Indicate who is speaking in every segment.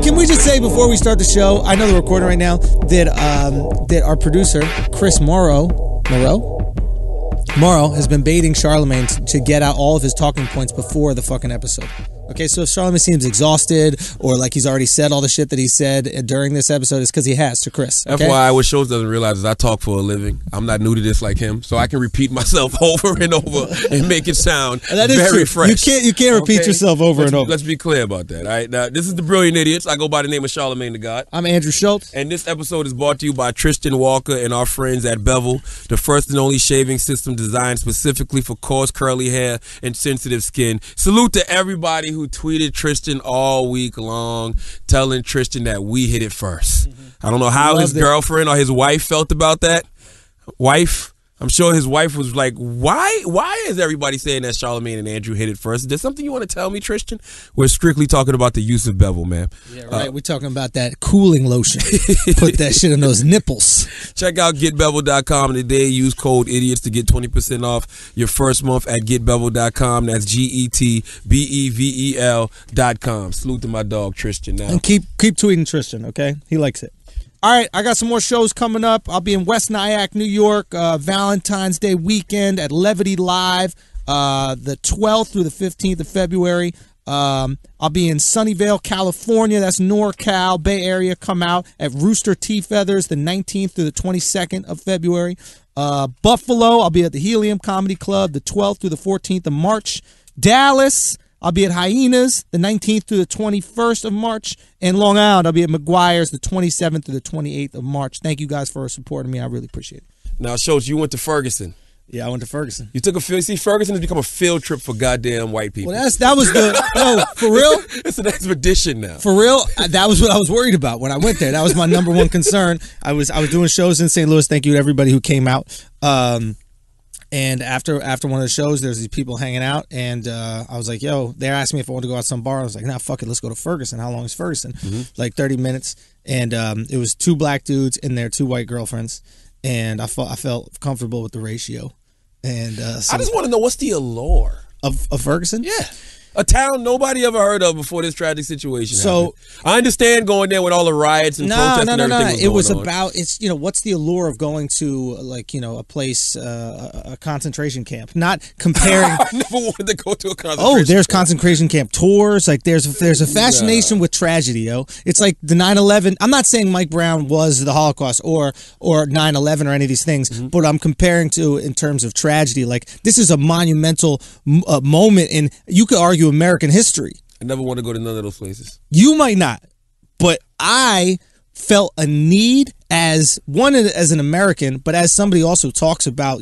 Speaker 1: Can we just say before we start the show, I know they're recording right now, that our producer, Chris Morrow has been baiting Charlamagne to get out all of his talking points before the fucking episode. Okay, so if Charlamagne seems exhausted or like he's already said all the shit that he said during this episode, it's because he has to Chris. Okay?
Speaker 2: FYI, what Schulz doesn't realize is I talk for a living. I'm not new to this like him, so I can repeat myself over and over and make it sound very fresh.
Speaker 1: You can't repeat yourself over and over.
Speaker 2: Let's be clear about that. All right, now this is the Brilliant Idiots. I go by the name of Charlamagne the God.
Speaker 1: I'm Andrew Schulz,
Speaker 2: and this episode is brought to you by Tristan Walker and our friends at Bevel, the first and only shaving system designed specifically for coarse, curly hair and sensitive skin. Salute to everybody who tweeted Tristan all week long, telling Tristan that we hit it first. I don't know how his girlfriend or his wife felt about that. I'm sure his wife was like, why is everybody saying that Charlamagne and Andrew hit it first? Is there something you want to tell me, Tristan? We're strictly talking about the use of Bevel, man.
Speaker 1: Yeah, right. We're talking about that cooling lotion. Put that shit in those nipples.
Speaker 2: Check out getbevel.com today. Use code IDIOTS to get 20% off your first month at getbevel.com. That's GetBevel.com. Salute to my dog, Tristan. Now.
Speaker 1: And keep tweeting Tristan, okay? He likes it. All right, I got some more shows coming up. I'll be in West Nyack, New York, Valentine's Day weekend at Levity Live, the 12th through the 15th of February. I'll be in Sunnyvale, California. That's NorCal, Bay Area. Come out at Rooster Tea Feathers, the 19th through the 22nd of February. Buffalo, I'll be at the Helium Comedy Club, the 12th through the 14th of March. Dallas, I'll be at Hyenas the 19th through the 21st of March. And Long Island, I'll be at McGuire's the 27th through the 28th of March. Thank you guys for supporting me. I really appreciate it.
Speaker 2: Now, Schulz, you went to Ferguson.
Speaker 1: Yeah, I went to Ferguson.
Speaker 2: You took a field. See, Ferguson has become a field trip for goddamn white people.
Speaker 1: Well, that was the for real.
Speaker 2: It's an expedition now.
Speaker 1: For real, that was what I was worried about when I went there. That was my number one concern. I was doing shows in St. Louis. Thank you to everybody who came out. And after one of the shows, there's these people hanging out, and I was like, yo, they asked me if I wanted to go out to some bar. I was like, nah, fuck it, let's go to Ferguson. How long is Ferguson? Like 30 minutes. And it was 2 black dudes and their 2 white girlfriends, and I felt comfortable with the ratio. And so
Speaker 2: I just want to know, what's the allure
Speaker 1: of Ferguson?
Speaker 2: Yeah. A town nobody ever heard of before this tragic situation happened.
Speaker 1: So
Speaker 2: I understand going there with all the riots and protests and everything.
Speaker 1: It was about, it's, what's the allure of going to, like, a place, a concentration camp? Not comparing.
Speaker 2: I never wanted to go to a concentration
Speaker 1: camp. There's
Speaker 2: camp.
Speaker 1: Concentration camp tours. Like, there's a fascination with tragedy, yo. It's like the 9/11. I'm not saying Mike Brown was the Holocaust or 9/11 or any of these things, but I'm comparing to in terms of tragedy. Like, this is a monumental moment, and you could argue American history.
Speaker 2: I never want to go to none of those places.
Speaker 1: You might not, but I felt a need as an American, but as somebody who also talks about,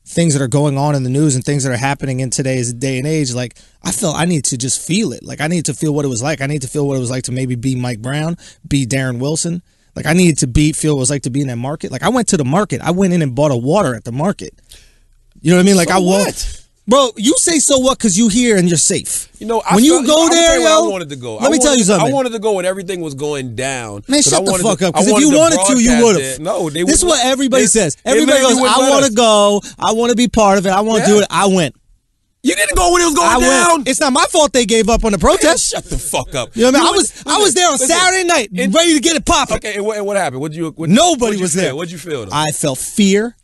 Speaker 1: things that are going on in the news and things that are happening in today's day and age. Like, I felt I need to just feel it. Like, I need to feel what it was like. I need to feel what it was like to maybe be Mike Brown, be Darren Wilson. Like, I needed to feel what it was like to be in that market. Like, I went to the market. I went in and bought a water at the market. You know what I mean? Like,
Speaker 2: so what?
Speaker 1: Bro, you say so what because you here and you're safe.
Speaker 2: When
Speaker 1: you go there, yo,
Speaker 2: I wanted to go.
Speaker 1: Let me tell you something.
Speaker 2: I wanted to go when everything was going down.
Speaker 1: Man, shut the fuck up. Because if you wanted to, you would have.
Speaker 2: No,
Speaker 1: this is what everybody says. Everybody goes, I want to go. I want to be part of it. I want to do it. I went.
Speaker 2: You didn't go when it was going down.
Speaker 1: It's not my fault they gave up on the protest.
Speaker 2: Shut the fuck up.
Speaker 1: You know what I mean? I was there on Saturday night, ready to get it popping.
Speaker 2: Okay, and what happened?
Speaker 1: Nobody was there.
Speaker 2: What'd you feel, though?
Speaker 1: I felt fear.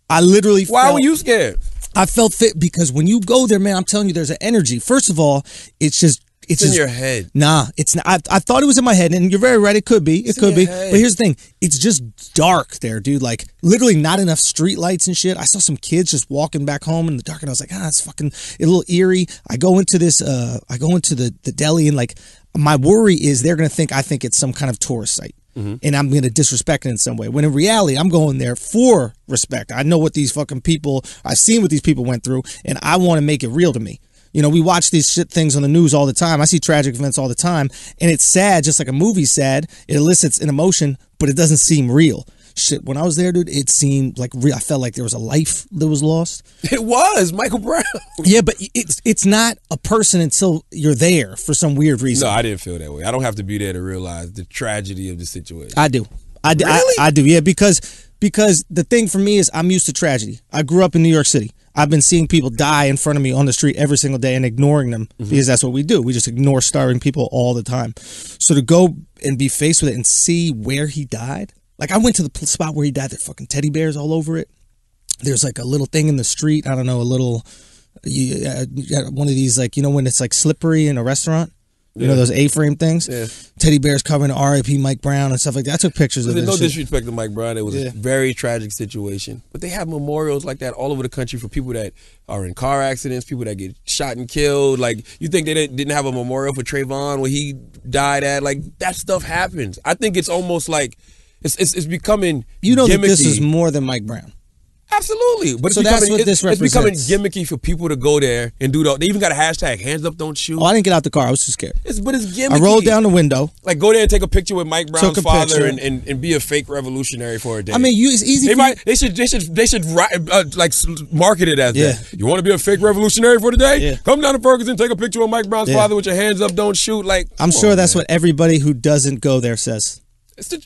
Speaker 1: I literally felt...
Speaker 2: Why were you scared?
Speaker 1: I felt fit because when you go there, man, I'm telling you, there's an energy. First of all, it's just
Speaker 2: in your head.
Speaker 1: Nah, it's not. I thought it was in my head, and you're very right. It could be. It could be. But here's the thing: it's just dark there, dude. Like, literally, not enough street lights and shit. I saw some kids just walking back home in the dark, and I was like, it's fucking a little eerie. I go into this. I go into the deli, and like, my worry is they're gonna think I think it's some kind of tourist site. And I'm going to disrespect it in some way. When in reality, I'm going there for respect. I know what these fucking people, I've seen what these people went through, and I want to make it real to me. We watch these shit things on the news all the time. I see tragic events all the time, and it's sad, just like a movie's sad. It elicits an emotion, but it doesn't seem real. Shit, when I was there, dude, it seemed like real. I felt like there was a life that was lost.
Speaker 2: It was Michael Brown.
Speaker 1: Yeah, but it's not a person until you're there for some weird reason.
Speaker 2: No, I didn't feel that way. I don't have to be there to realize the tragedy of the situation.
Speaker 1: I do.
Speaker 2: Really?
Speaker 1: I do. Yeah, because the thing for me is I'm used to tragedy. I grew up in New York City. I've been seeing people die in front of me on the street every single day and ignoring them because that's what we do. We just ignore starving people all the time. So to go and be faced with it and see where he died. Like, I went to the spot where he died. There's fucking teddy bears all over it. There's like a little thing in the street. I don't know, a little, one of these, like, you know, when it's like slippery in a restaurant? You know those A-frame things? Yeah. Teddy bears covering R.I.P. Mike Brown and stuff like that. I took pictures of it.
Speaker 2: No disrespect to Mike Brown. It was a very tragic situation. But they have memorials like that all over the country for people that are in car accidents, people that get shot and killed. Like, you think they didn't have a memorial for Trayvon where he died at? Like, that stuff happens. I think it's almost like it's becoming gimmicky.
Speaker 1: That this is more than Mike Brown.
Speaker 2: Absolutely. But
Speaker 1: so that's what this represents.
Speaker 2: It's becoming gimmicky for people to go there and do they even got a hashtag, hands up, don't shoot.
Speaker 1: Oh, I didn't get out the car. I was too scared.
Speaker 2: But it's gimmicky.
Speaker 1: I rolled down the window.
Speaker 2: Like, go there and take a picture with Mike Brown's father and be a fake revolutionary for a day.
Speaker 1: I mean, it's easy.
Speaker 2: They should like market it as that. You want to be a fake revolutionary for the day? Yeah. Come down to Ferguson, take a picture with Mike Brown's father with your hands up, don't shoot. Like,
Speaker 1: I'm sure that's what everybody who doesn't go there says.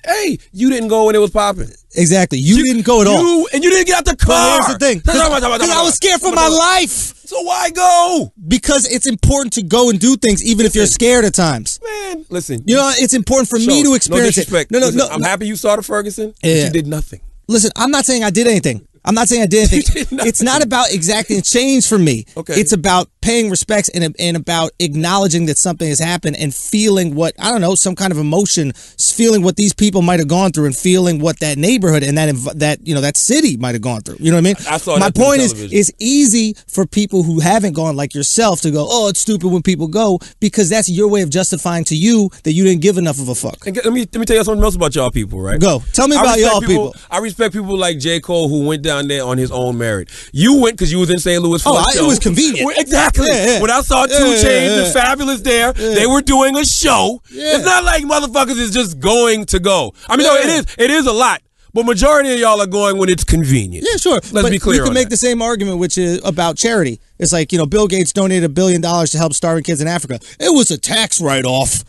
Speaker 2: Hey, you didn't go when it was popping.
Speaker 1: Exactly. You didn't go at all.
Speaker 2: And you didn't get out the car.
Speaker 1: But here's the thing. Because I was scared for my life.
Speaker 2: So why go?
Speaker 1: Because it's important to go and do things even if you're scared at times.
Speaker 2: Man, listen.
Speaker 1: You know, it's important for me to experience it.
Speaker 2: No, I'm happy you saw the Ferguson, but you did nothing.
Speaker 1: Listen, I'm not saying I did anything. It's not about exacting change for me. Okay. It's about paying respects and about acknowledging that something has happened and feeling what, I don't know, some kind of emotion, feeling what these people might have gone through and feeling what that neighborhood and that city might have gone through. You know what I mean? My point is, it's easy for people who haven't gone like yourself to go, oh, it's stupid when people go, because that's your way of justifying to you that you didn't give enough of a fuck.
Speaker 2: And let me tell you something else about y'all people, right?
Speaker 1: Go. Tell me about y'all people.
Speaker 2: I respect people like J. Cole who went down there on his own merit. You went because you was in St. Louis for a show.
Speaker 1: It was convenient.
Speaker 2: Exactly. Yeah. When I saw 2 Chainz and Fabulous there, they were doing a show. Yeah. It's not like motherfuckers is just going to go. I mean, no, it is a lot. But majority of y'all are going when it's convenient.
Speaker 1: Yeah, sure.
Speaker 2: Let's be clear.
Speaker 1: You can make the same argument, which is about charity. It's like, you know, Bill Gates donated $1 billion to help starving kids in Africa. It was a tax write-off.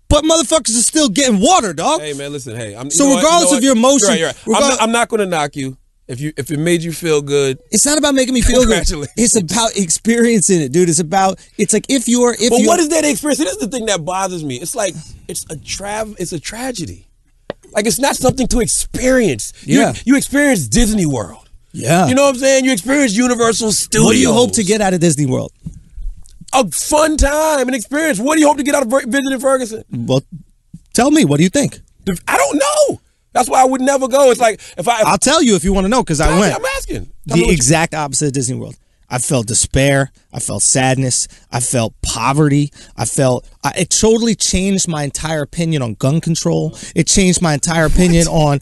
Speaker 1: But motherfuckers are still getting water, dog.
Speaker 2: Hey, man, listen, hey.
Speaker 1: So regardless of your emotion,
Speaker 2: you're right. I'm not going to knock you. If it made you feel good,
Speaker 1: it's not about making me feel good. It's about experiencing it, dude. It's like if you're.
Speaker 2: But what is that experience? This is the thing that bothers me. It's like it's a tragedy. Like, it's not something to experience.
Speaker 1: Yeah.
Speaker 2: You experience Disney World.
Speaker 1: Yeah.
Speaker 2: You know what I'm saying? You experience Universal Studios.
Speaker 1: What do you hope to get out of Disney World?
Speaker 2: A fun time, an experience. What do you hope to get out of visiting Ferguson?
Speaker 1: Well, tell me. What do you think?
Speaker 2: I don't know. That's why I would never go. It's like
Speaker 1: I'll tell you if you want to know, because I went.
Speaker 2: I'm asking.
Speaker 1: The exact opposite of Disney World. I felt despair. I felt sadness. I felt poverty. It totally changed my entire opinion on gun control. It changed my entire opinion on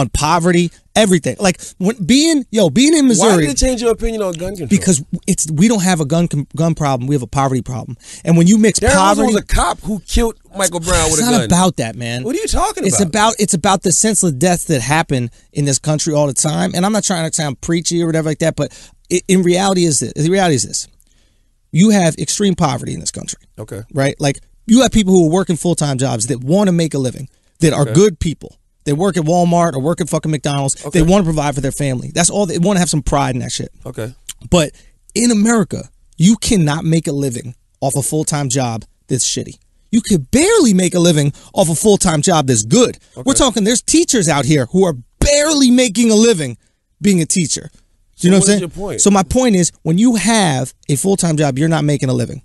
Speaker 1: poverty. Everything. Like, being in Missouri.
Speaker 2: Why did it change your opinion on gun control?
Speaker 1: Because we don't have a gun problem. We have a poverty problem. And when you mix poverty,
Speaker 2: was a cop who killed Michael Brown with a gun.
Speaker 1: It's not about that, man.
Speaker 2: What are you talking about?
Speaker 1: It's about the senseless deaths that happen in this country all the time. And I'm not trying to sound preachy or whatever like that, but the reality is this. You have extreme poverty in this country.
Speaker 2: Okay.
Speaker 1: Right? Like, you have people who are working full-time jobs that want to make a living, that are good people. They work at Walmart or work at fucking McDonald's. Okay. They want to provide for their family. That's all. They want to have some pride in that shit.
Speaker 2: Okay.
Speaker 1: But in America, you cannot make a living off a full-time job that's shitty. You could barely make a living off a full-time job that's good. Okay. We're talking, there's teachers out here who are barely making a living being a teacher. Do you know what I'm saying?
Speaker 2: Your point?
Speaker 1: So my point is, when you have a full-time job, you're not making a living,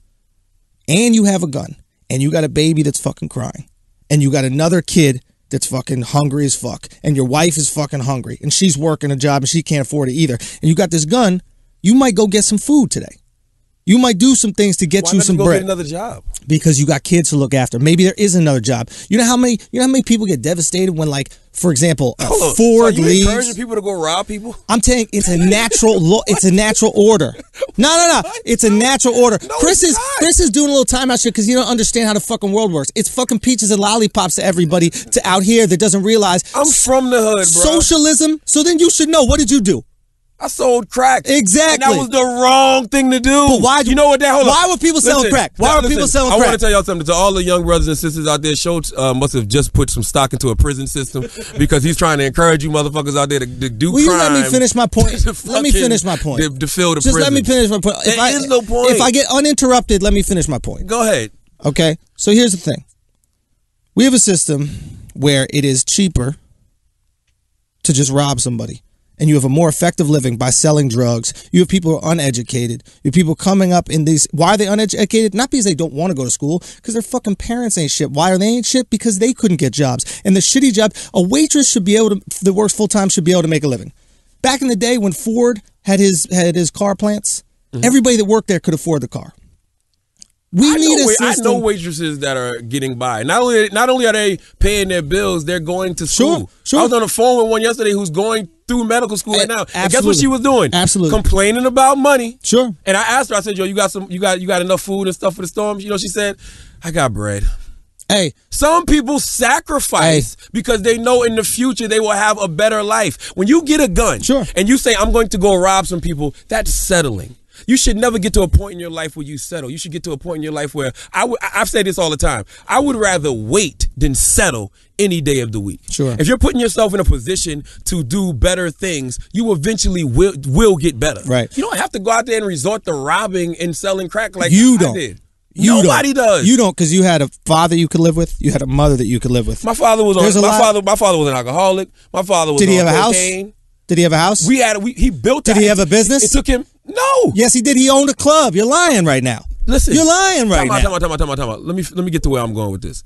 Speaker 1: and you have a gun, and you got a baby that's fucking crying, and you got another kid that's fucking hungry as fuck, and your wife is fucking hungry, and she's working a job and she can't afford it either, and you got this gun, you might go get some food today. You might do some things to get you some bread.
Speaker 2: Why not go get another job?
Speaker 1: Because you got kids to look after. Maybe there is another job. You know how many people get devastated when, like, for example, Ford leaves. Are you
Speaker 2: encouraging people to go rob people?
Speaker 1: I'm telling you, it's a natural it's a natural order. No. It's a natural order.
Speaker 2: No,
Speaker 1: Chris is doing a little timeout shit because you don't understand how the fucking world works. It's fucking peaches and lollipops to everybody out here that doesn't realize.
Speaker 2: I'm from the hood, bro.
Speaker 1: Socialism. So then you should know. What did you do?
Speaker 2: I sold crack.
Speaker 1: Exactly.
Speaker 2: And that was the wrong thing to do.
Speaker 1: But why?
Speaker 2: You know what?
Speaker 1: Why were people selling crack? Why were people selling crack?
Speaker 2: I want to tell y'all something. To all the young brothers and sisters out there, Schulz must have just put some stock into a prison system because he's trying to encourage you motherfuckers out there to do crime.
Speaker 1: Will you let me finish my point? Let me finish my point.
Speaker 2: To fill the
Speaker 1: Just
Speaker 2: prison.
Speaker 1: let me finish my point.
Speaker 2: There is no point.
Speaker 1: If I get uninterrupted, let me finish my point.
Speaker 2: Go ahead.
Speaker 1: Okay? So here's the thing. We have a system where it is cheaper to just rob somebody. And you have a more effective living by selling drugs. You have people who are uneducated. You have people coming up in these. Why are they uneducated? Not because they don't want to go to school, because their fucking parents ain't shit. Why are they ain't shit? Because they couldn't get jobs. And the shitty job, a waitress should be able to, that works full time, should be able to make a living. Back in the day when Ford had his car plants, everybody that worked there could afford the car. I
Speaker 2: know waitresses that are getting by. Not only are they paying their bills, they're going to school.
Speaker 1: Sure.
Speaker 2: I was on the phone with one yesterday who's going through medical school right now.
Speaker 1: Absolutely.
Speaker 2: And guess what she was doing?
Speaker 1: Absolutely.
Speaker 2: Complaining about money.
Speaker 1: Sure.
Speaker 2: And I asked her, I said, yo, you got enough food and stuff for the storm? You know, she said, I got bread.
Speaker 1: Hey.
Speaker 2: Some people sacrifice because they know in the future they will have a better life. When you get a gun and you say, I'm going to go rob some people, that's settling. You should never get to a point in your life where you settle. You should get to a point in your life where, I've said this all the time, I would rather wait than settle any day of the week.
Speaker 1: Sure.
Speaker 2: If you're putting yourself in a position to do better things, you eventually will get better.
Speaker 1: Right.
Speaker 2: You don't have to go out there and resort to robbing and selling crack like
Speaker 1: you don't.
Speaker 2: I did. Nobody does.
Speaker 1: You don't, because you had a father you could live with. You had a mother that you could live with.
Speaker 2: My father was my father was an alcoholic. My father was
Speaker 1: Did he have a house?
Speaker 2: cocaine.
Speaker 1: Did he have a house?
Speaker 2: He built.
Speaker 1: Did he have a business?
Speaker 2: It took him. No.
Speaker 1: Yes, he did. He owned a club. You're lying right now.
Speaker 2: Listen.
Speaker 1: You're lying right now.
Speaker 2: Time out. Let me get to where I'm going with this.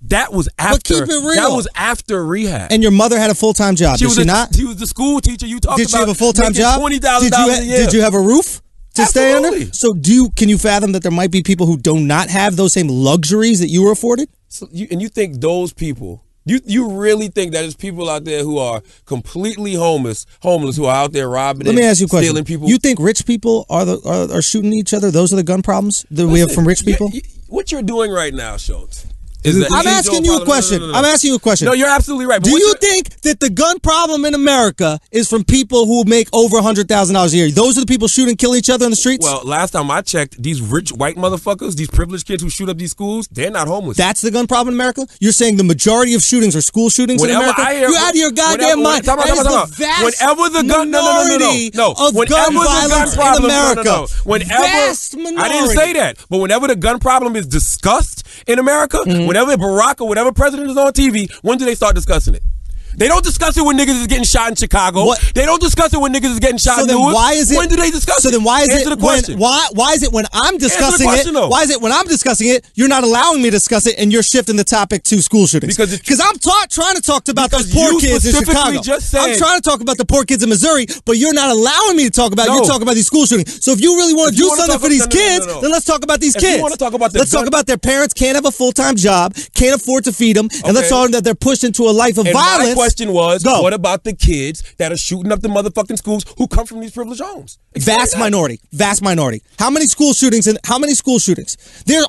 Speaker 2: That was after.
Speaker 1: But keep it real.
Speaker 2: That was after rehab.
Speaker 1: And your mother had a full-time job. Did she not?
Speaker 2: She was the school teacher you talked about.
Speaker 1: Did she have a full-time job?
Speaker 2: $20,000 a year.
Speaker 1: Did you have a roof to stay under? So can you fathom that there might be people who do not have those same luxuries that you were afforded?
Speaker 2: So you think those people? You really think that there's people out there who are completely homeless who are out there robbing?
Speaker 1: Let me ask you a question.
Speaker 2: Stealing people.
Speaker 1: You think rich people are shooting each other? Those are the gun problems that we have from rich people?
Speaker 2: What you're doing right now, Schulz.
Speaker 1: I'm asking you a question.
Speaker 2: No.
Speaker 1: I'm asking you a question.
Speaker 2: No, you're absolutely right.
Speaker 1: Do you think that the gun problem in America is from people who make over $100,000 a year? Those are the people shoot and kill each other in the streets?
Speaker 2: Well, last time I checked, these rich white motherfuckers, these privileged kids who shoot up these schools, they're not homeless.
Speaker 1: That's the gun problem in America? You're saying the majority of shootings are school shootings in America? You're out of your goddamn mind. That is the vast minority of gun violence in America. Vast minority.
Speaker 2: I didn't say that. But whenever the gun problem is discussed in America, whenever Barack or whatever president is on TV, when do they start discussing it? They don't discuss it when niggas is getting shot in Chicago. What? They don't discuss it when niggas is getting shot in Newark.
Speaker 1: Why is it?
Speaker 2: When do they discuss it?
Speaker 1: So then why is
Speaker 2: Answer
Speaker 1: it
Speaker 2: the question.
Speaker 1: Why is it when I'm discussing it?
Speaker 2: Though.
Speaker 1: Why is it when I'm discussing it, you're not allowing me to discuss it and you're shifting the topic to school shootings? Because I'm trying to talk about those poor kids in Chicago. I'm trying to talk about the poor kids in Missouri, but you're not allowing me to talk about. You're talking about these school shootings. So if you really want to do something for these kids, then let's talk about these kids. Let's talk about their parents can't have a full-time job, can't afford to feed them, and let's talk that they're pushed into a life of violence.
Speaker 2: My question was, what about the kids that are shooting up the motherfucking schools who come from these privileged homes?
Speaker 1: Vast minority. How many school shootings? There's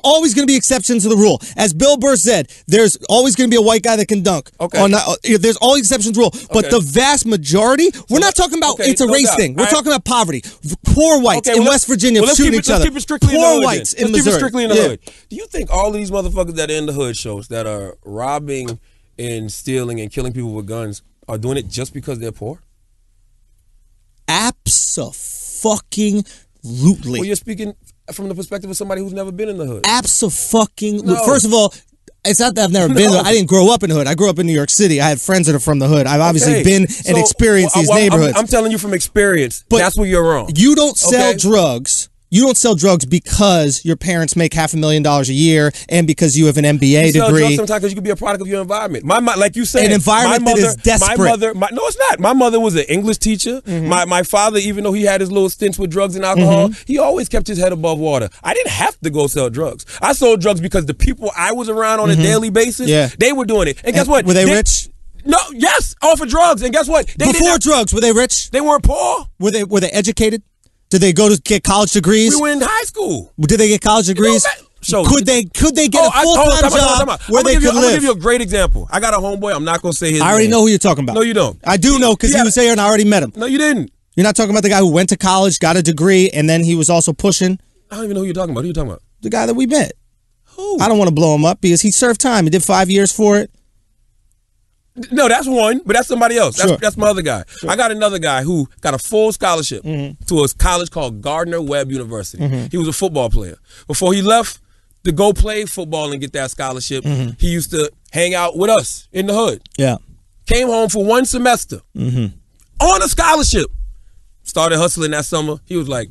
Speaker 1: always going to be exceptions to the rule. As Bill Burr said, there's always going to be a white guy that can dunk. Okay. There's always exceptions to the rule. But the vast majority, we're not talking about it's a race thing. We're talking about poverty. Poor whites in West Virginia shooting each other.
Speaker 2: Let's keep it strictly
Speaker 1: Poor whites in Missouri.
Speaker 2: Keep it strictly in the hood. Do you think all of these motherfuckers that are in the hood shows that are robbing and stealing and killing people with guns are doing it just because they're poor?
Speaker 1: Abso-fucking-lutely.
Speaker 2: Well, you're speaking from the perspective of somebody who's never been in the hood.
Speaker 1: Abso-fucking-lutely. No. First of all, it's not that I've never been there. I didn't grow up in the hood. I grew up in New York City. I had friends that are from the hood. I've obviously been and experienced these neighborhoods.
Speaker 2: I'm telling you from experience, but that's where you're wrong.
Speaker 1: You don't sell drugs. You don't sell drugs because your parents make $500,000 a year and because you have an MBA degree.
Speaker 2: Sell drugs sometimes because you could be a product of your environment. Like you said,
Speaker 1: an environment that is desperate.
Speaker 2: No, it's not. My mother was an English teacher. My father, even though he had his little stints with drugs and alcohol, he always kept his head above water. I didn't have to go sell drugs. I sold drugs because the people I was around on a daily basis, they were doing it. And guess what?
Speaker 1: Were they rich?
Speaker 2: No, yes, all for drugs. And guess what?
Speaker 1: Before drugs, were they rich?
Speaker 2: They weren't poor.
Speaker 1: Were they educated? Did they go to get college degrees?
Speaker 2: We were in high school.
Speaker 1: Did they get college degrees? Could they get a full-time job where they could live?
Speaker 2: I'm going to give you a great example. I got a homeboy. I'm not going to say his name.
Speaker 1: I already know who you're talking about.
Speaker 2: No, you don't.
Speaker 1: I do know because he was here and I already met him.
Speaker 2: No, you didn't.
Speaker 1: You're not talking about the guy who went to college, got a degree, and then he was also pushing.
Speaker 2: I don't even know who you're talking about. Who are you talking about?
Speaker 1: The guy that we met.
Speaker 2: Who?
Speaker 1: I don't want to blow him up because he served time. He did 5 years for it.
Speaker 2: No, that's one, but that's somebody else.
Speaker 1: Sure.
Speaker 2: That's my other guy.
Speaker 1: Sure.
Speaker 2: I got another guy who got a full scholarship to a college called Gardner-Webb University. He was a football player. Before he left to go play football and get that scholarship, he used to hang out with us in the hood.
Speaker 1: Yeah.
Speaker 2: Came home for 1 semester on a scholarship. Started hustling that summer. He was like,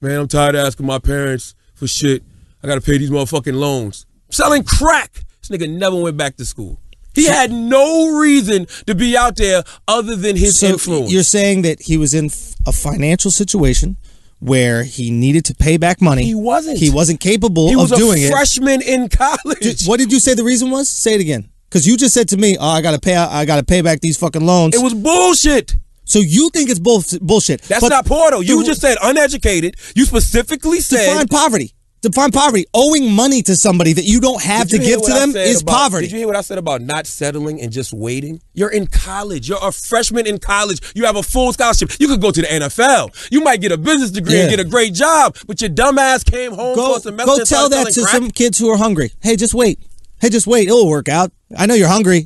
Speaker 2: man, I'm tired of asking my parents for shit. I got to pay these motherfucking loans. Selling crack. This nigga never went back to school. He had no reason to be out there other than his influence.
Speaker 1: You're saying that he was in a financial situation where he needed to pay back money.
Speaker 2: He wasn't.
Speaker 1: He wasn't capable
Speaker 2: of
Speaker 1: doing it.
Speaker 2: He was a freshman in college.
Speaker 1: What did you say the reason was? Say it again. Because you just said to me, "Oh, I gotta pay back these fucking loans."
Speaker 2: It was bullshit.
Speaker 1: So you think it's bullshit?
Speaker 2: That's not poor though. You just said uneducated. You specifically said
Speaker 1: define poverty. Define poverty. Owing money to somebody that you don't have to give to them is poverty.
Speaker 2: Did you hear what I said about not settling and just waiting? You're in college. You're a freshman in college. You have a full scholarship. You could go to the NFL. You might get a business degree and get a great job, but your dumb ass came home for a semester.
Speaker 1: Go tell that to some kids who are hungry. Hey, just wait. It'll work out. I know you're hungry,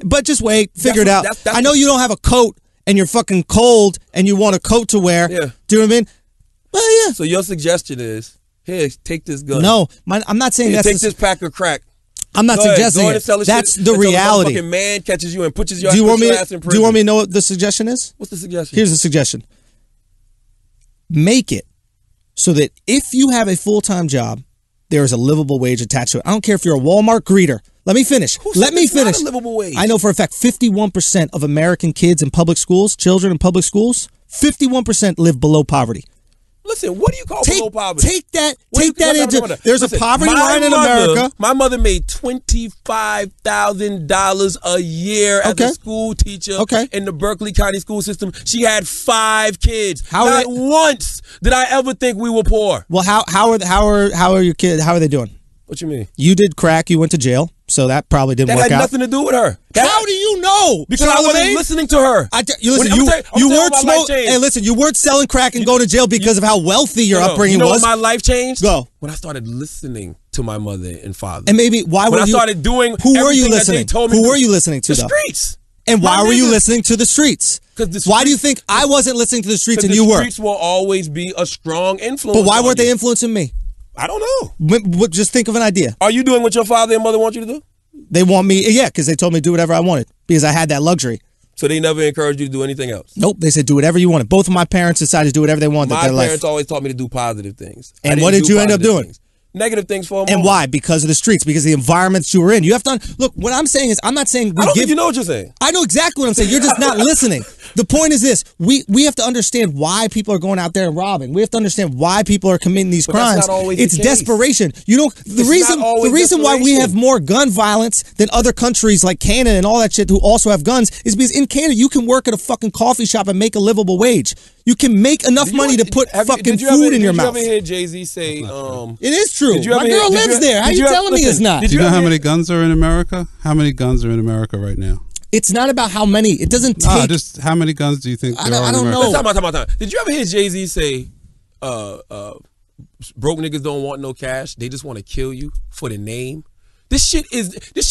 Speaker 1: but just wait. Figure it out. I know you don't have a coat and you're fucking cold and you want a coat to wear.
Speaker 2: Yeah.
Speaker 1: Do you know what I mean? Well, yeah.
Speaker 2: So your suggestion is, here, take this gun.
Speaker 1: No, I'm not saying that's
Speaker 2: take this pack of crack.
Speaker 1: I'm not suggesting it. That's the reality.
Speaker 2: The man catches you and puts your ass in prison.
Speaker 1: Do you want me to know what the suggestion is?
Speaker 2: What's the suggestion?
Speaker 1: Here's the suggestion. Make it so that if you have a full-time job, there is a livable wage attached to it. I don't care if you're a Walmart greeter. Let me finish. Let me finish.
Speaker 2: Not a livable wage.
Speaker 1: I know for a fact 51% of American kids in public schools, children in public schools, 51% live below poverty.
Speaker 2: Listen, what do you call below poverty?
Speaker 1: Take that into. There's a poverty line in America.
Speaker 2: My mother made $25,000 a year as a school teacher in the Berkeley County school system. She had 5 kids. Not once did I ever think we were poor.
Speaker 1: Well, how are your kids? How are they doing?
Speaker 2: What you mean?
Speaker 1: You did crack. You went to jail, so that probably didn't work out.
Speaker 2: That had nothing to do with her.
Speaker 1: How do you know?
Speaker 2: Because I wasn't listening to her.
Speaker 1: You weren't smoking. Hey, listen, you weren't selling crack and going to jail because of how wealthy your upbringing was.
Speaker 2: You know when my life changed?
Speaker 1: Go.
Speaker 2: When I started listening to my mother and father.
Speaker 1: And maybe why
Speaker 2: when I started doing
Speaker 1: who were you listening?
Speaker 2: Who
Speaker 1: were you listening to?
Speaker 2: The streets.
Speaker 1: And why were you listening to the streets? Why do you think I wasn't listening to the streets and you were?
Speaker 2: The streets will always be a strong influence.
Speaker 1: But why weren't they influencing me?
Speaker 2: I don't know.
Speaker 1: Just think of an idea.
Speaker 2: Are you doing what your father and mother want you to do?
Speaker 1: They want me, because they told me to do whatever I wanted because I had that luxury.
Speaker 2: So they never encouraged you to do anything else?
Speaker 1: Nope. They said do whatever you wanted. Both of my parents decided to do whatever they wanted.
Speaker 2: My parents always taught me to do positive things.
Speaker 1: And what did you end up doing?
Speaker 2: Negative things for a moment.
Speaker 1: And why? Because of the streets, because of the environments you were in. You have to look. What I'm saying is, I'm not saying
Speaker 2: I don't think you know what you're saying.
Speaker 1: I know exactly what I'm saying. You're just not listening. The point is this: we have to understand why people are going out there and robbing. We have to understand why people are committing these crimes.
Speaker 2: That's not always
Speaker 1: it's
Speaker 2: the case.
Speaker 1: Desperation. You know the reason why we have more gun violence than other countries like Canada and all that shit who also have guns is because in Canada you can work at a fucking coffee shop and make a livable wage. You can make enough money to put fucking food in your mouth.
Speaker 2: Did you ever hear Jay-Z say?
Speaker 1: It is true. My girl lives there. How you telling me it's not?
Speaker 3: Do you know how many guns are in America? How many guns are in America right now?
Speaker 1: It's not about how many. It doesn't take.
Speaker 3: Just how many guns do you think there are
Speaker 1: I
Speaker 3: in
Speaker 1: don't
Speaker 3: America?
Speaker 1: know.
Speaker 2: Time. Did you ever hear Jay-Z say, broke niggas don't want no cash. They just want to kill you for the name? This shit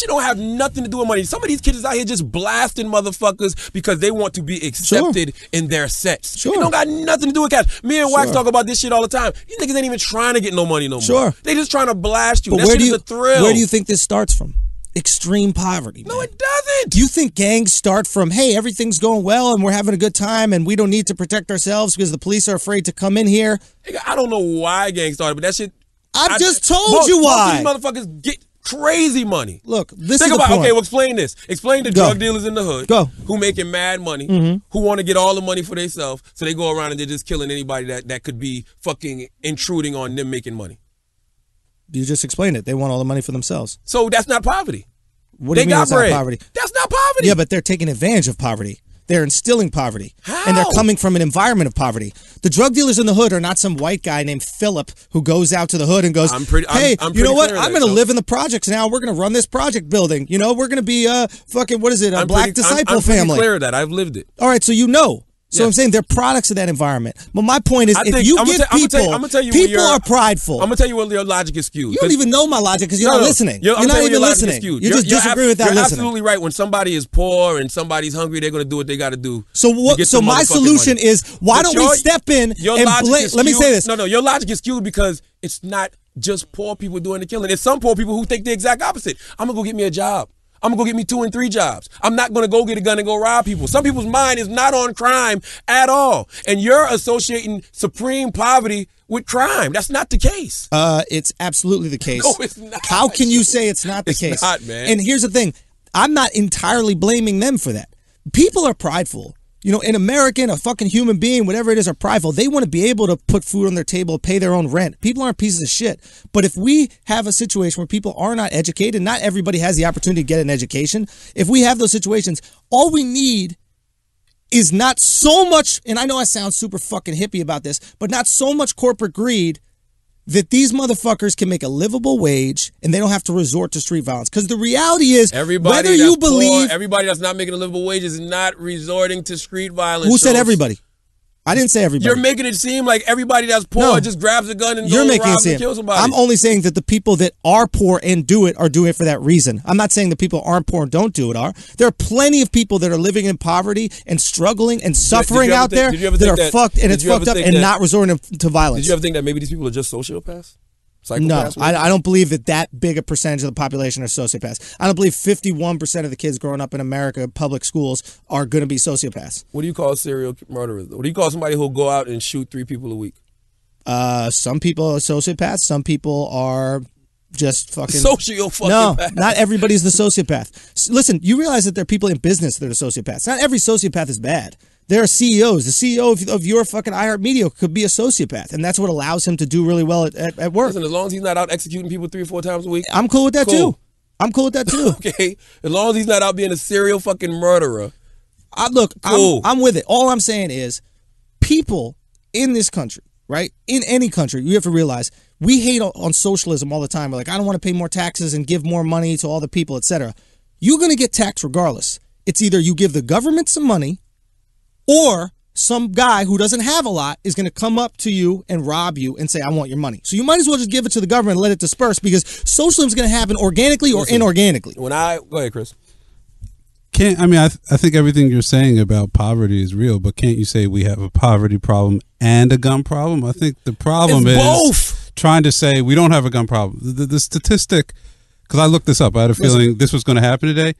Speaker 2: don't have nothing to do with money. Some of these kids is out here just blasting motherfuckers because they want to be accepted in their sets. It don't got nothing to do with cash. Me and Wax talk about this shit all the time. These niggas ain't even trying to get no money no more. They just trying to blast you. But that shit is a thrill.
Speaker 1: Where do you think this starts from? Extreme poverty.
Speaker 2: No, it doesn't.
Speaker 1: Do you think gangs start from, hey, everything's going well and we're having a good time and we don't need to protect ourselves because the police are afraid to come in here?
Speaker 2: I don't know why gangs started, but that shit.
Speaker 1: I just told you why.
Speaker 2: Most of these motherfuckers get crazy money.
Speaker 1: Look, this
Speaker 2: Think
Speaker 1: is
Speaker 2: about,
Speaker 1: the point.
Speaker 2: Okay, well, explain this. Explain the drug dealers in the hood who making mad money, who want to get all the money for themselves, so they go around and they're just killing anybody that could be fucking intruding on them making money.
Speaker 1: You just explained it. They want all the money for themselves.
Speaker 2: So that's not poverty.
Speaker 1: What do you mean that's not poverty?
Speaker 2: That's not poverty.
Speaker 1: Yeah, but they're taking advantage of poverty. They're instilling poverty.
Speaker 2: How?
Speaker 1: And they're coming from an environment of poverty. The drug dealers in the hood are not some white guy named Philip who goes out to the hood and goes, hey, you know what? I'm going to live in the projects now. We're going to run this project building. You know, we're going to be a fucking, what is it, a black disciple family.
Speaker 2: I'm pretty clear of that. I've lived it.
Speaker 1: All right, so you know. So I'm saying they're products of that environment. But my point is, people are prideful.
Speaker 2: I'm gonna tell you where your logic is skewed.
Speaker 1: You don't even know my logic because you're not listening. You're not even listening. You just disagree with that.
Speaker 2: You're absolutely right. When somebody is poor and somebody's hungry, they're gonna do what they got to do.
Speaker 1: So what? So my solution is, why don't we step in and let me say this?
Speaker 2: No, your logic is skewed because it's not just poor people doing the killing. It's some poor people who think the exact opposite. I'm gonna go get me a job. I'm going to go get me 2 and 3 jobs. I'm not going to go get a gun and go rob people. Some people's mind is not on crime at all. And you're associating supreme poverty with crime. That's not the case.
Speaker 1: It's absolutely the case.
Speaker 2: No, it's not.
Speaker 1: How can you say it's not the case?
Speaker 2: It's not, man.
Speaker 1: And here's the thing. I'm not entirely blaming them for that. People are prideful. You know, an American, a fucking human being, whatever it is, are prideful. They want to be able to put food on their table, pay their own rent. People aren't pieces of shit. But if we have a situation where people are not educated, not everybody has the opportunity to get an education. If we have those situations, all we need is not so much, and I know I sound super fucking hippie about this, but not so much corporate greed that these motherfuckers can make a livable wage and they don't have to resort to street violence. Because the reality is,
Speaker 2: everybody that's not making a livable wage is not resorting to street violence.
Speaker 1: Who said everybody? I didn't say everybody.
Speaker 2: You're making it seem like everybody that's poor just grabs a gun and goes rob and kill somebody.
Speaker 1: I'm only saying that the people that are poor and do it are doing it for that reason. I'm not saying the people aren't poor and don't do it are. There are plenty of people that are living in poverty and struggling and suffering out there that are fucked, and it's fucked up and not resorting to violence.
Speaker 2: Did you ever think that maybe these people are just sociopaths?
Speaker 1: No, I don't believe that big a percentage of the population are sociopaths. I don't believe 51% of the kids growing up in America public schools are going to be sociopaths.
Speaker 2: What do you call serial murderers? What do you call somebody who'll go out and shoot 3 people a week?
Speaker 1: Some people are sociopaths. Some people are just fucking
Speaker 2: sociopath.
Speaker 1: Not everybody's the sociopath. Listen, you realize that there are people in business that are sociopaths. Not every sociopath is bad. There are CEOs. The CEO of your fucking iHeartMedia could be a sociopath, and that's what allows him to do really well at work.
Speaker 2: Listen, as long as he's not out executing people 3 or 4 times a week,
Speaker 1: I'm cool with that too. I'm cool with that too.
Speaker 2: Okay, as long as he's not out being a serial fucking murderer.
Speaker 1: Cool. I'm with it. All I'm saying is, people in this country, right? In any country, you have to realize we hate on socialism all the time. We're like, I don't want to pay more taxes and give more money to all the people, etc. You're going to get taxed regardless. It's either you give the government some money, or some guy who doesn't have a lot is going to come up to you and rob you and say, I want your money. So you might as well just give it to the government and let it disperse, because socialism is going to happen organically or inorganically.
Speaker 2: Go ahead, Chris.
Speaker 3: I think everything you're saying about poverty is real, but can't you say we have a poverty problem and a gun problem? I think the problem is both. Trying to say we don't have a gun problem. The statistic, because I looked this up, I had a feeling this was going to happen today.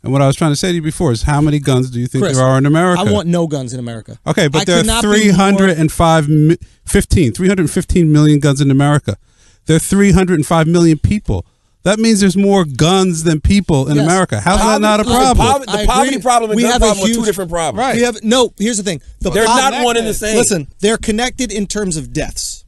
Speaker 3: And what I was trying to say to you before is, how many guns do you think there are in America?
Speaker 1: I want no guns in America.
Speaker 3: Okay, but there are 315 million guns in America. There are 305 million people. That means there's more guns than people in America. How's that not a problem?
Speaker 2: The poverty problem and gun problem are 2 different problems.
Speaker 1: Right. Here's the thing.
Speaker 2: They're not one and the same.
Speaker 1: Listen, they're connected in terms of deaths.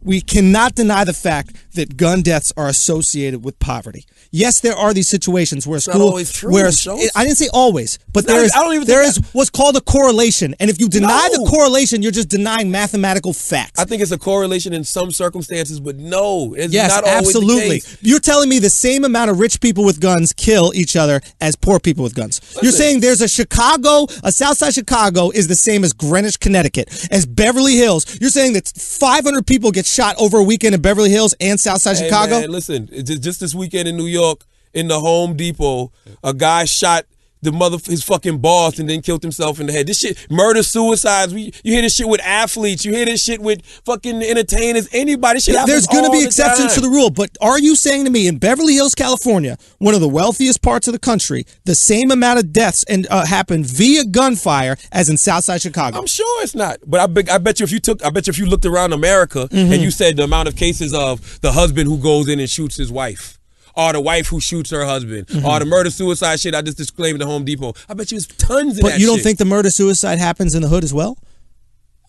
Speaker 1: We cannot deny the fact that gun deaths are associated with poverty. Yes, there are these situations where school,
Speaker 2: always true,
Speaker 1: I didn't say always, but there is what's called a correlation. And if you deny the correlation, you're just denying mathematical facts.
Speaker 2: I think it's a correlation in some circumstances, but no, it's
Speaker 1: not always absolutely. The case. You're telling me the same amount of rich people with guns kill each other as poor people with guns. Listen. You're saying there's a Southside Chicago is the same as Greenwich, Connecticut, as Beverly Hills. You're saying that 500 people get shot over a weekend in Beverly Hills and Southside Chicago?
Speaker 2: Man, listen, just this weekend in New York, in the Home Depot, a guy shot his fucking boss and then killed himself in the head. This shit, murder, suicides. You hear this shit with athletes. You hear this shit with fucking entertainers. Anybody.
Speaker 1: There's going to be exceptions to the rule, but are you saying to me in Beverly Hills, California, one of the wealthiest parts of the country, the same amount of deaths happen via gunfire as in Southside Chicago?
Speaker 2: I'm sure it's not, but I bet you if you looked around America and you said the amount of cases of the husband who goes in and shoots his wife, or the wife who shoots her husband, or the murder-suicide shit I just disclaimed at Home Depot. I bet you it's tons of that shit.
Speaker 1: But you don't think the murder-suicide happens in the hood as well?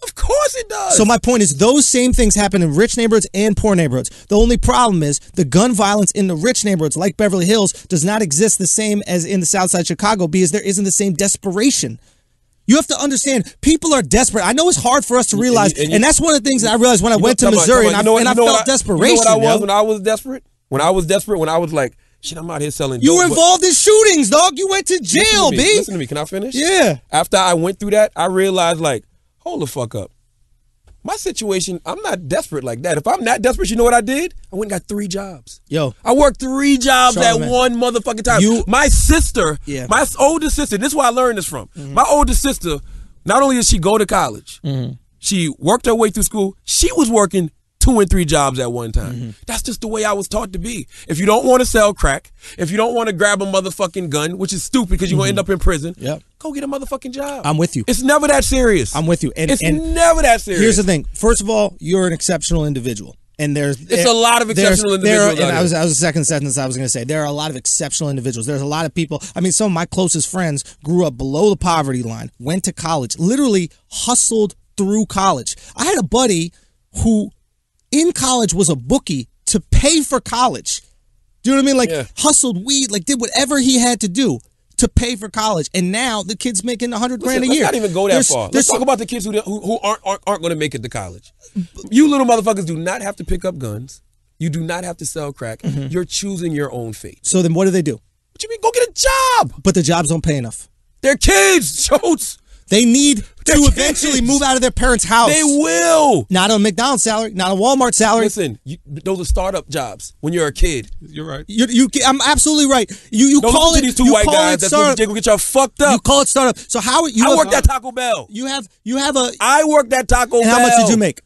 Speaker 2: Of course it does.
Speaker 1: So my point is, those same things happen in rich neighborhoods and poor neighborhoods. The only problem is the gun violence in the rich neighborhoods, like Beverly Hills, does not exist the same as in the Southside Chicago, because there isn't the same desperation. You have to understand, people are desperate. I know it's hard for us to realize, and that's one of the things that I realized when I went to Missouri, and I felt desperation.
Speaker 2: You know what I was when I was desperate? When I was desperate, when I was like, Shit, I'm out here selling dope.
Speaker 1: You were involved in shootings, dog. You went to jail, B.
Speaker 2: Listen to me. Can I finish?
Speaker 1: Yeah.
Speaker 2: After I went through that, I realized, like, hold the fuck up. My situation, I'm not desperate like that. If I'm not desperate, you know what I did? I went and got 3 jobs.
Speaker 1: Yo.
Speaker 2: I worked 3 jobs at
Speaker 1: Charlamagne.
Speaker 2: one motherfucking time. My sister, my older sister, this is where I learned this from. My older sister, not only did she go to college, she worked her way through school, she was working 2 and 3 jobs at one time. That's just the way I was taught to be. If you don't want to sell crack, if you don't want to grab a motherfucking gun, which is stupid because you're going to end up in prison, go get a motherfucking job.
Speaker 1: I'm with you.
Speaker 2: It's never that serious.
Speaker 1: I'm with you.
Speaker 2: And it's never that serious.
Speaker 1: Here's the thing. First of all, you're an exceptional individual. And it's
Speaker 2: a lot of exceptional individuals.
Speaker 1: And I was the second sentence I was going to say. There are a lot of exceptional individuals. There's a lot of people. I mean, some of my closest friends grew up below the poverty line, went to college, literally hustled through college. I had a buddy who in college was a bookie to pay for college. Do you know what I mean? Like hustled weed, like did whatever he had to do to pay for college. And now the kid's making $100 grand a year.
Speaker 2: Let's not even go that far. Let's talk about the kids who aren't going to make it to college. You little motherfuckers do not have to pick up guns. You do not have to sell crack. You're choosing your own fate.
Speaker 1: So then what do?
Speaker 2: What you mean? Go get a job.
Speaker 1: But the jobs don't pay enough.
Speaker 2: They're kids, Schulz.
Speaker 1: They need to eventually move out of their parents' house.
Speaker 2: They will.
Speaker 1: Not on a McDonald's salary, not a Walmart salary.
Speaker 2: Listen, those are startup jobs when you're a kid.
Speaker 3: You're right.
Speaker 1: I'm absolutely right. You call it
Speaker 2: these 2 white guys that's going to get y'all fucked up.
Speaker 1: You call it startup. So how
Speaker 2: I worked at Taco Bell. I worked at Taco Bell.
Speaker 1: And how much did you make?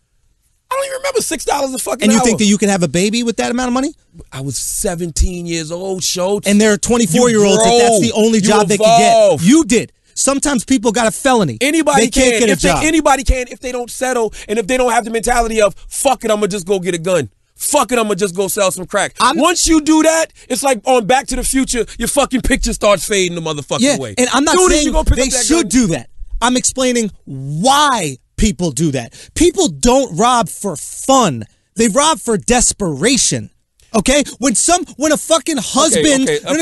Speaker 2: I don't even remember $6 a fucking
Speaker 1: And you
Speaker 2: hour.
Speaker 1: think that you can have a baby with that amount of money?
Speaker 2: I was 17 years old, Schulz.
Speaker 1: And there are 24-year-olds that's the only job they can get. You did. Sometimes people got a felony.
Speaker 2: Anybody
Speaker 1: can't get a job.
Speaker 2: Anybody can if they don't settle and if they don't have the mentality of, fuck it, I'm going to just go get a gun. Fuck it, I'm going to just go sell some crack. Once you do that, it's like on Back to the Future, your fucking picture starts fading the motherfucking way.
Speaker 1: And I'm not saying they should do that. I'm explaining why people do that. People don't rob for fun. They rob for desperation. Okay, when a fucking husband, when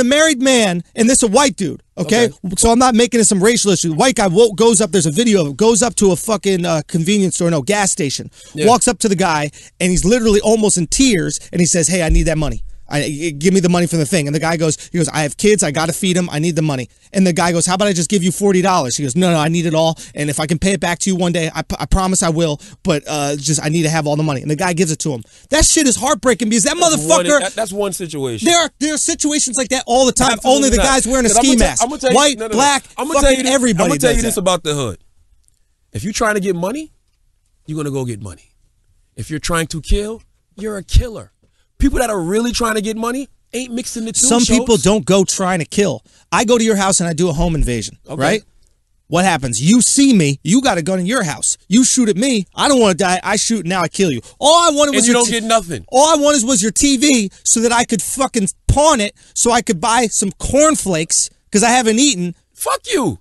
Speaker 1: a married man, and this is a white dude, okay, so I'm not making it some racial issue. White guy goes up. There's a video of it. Goes up to a fucking convenience store, gas station. Walks up to the guy, and he's literally almost in tears, and he says, "Hey, I need that money. Give me the money for the thing." And the guy goes, I have kids, I got to feed them, I need the money. And the guy goes, how about I just give you $40? He goes, no, I need it all. And if I can pay it back to you one day, I promise I will, but I need to have all the money. And the guy gives it to him. That shit is heartbreaking because that motherfucker.
Speaker 2: That's one situation.
Speaker 1: There are situations like that all the time. Absolutely only the guy's wearing a ski mask. White, black, everybody.
Speaker 2: I'm going to tell you this about the hood. If you're trying to get money, you're going to go get money. If you're trying to kill, you're a killer. People that are really trying to get money ain't mixing the two.
Speaker 1: Some people don't go trying to kill. I go to your house and I do a home invasion, right? What happens? You see me, you got a gun in your house. You shoot at me, I don't want to die, I shoot, now I kill you. All I wanted was
Speaker 2: and you don't get nothing.
Speaker 1: All I wanted was your TV so that I could fucking pawn it so I could buy some cornflakes because I haven't eaten.
Speaker 2: Fuck you.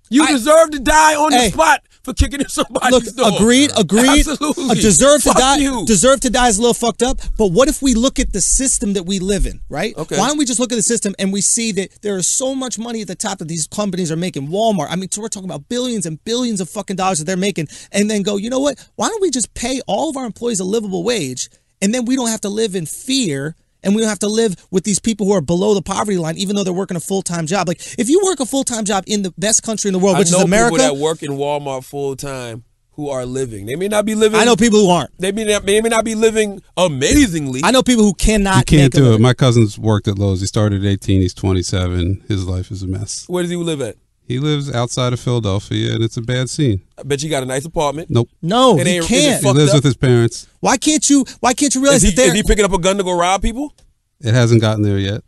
Speaker 2: You deserve to die on the spot for kicking in somebody's door.
Speaker 1: Agreed.
Speaker 2: Absolutely.
Speaker 1: Deserve to die is a little fucked up. But what if we look at the system that we live in, right?
Speaker 2: Okay.
Speaker 1: Why don't we just look at the system and we see that there is so much money at the top that these companies are making? Walmart, I mean, so we're talking about billions and billions of fucking dollars that they're making, and then go, you know what? Why don't we just pay all of our employees a livable wage, and then we don't have to live in fear. And we don't have to live with these people who are below the poverty line, even though they're working a full-time job. Like, if you work a full-time job in the best country in the world, which is America.
Speaker 2: I know people that work in Walmart full-time who are living. They may not be living.
Speaker 1: I know people who aren't.
Speaker 2: They may not be living amazingly.
Speaker 1: I know people who cannot.
Speaker 3: You can't do it. My cousin's worked at Lowe's. He started at 18. He's 27. His life is a mess.
Speaker 2: Where does he live at?
Speaker 3: He lives outside of Philadelphia, and it's a bad scene.
Speaker 2: I bet you got a nice apartment.
Speaker 3: Nope.
Speaker 1: No, he can't.
Speaker 3: He lives with his parents.
Speaker 1: Why can't you realize that
Speaker 2: is he picking up a gun to go rob people?
Speaker 3: It hasn't gotten there yet.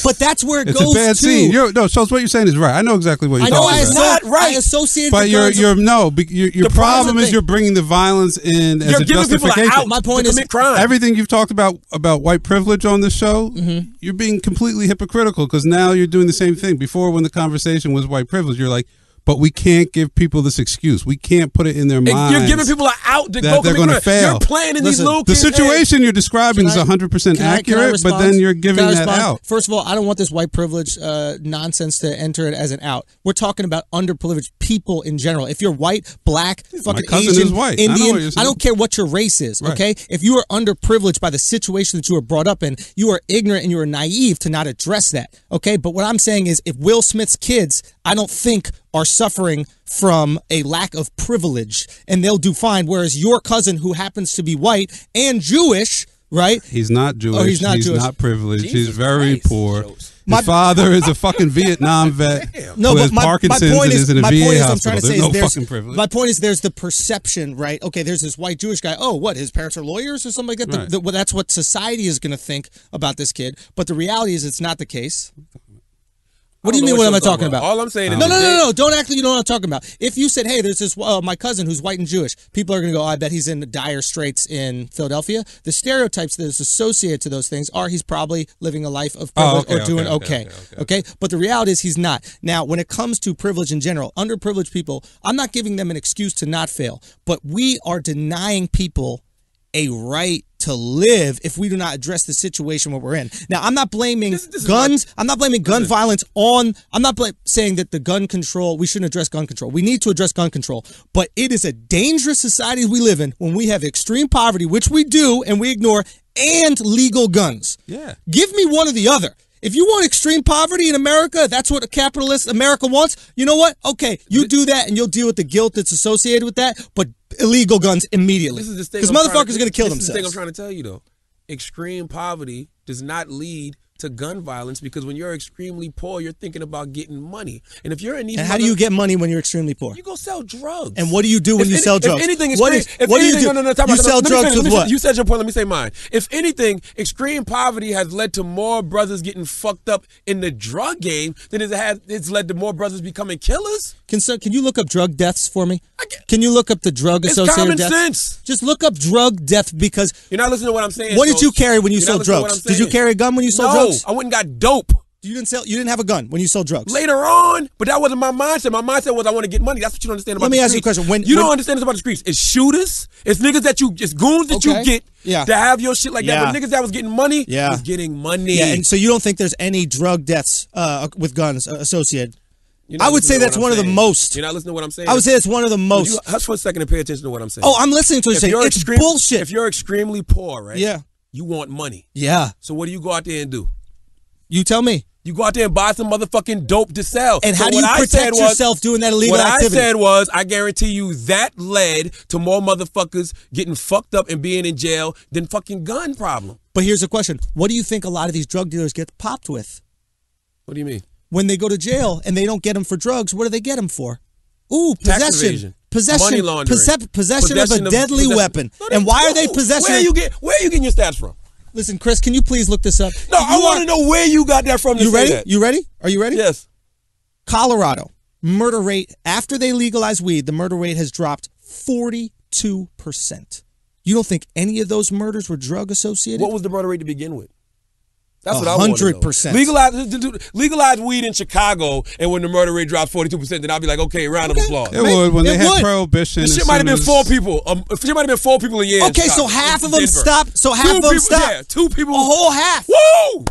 Speaker 1: But that's where it goes to.
Speaker 3: It's a bad scene. So what you're saying is right. I know exactly what you're talking about.
Speaker 2: It's not right.
Speaker 1: I associate
Speaker 3: but your problem is you're bringing the violence in as a justification.
Speaker 2: Out
Speaker 1: my point is
Speaker 2: crime.
Speaker 3: Everything you've talked about white privilege on this show, you're being completely hypocritical because now you're doing the same thing. Before, when the conversation was white privilege, you're like, But we can't give people this excuse. We can't put it in their minds.
Speaker 2: You're giving people an out to
Speaker 3: that
Speaker 2: go
Speaker 3: they're going to fail.
Speaker 2: You're planning these little
Speaker 3: kids. The situation you're describing is 100% accurate, but then you're giving that out.
Speaker 1: First of all, I don't want this white privilege nonsense to enter it as an out. We're talking about underprivileged people in general. If you're white, black, fucking Asian,
Speaker 3: white.
Speaker 1: Indian, I don't care what your race is, okay? If you are underprivileged by the situation that you were brought up in, you are ignorant and you are naive to not address that, okay? But what I'm saying is if Will Smith's kids, I don't think are suffering from a lack of privilege and they'll do fine, whereas your cousin who happens to be white and Jewish, right?
Speaker 3: He's not Jewish.
Speaker 1: Oh, he's not Jewish.
Speaker 3: Not privileged.
Speaker 2: Jesus
Speaker 3: he's very
Speaker 2: Christ.
Speaker 3: poor. His father is a fucking Vietnam vet
Speaker 1: no,
Speaker 3: who has Parkinson's and is in a VA hospital. There's no fucking privilege.
Speaker 1: My point is there's the perception, right? Okay, there's this white Jewish guy. Oh, what? His parents are lawyers or something like that?
Speaker 3: Right.
Speaker 1: Well, that's what society is going to think about this kid. But the reality is it's not the case. What do you mean? What am I talking about?
Speaker 2: All I'm saying is
Speaker 1: no. Don't act like you know what I'm talking about. If you said, "Hey, there's this my cousin who's white and Jewish," people are going to go, "I bet he's in dire straits in Philadelphia." The stereotypes that is associated to those things are he's probably living a life of privilege or doing okay. But the reality is he's not. Now, when it comes to privilege in general, underprivileged people, I'm not giving them an excuse to not fail, but we are denying people a right to live if we do not address the situation where we're in. Now, I'm not blaming guns. I'm not blaming gun violence on. I'm not saying that the gun control, we shouldn't address gun control. We need to address gun control. But it is a dangerous society we live in when we have extreme poverty, which we do and we ignore, and legal guns.
Speaker 3: Yeah.
Speaker 1: Give me one or the other. If you want extreme poverty in America, that's what a capitalist America wants. You know what? Okay, you do that and you'll deal with the guilt that's associated with that, but illegal guns immediately. Because motherfuckers are going to kill themselves.
Speaker 2: This is the thing I'm trying to tell you, though. Extreme poverty does not lead to gun violence because when you're extremely poor, you're thinking about getting money. And if you're in these,
Speaker 1: and how do you get money when you're extremely poor?
Speaker 2: You go sell drugs.
Speaker 1: And what do you do when you sell drugs?
Speaker 2: If anything,
Speaker 1: what do you do? You sell drugs with what?
Speaker 2: You said your point. Let me say mine. If anything, extreme poverty has led to more brothers getting fucked up in the drug game than it's led to more brothers becoming killers.
Speaker 1: Can you look up drug deaths for me? Can you look up the drug associated deaths?
Speaker 2: It's common sense.
Speaker 1: Just look up drug death because
Speaker 2: you're not listening to what I'm saying.
Speaker 1: What did you carry when you sold drugs? Did you carry a gun when you sold drugs?
Speaker 2: I went and got dope.
Speaker 1: You didn't have a gun when you sold drugs.
Speaker 2: Later on, but that wasn't my mindset. My mindset was I want to get money. That's what you don't understand about the streets.
Speaker 1: Let me ask you a question.
Speaker 2: You don't understand this about the streets. It's shooters. It's niggas it's goons that you get to have your shit like that. But niggas that was getting money was getting money.
Speaker 1: Yeah, and so you don't think there's any drug deaths with guns associated? I would say that's one of the most.
Speaker 2: You're not listening to what I'm saying?
Speaker 1: I would say it's one of the most.
Speaker 2: Hush for a second and pay attention to what I'm saying.
Speaker 1: Oh, I'm listening to what you're saying. It's bullshit.
Speaker 2: If you're extremely poor, right?
Speaker 1: Yeah.
Speaker 2: You want money.
Speaker 1: Yeah.
Speaker 2: So what do you go out there and do?
Speaker 1: You tell me.
Speaker 2: You go out there and buy some motherfucking dope to sell.
Speaker 1: And how do you protect yourself doing that illegal activity?
Speaker 2: What I said was, I guarantee you that led to more motherfuckers getting fucked up and being in jail than fucking gun problem.
Speaker 1: But here's the question. What do you think a lot of these drug dealers get popped with?
Speaker 2: What do you mean?
Speaker 1: When they go to jail and they don't get them for drugs, what do they get them for? Ooh,
Speaker 2: tax evasion.
Speaker 1: Money laundering. Possession of a deadly weapon. And why are they possessing?
Speaker 2: Where are you getting your stats from?
Speaker 1: Listen, Chris, can you please look this up?
Speaker 2: No, I want to know where you got that from.
Speaker 1: You ready? You ready? Are you ready?
Speaker 2: Yes.
Speaker 1: Colorado, murder rate, after they legalized weed, the murder rate has dropped 42%. You don't think any of those murders were drug associated?
Speaker 2: What was the murder rate to begin with? That's what I want to know.
Speaker 1: 100%.
Speaker 2: Legalize weed in Chicago, and when the murder rate drops 42%, then I'll be like, okay, round of applause.
Speaker 3: It would when they had prohibition.
Speaker 2: Shit might have been 4 people. Shit might have been 4 people a year.
Speaker 1: Okay, so half of them stopped. So half of them stopped.
Speaker 2: Yeah, 2 people.
Speaker 1: A whole half.
Speaker 2: Woo!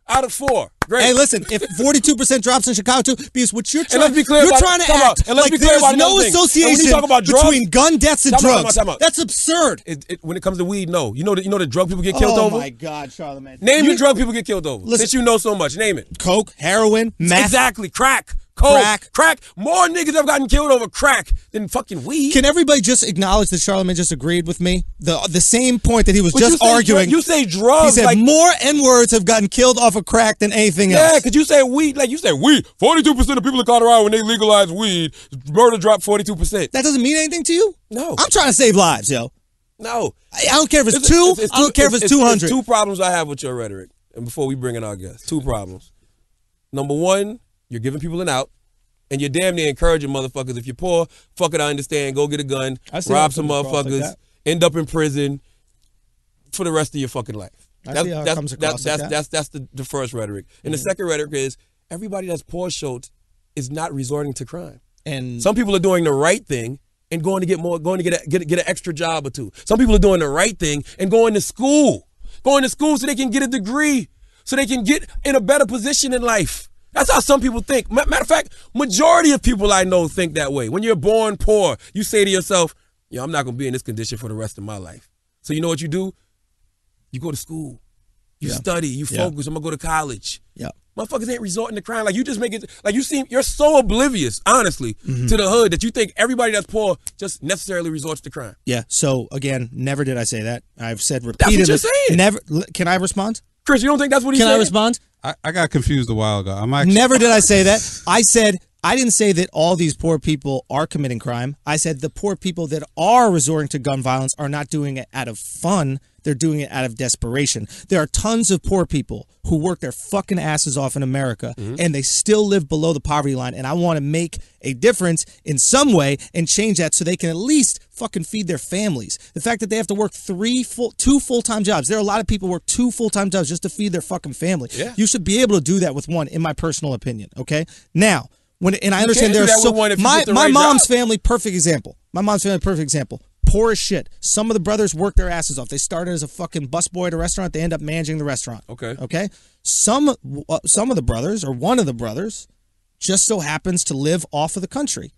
Speaker 2: Out of 4. Great.
Speaker 1: Hey, listen, if 42% drops in Chicago too, because what you're trying,
Speaker 2: you're trying
Speaker 1: to act like there's no association between gun deaths and drugs. That's absurd.
Speaker 2: When it comes to weed, no. You know the drug people get killed over?
Speaker 1: Oh my God, Charlamagne.
Speaker 2: Name the drug people get killed over.
Speaker 1: Listen,
Speaker 2: since you know so much, name it.
Speaker 1: Coke, heroin, meth.
Speaker 2: Exactly, crack. Crack. More niggas have gotten killed over crack than fucking weed.
Speaker 1: Can everybody just acknowledge that Charlamagne just agreed with me? The same point that he was just arguing.
Speaker 2: You say drugs.
Speaker 1: He said more N-words have gotten killed off of crack than anything else.
Speaker 2: Yeah, because you say weed. Like you say weed. 42% of people in Colorado, when they legalize weed, murder dropped 42%.
Speaker 1: That doesn't mean anything to you?
Speaker 2: No.
Speaker 1: I'm trying to save lives, yo.
Speaker 2: No.
Speaker 1: I don't care if it's 2. I don't care if it's 200.
Speaker 2: There's 2 problems I have with your rhetoric. And before we bring in our guests, 2 problems. Number 1, you're giving people an out. And you're damn near encouraging motherfuckers. If you're poor, fuck it, I understand. Go get a gun, rob some motherfuckers, end up in prison for the rest of your fucking life. That's the first rhetoric. And the second rhetoric is everybody that's poor, Schulz, is not resorting to crime.
Speaker 1: And
Speaker 2: some people are doing the right thing and going to get an extra job or two. Some people are doing the right thing and going to school so they can get a degree, so they can get in a better position in life. That's how some people think. Matter of fact, majority of people I know think that way. When you're born poor, you say to yourself, yo, I'm not going to be in this condition for the rest of my life. So you know what you do? You go to school. You study. You focus. I'm going to go to college.
Speaker 1: Yeah.
Speaker 2: Motherfuckers ain't resorting to crime. Like, you just make it, like, you're so oblivious, honestly, to the hood that you think everybody that's poor just necessarily resorts to crime.
Speaker 1: Yeah. So, again, never did I say that. I've said repeatedly.
Speaker 2: That's what you're saying.
Speaker 1: Never. Can I respond?
Speaker 2: Chris, you don't think that's what he said?
Speaker 1: Can I respond?
Speaker 3: I got confused a while ago.
Speaker 1: Never did I say that. I didn't say that all these poor people are committing crime. I said the poor people that are resorting to gun violence are not doing it out of fun. They're doing it out of desperation. There are tons of poor people who work their fucking asses off in America, and they still live below the poverty line. And I want to make a difference in some way and change that so they can at least fucking feed their families. The fact that they have to work two full-time jobs. There are a lot of people who work 2 full-time jobs just to feed their fucking family.
Speaker 2: Yeah.
Speaker 1: You should be able to do that with one, in my personal opinion. Okay. Now, and I understand there's my mom's family, perfect example. My mom's family, perfect example. Poor as shit. Some of the brothers work their asses off. They started as a fucking busboy at a restaurant. They end up managing the restaurant. Okay. Some of the brothers, or one of the brothers, just so happens to live off of the country.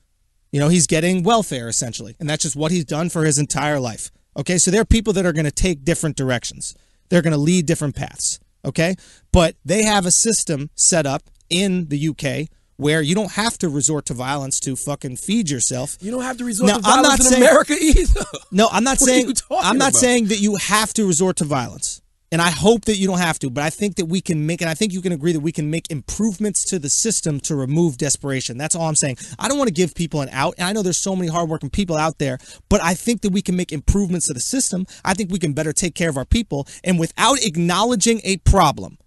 Speaker 1: You know, he's getting welfare essentially, and that's just what he's done for his entire life. Okay. So there are people that are going to take different directions. They're going to lead different paths. Okay. But they have a system set up in the UK where you don't have to resort to violence to fucking feed yourself.
Speaker 2: You don't have to resort to violence in America either.
Speaker 1: No, I'm not saying that you have to resort to violence. And I hope that you don't have to, but I think that we can make, and I think you can agree that we can make improvements to the system to remove desperation. That's all I'm saying. I don't want to give people an out, and I know there's so many hardworking people out there, but I think that we can make improvements to the system. I think we can better take care of our people, and without acknowledging a problem,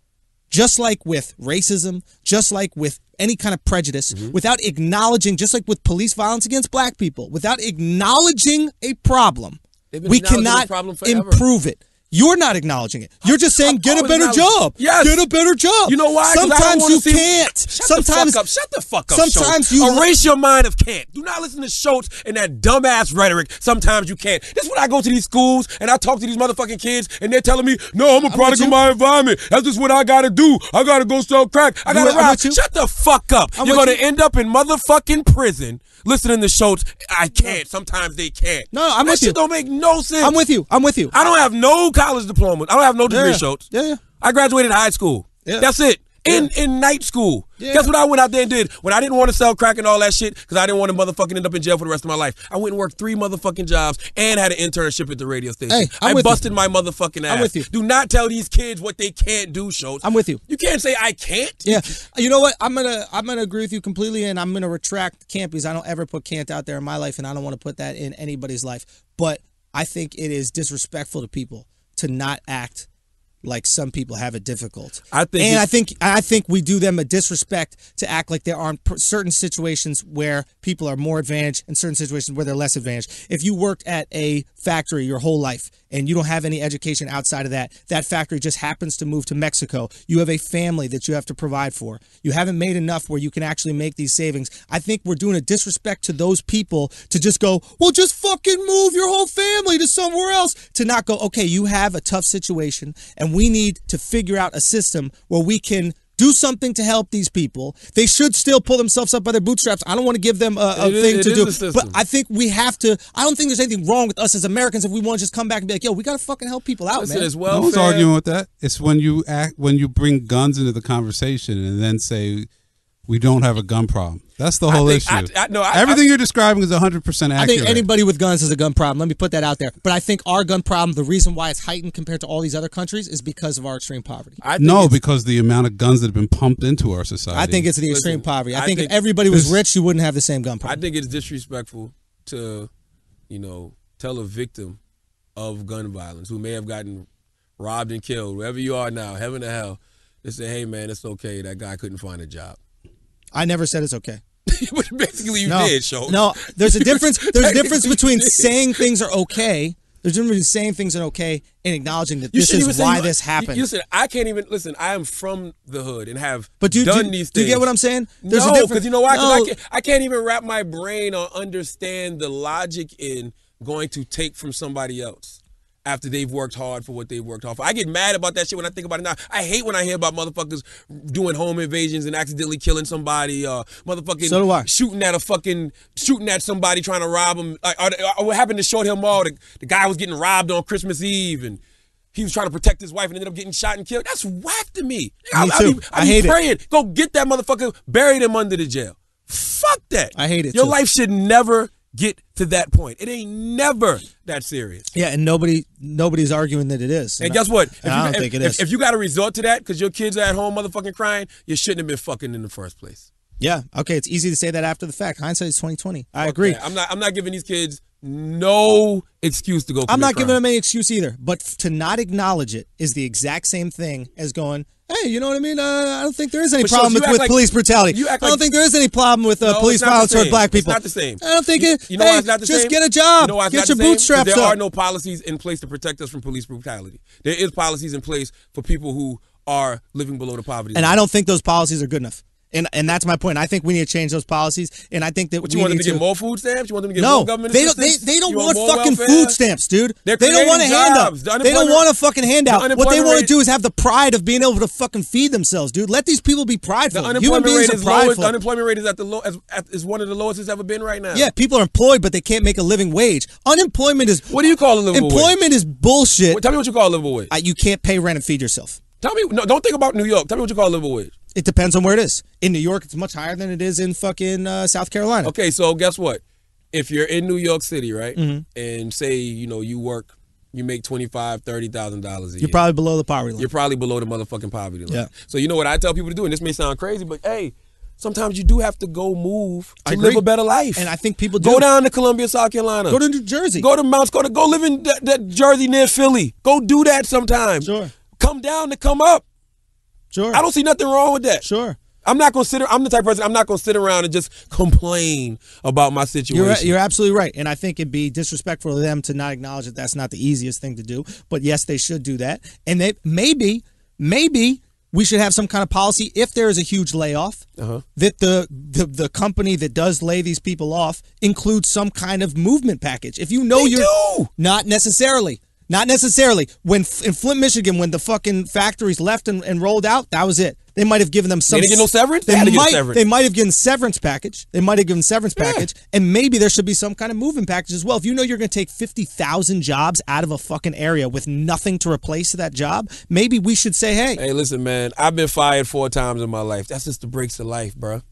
Speaker 1: just like with racism, just like with any kind of prejudice, without acknowledging, just like with police violence against black people, without acknowledging a problem, we cannot improve it. You're not acknowledging it. You're just saying, get a better job.
Speaker 2: Yes.
Speaker 1: Get a better job.
Speaker 2: You know why?
Speaker 1: Sometimes you can't.
Speaker 2: Shut the fuck up, Sometimes you erase your mind of can't. Do not listen to Schulz and that dumbass rhetoric. Sometimes you can't. This is when I go to these schools and I talk to these motherfucking kids and they're telling me, no, I'm a product of my environment. That's just what I gotta do. I gotta go sell crack. I gotta rap. Shut the fuck up. You're gonna end up in motherfucking prison listening to Schulz. I can't. Sometimes they can't.
Speaker 1: No, I'm with you.
Speaker 2: That shit don't make no sense.
Speaker 1: I'm with you.
Speaker 2: I don't have no college diploma. I don't have no degree, Schulz.
Speaker 1: Yeah.
Speaker 2: I graduated high school. Yeah. That's it. In night school. Yeah. Guess what I went out there and did? When I didn't want to sell crack and all that shit, because I didn't want to motherfucking end up in jail for the rest of my life, I went and worked 3 motherfucking jobs and had an internship at the radio station.
Speaker 1: Hey,
Speaker 2: I busted my motherfucking ass.
Speaker 1: I'm with you.
Speaker 2: Do not tell these kids what they can't do, Schulz.
Speaker 1: I'm with you.
Speaker 2: You can't say I can't.
Speaker 1: Yeah. You know what? I'm gonna agree with you completely, and I'm gonna retract can't, because I don't ever put can't out there in my life, and I don't want to put that in anybody's life. But I think it is disrespectful to people to not act like some people have it difficult. I think we do them a disrespect to act like there aren't certain situations where people are more advantaged and certain situations where they're less advantaged. If you worked at a factory your whole life and you don't have any education outside of that factory just happens to move to Mexico, you have a family that you have to provide for. You haven't made enough where you can actually make these savings. I think we're doing a disrespect to those people to just go, well, just fucking move your whole family to somewhere else. To not go, okay, you have a tough situation and we need to figure out a system where we can do something to help these people. They should still pull themselves up by their bootstraps. I don't want to give them a thing to do, but I think we have to. I don't think there's anything wrong with us as Americans if we want to just come back and be like, yo, we got to fucking help people out, man.
Speaker 2: As well,
Speaker 3: no one's arguing with that. It's when you bring guns into the conversation and then say we don't have a gun problem. That's the whole issue. Everything you're describing is 100% accurate.
Speaker 1: I think anybody with guns has a gun problem. Let me put that out there. But I think our gun problem, the reason why it's heightened compared to all these other countries is because of our extreme poverty.
Speaker 3: Because the amount of guns that have been pumped into our society.
Speaker 1: I think it's the extreme poverty. I think if everybody was rich, you wouldn't have the same gun problem.
Speaker 2: I think it's disrespectful to, tell a victim of gun violence who may have gotten robbed and killed, wherever you are now, heaven to hell, to say, hey, man, it's okay. That guy couldn't find a job.
Speaker 1: I never said it's okay.
Speaker 2: But basically you did, Schulz.
Speaker 1: No, there's a difference. There's a difference between saying things are okay There's difference between saying things are okay and acknowledging that this is why this happened.
Speaker 2: You said, I can't even, listen, I am from the hood and have
Speaker 1: done these things. Do you get what I'm saying? There's
Speaker 2: no, because you know why? Because I can't even wrap my brain or understand the logic in going to take from somebody else after they've worked hard for what they've worked hard for. I get mad about that shit when I think about it now. I hate when I hear about motherfuckers doing home invasions and accidentally killing somebody, motherfucking
Speaker 1: so do I.
Speaker 2: shooting at somebody trying to rob them. What happened to Short Hill Mall? The guy was getting robbed on Christmas Eve and he was trying to protect his wife and ended up getting shot and killed. That's whack to me. I hate praying. It. Go get that motherfucker, bury them under the jail. Fuck that.
Speaker 1: I hate it.
Speaker 2: Your life should never get to that point. It ain't never that serious.
Speaker 1: Yeah, and nobody's arguing that it is.
Speaker 2: And guess what?
Speaker 1: I don't think it is.
Speaker 2: If you got to resort to that because your kids are at home motherfucking crying, you shouldn't have been fucking in the first place.
Speaker 1: Yeah. Okay. It's easy to say that after the fact. Hindsight is 20/20. I agree.
Speaker 2: That. I'm not giving these kids no excuse to go.
Speaker 1: I'm not
Speaker 2: crime.
Speaker 1: giving them any excuse either. But to not acknowledge it is the exact same thing as going, hey, you know what I mean? I don't think there is any problem with police brutality. I don't think there is any problem with police violence toward black people.
Speaker 2: It's not the same.
Speaker 1: I don't think it.
Speaker 2: You know why it's not the same?
Speaker 1: Just get a job.
Speaker 2: You know why it's
Speaker 1: get
Speaker 2: not
Speaker 1: your bootstraps up.
Speaker 2: There are no policies in place to protect us from police brutality. There is policies in place for people who are living below the poverty line.
Speaker 1: And I don't think those policies are good enough. And that's my point. I think we need to change those policies. And I think that
Speaker 2: you want them to get more food stamps? You want them to get more government assistance?
Speaker 1: They don't want fucking food stamps, dude.
Speaker 2: They
Speaker 1: don't want a handout. They don't want a fucking handout. What they want to do is have the pride of being able to fucking feed themselves, dude. Let these people be prideful. Human beings are prideful.
Speaker 2: The unemployment rate is one of the lowest it's ever been right now.
Speaker 1: Yeah, people are employed, but they can't make a living wage. Unemployment is...
Speaker 2: What do you call a livable wage?
Speaker 1: Employment is bullshit.
Speaker 2: Tell me what you call a livable wage.
Speaker 1: You can't pay rent and feed yourself.
Speaker 2: Tell me... No, don't think about New York. Tell me what you call a livable wage.
Speaker 1: It depends on where it is. In New York, it's much higher than it is in fucking South Carolina.
Speaker 2: Okay, so guess what? If you're in New York City, right, and say, you make $25,000, $30,000 a year.
Speaker 1: You're probably below the poverty line.
Speaker 2: You're probably below the motherfucking poverty line.
Speaker 1: Yeah.
Speaker 2: So you know what I tell people to do, and this may sound crazy, but hey, sometimes you do have to go move to live a better life.
Speaker 1: And I think people do.
Speaker 2: Go down to Columbia, South Carolina.
Speaker 1: Go to New Jersey.
Speaker 2: Go to Mount Scott. Go live in that Jersey near Philly. Go do that sometime.
Speaker 1: Sure.
Speaker 2: Come down to come up.
Speaker 1: Sure.
Speaker 2: I don't see nothing wrong with that.
Speaker 1: Sure.
Speaker 2: I'm the type of person, I'm not going to sit around and just complain about my situation.
Speaker 1: You're absolutely right. And I think it'd be disrespectful to them to not acknowledge that that's not the easiest thing to do. But yes, they should do that. And maybe we should have some kind of policy if there is a huge layoff that the company that does lay these people off includes some kind of movement package. If you know not necessarily. Not necessarily. When in Flint, Michigan, when the fucking factories left and rolled out, that was it. They might have given them some.
Speaker 2: They didn't get no severance? They had to get severance.
Speaker 1: They might have given severance package. And maybe there should be some kind of movement package as well. If you know you're going to take 50,000 jobs out of a fucking area with nothing to replace that job, maybe we should say, hey,
Speaker 2: listen, man, I've been fired 4 times in my life. That's just the breaks of life, bro.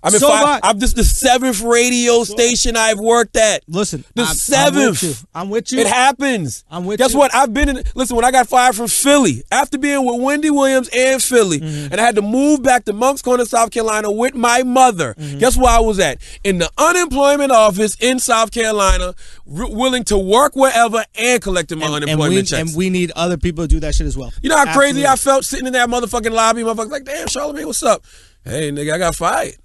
Speaker 2: I've been fired. I'm just the 7th radio station I've worked at.
Speaker 1: Listen,
Speaker 2: the 7th.
Speaker 1: I'm with you.
Speaker 2: It happens.
Speaker 1: I'm with you.
Speaker 2: Guess what? Listen, when I got fired from Philly, after being with Wendy Williams and Philly, and I had to move back to Moncks Corner, South Carolina with my mother, guess where I was at? In the unemployment office in South Carolina, willing to work wherever and collecting my unemployment checks.
Speaker 1: And we need other people to do that shit as well.
Speaker 2: You know how crazy I felt sitting in that motherfucking lobby? Motherfucker like, damn, Charlamagne, what's up? Hey, nigga, I got fired.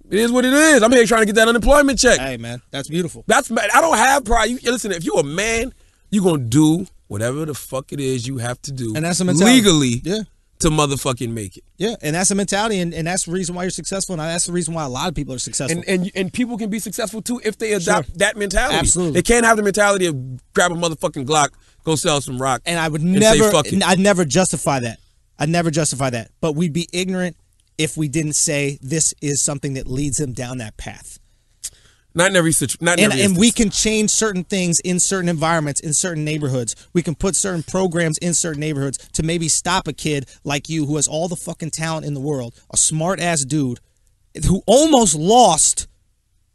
Speaker 2: It is what it is. I'm here trying to get that unemployment check.
Speaker 1: Hey, man, that's beautiful.
Speaker 2: I don't have pride. Listen, if you're a man, you're going to do whatever the fuck it is you have to do.
Speaker 1: And that's a mentality.
Speaker 2: Legally to motherfucking make it.
Speaker 1: Yeah, and that's a mentality, and that's the reason why you're successful, and that's the reason why a lot of people are successful.
Speaker 2: And people can be successful, too, if they adopt that mentality.
Speaker 1: Absolutely.
Speaker 2: They can't have the mentality of grab a motherfucking Glock, go sell some rock,
Speaker 1: and I would
Speaker 2: say, fuck it.
Speaker 1: I'd never justify that. But we'd be ignorant if we didn't say this is something that leads them down that path.
Speaker 2: Not in every situation.
Speaker 1: And we can change certain things in certain environments, in certain neighborhoods. We can put certain programs in certain neighborhoods to maybe stop a kid like you who has all the fucking talent in the world, a smart-ass dude who almost lost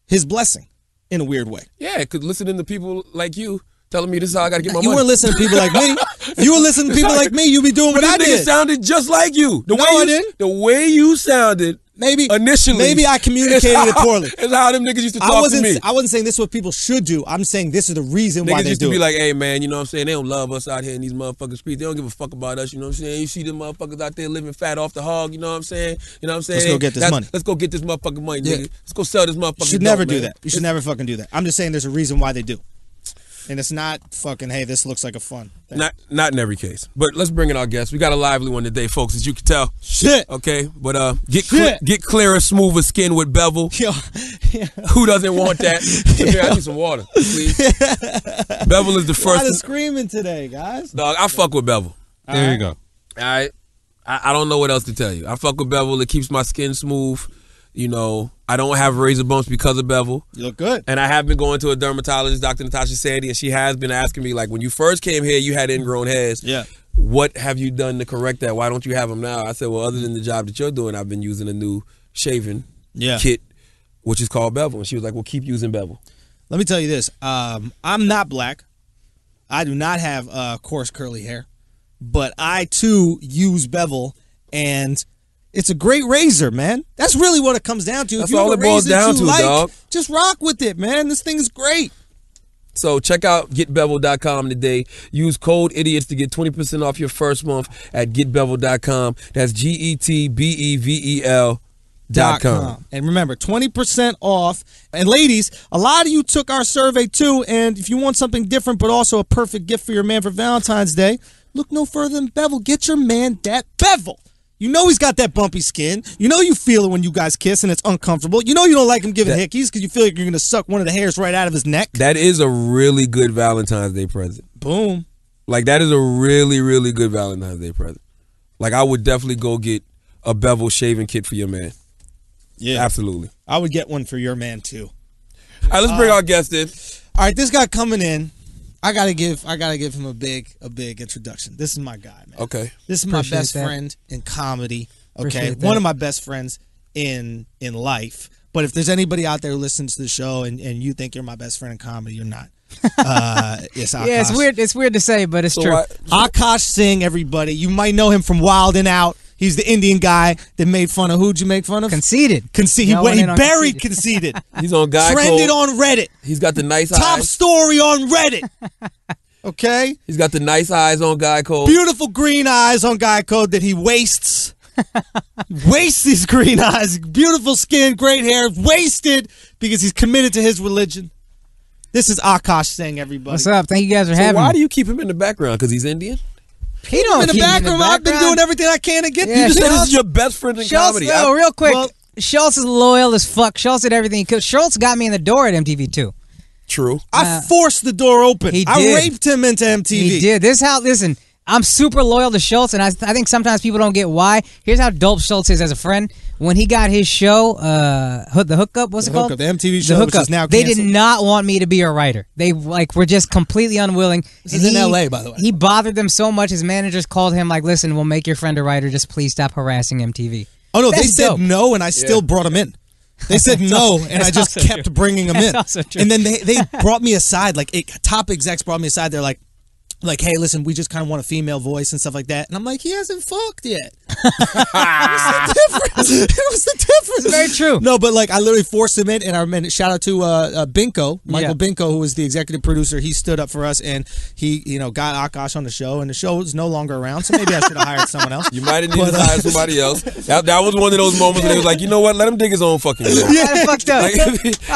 Speaker 1: his blessing in a weird way.
Speaker 2: Yeah, because listening to people like you telling me this is how I got to get my money.
Speaker 1: You weren't listening to people like me. If you were listening to people like me, you'd be doing what I did.
Speaker 2: This nigga sounded just like you.
Speaker 1: I didn't.
Speaker 2: The way you sounded initially.
Speaker 1: Maybe I communicated it poorly.
Speaker 2: It's how them niggas used to talk to me.
Speaker 1: I wasn't saying this is what people should do. I'm saying this is the reason why they do it.
Speaker 2: Niggas used to be like, hey, man, you know what I'm saying? They don't love us out here in these motherfucking streets. They don't give a fuck about us, you know what I'm saying? You see them motherfuckers out there living fat off the hog, you know what I'm saying? You know what I'm saying?
Speaker 1: Let's go get this money.
Speaker 2: Let's go get this motherfucking money, nigga. Let's go sell this motherfucking
Speaker 1: You should never do that. You should never fucking do that. I'm just saying there's a reason why they do. And it's not fucking, hey, this looks like a fun thing.
Speaker 2: Not in every case. But let's bring in our guest. We got a lively one today, folks, as you can tell.
Speaker 1: Shit.
Speaker 2: Okay, but get clearer, smoother skin with Bevel.
Speaker 1: Yo.
Speaker 2: Who doesn't want that? I need some water, please. Bevel is the first. A lot
Speaker 1: of screaming today, guys.
Speaker 2: Dog, I fuck with Bevel.
Speaker 3: There you go.
Speaker 2: All right. I don't know what else to tell you. I fuck with Bevel. It keeps my skin smooth. You know, I don't have razor bumps because of Bevel.
Speaker 1: You look good.
Speaker 2: And I have been going to a dermatologist, Dr. Natasha Sandy, and she has been asking me, like, when you first came here, you had ingrown hairs.
Speaker 1: Yeah.
Speaker 2: What have you done to correct that? Why don't you have them now? I said, well, other than the job that you're doing, I've been using a new shaving kit, which is called Bevel. And she was like, well, keep using Bevel.
Speaker 1: Let me tell you this. I'm not black. I do not have coarse curly hair. But I, too, use Bevel, and it's a great razor, man. That's really what it comes down to.
Speaker 2: That's all it boils down to, dog.
Speaker 1: Just rock with it, man. This thing is great.
Speaker 2: So check out getbevel.com today. Use code IDIOTS to get 20% off your first month at getbevel.com. That's GETBEVEL.com.
Speaker 1: And remember, 20% off. And ladies, a lot of you took our survey too, and if you want something different but also a perfect gift for your man for Valentine's Day, look no further than Bevel. Get your man that Bevel. You know he's got that bumpy skin. You know you feel it when you guys kiss and it's uncomfortable. You know you don't like him giving hickeys because you feel like you're going to suck one of the hairs right out of his neck.
Speaker 2: That is a really good Valentine's Day present.
Speaker 1: Boom.
Speaker 2: Like, that is a really, really good Valentine's Day present. Like, I would definitely go get a Bevel shaving kit for your man.
Speaker 1: Yeah.
Speaker 2: Absolutely.
Speaker 1: I would get one for your man, too.
Speaker 2: All right, let's bring our guest in.
Speaker 1: All right, this guy coming in, I gotta give him a big introduction. This is my guy, man.
Speaker 2: Okay.
Speaker 1: This is my best friend in comedy. Okay. One of my best friends in life. But if there's anybody out there who listens to the show and you think you're my best friend in comedy, you're not. It's Akaash.
Speaker 4: Yeah, it's weird to say, but it's true.
Speaker 1: Akaash Singh, everybody. You might know him from Wild 'N Out. He's the Indian guy that made fun of, who'd you make fun of?
Speaker 4: Conceited.
Speaker 1: He buried Conceited.
Speaker 2: He's on Guy
Speaker 1: Trended
Speaker 2: Code.
Speaker 1: on Reddit.
Speaker 2: He's got the nice eyes.
Speaker 1: Top story on Reddit. Okay?
Speaker 2: He's got the nice eyes on Guy Code.
Speaker 1: Beautiful green eyes on Guy Code that he wastes. Wastes these green eyes. Beautiful skin, great hair. Wasted because he's committed to his religion. This is Akaash Singh, everybody.
Speaker 4: What's up? Thank you guys for having me.
Speaker 2: Why do you keep him in the background? Because he's Indian?
Speaker 4: He don't
Speaker 1: in the background. I've been doing everything I can to get
Speaker 4: Yeah,
Speaker 1: you.
Speaker 2: You said this is your best friend in comedy.
Speaker 4: Oh, real quick. Schulz is loyal as fuck. Schulz did everything he could. Schulz got me in the door at MTV too.
Speaker 2: True.
Speaker 1: I forced the door open. I raped him into MTV.
Speaker 4: He did. This is how, listen, I'm super loyal to Schulz, and I think sometimes people don't get why. Here's how dope Schulz is as a friend. When he got his show, The Hookup, what's it called?
Speaker 1: The MTV show, which is now canceled.
Speaker 4: They did not want me to be a writer. They were just completely unwilling.
Speaker 1: This is in LA, by the way.
Speaker 4: He bothered them so much, his managers called him like, listen, we'll make your friend a writer. Just please stop harassing MTV.
Speaker 1: Oh, no, they said no, and I still brought him in. They said no, and I just kept bringing him in.
Speaker 4: Also true.
Speaker 1: And then they brought me aside, like top execs brought me aside. They're like, hey, listen, we just kind of want a female voice and stuff like that. And I'm like, he hasn't fucked yet. What's the difference? What's the difference?
Speaker 4: It's very true.
Speaker 1: No, but like I literally forced him in, and I meant shout out to Binko, Michael Binko, who was the executive producer. He stood up for us, and he got Akaash on the show, and the show is no longer around. So maybe I should have hired someone else.
Speaker 2: You might have needed to hire somebody else. That was one of those moments when he was like, you know what? Let him dig his own fucking grave.
Speaker 4: Yeah, fucked up. I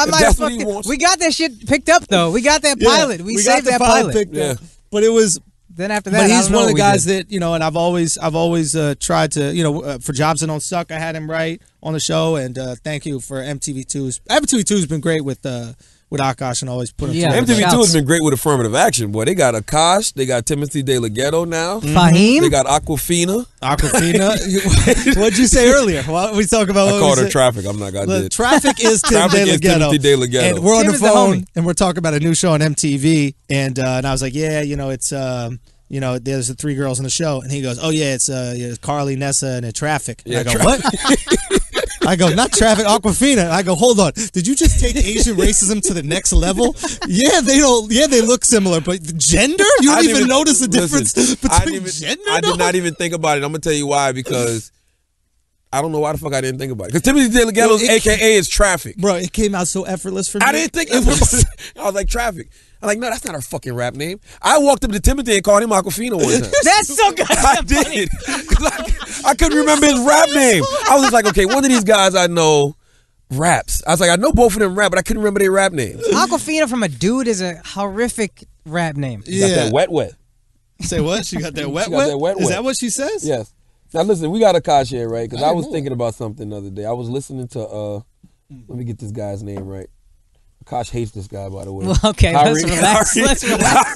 Speaker 4: might have fucked it. We got that shit picked up though. We got that pilot. We saved that pilot.
Speaker 1: Yeah. But it was.
Speaker 4: Then after that,
Speaker 1: but he's one of the guys that and I've always tried to for jobs that don't suck. I had him right on the show, and thank you for MTV2's. MTV2 has been great with Akaash and always put him.
Speaker 4: Yeah,
Speaker 2: MTV2 has been great with affirmative action. Boy, they got Akaash, they got Timothy De La Ghetto now.
Speaker 4: Fahim,
Speaker 2: they got Aquafina.
Speaker 1: What'd you say earlier? What we talk about?
Speaker 2: I called her Traffic. I'm not gonna.
Speaker 1: Traffic is Timothy De La Ghetto, and we're on the phone and we're talking about a new show on MTV, and I was like, yeah, it's there's the three girls in the show, and he goes, oh yeah, it's Carly, Nessa, and Traffic. And I go, what? I go, not Traffic, Aquafina. I go, hold on, did you just take Asian racism to the next level? Yeah, they don't. Yeah, they look similar, but the gender, you don't even notice the difference between gender.
Speaker 2: I did not even think about it. I'm gonna tell you why, because I don't know why the fuck I didn't think about it. Because Timothy De La Ghetto's AKA is Traffic.
Speaker 1: Bro, it came out so effortless for me.
Speaker 2: I didn't think it was. I was like, Traffic. I'm like, no, that's not her fucking rap name. I walked up to Timothy and called him Aquafina one time.
Speaker 4: That's so good.
Speaker 2: I did. Because I couldn't remember his rap name. I was just like, okay, one of these guys I know raps. I was like, I know both of them rap, but I couldn't remember their rap names.
Speaker 4: Aquafina from a dude is a horrific rap name.
Speaker 2: She got that wet.
Speaker 1: Say what? She got that wet
Speaker 2: She got that wet.
Speaker 1: Is that what she says?
Speaker 2: Yes. Now listen, we got Akaash here, right? Because I was thinking about something the other day. I was listening to let me get this guy's name right. Akaash hates this guy, by the way.
Speaker 4: Well, okay, let's relax. Let's relax.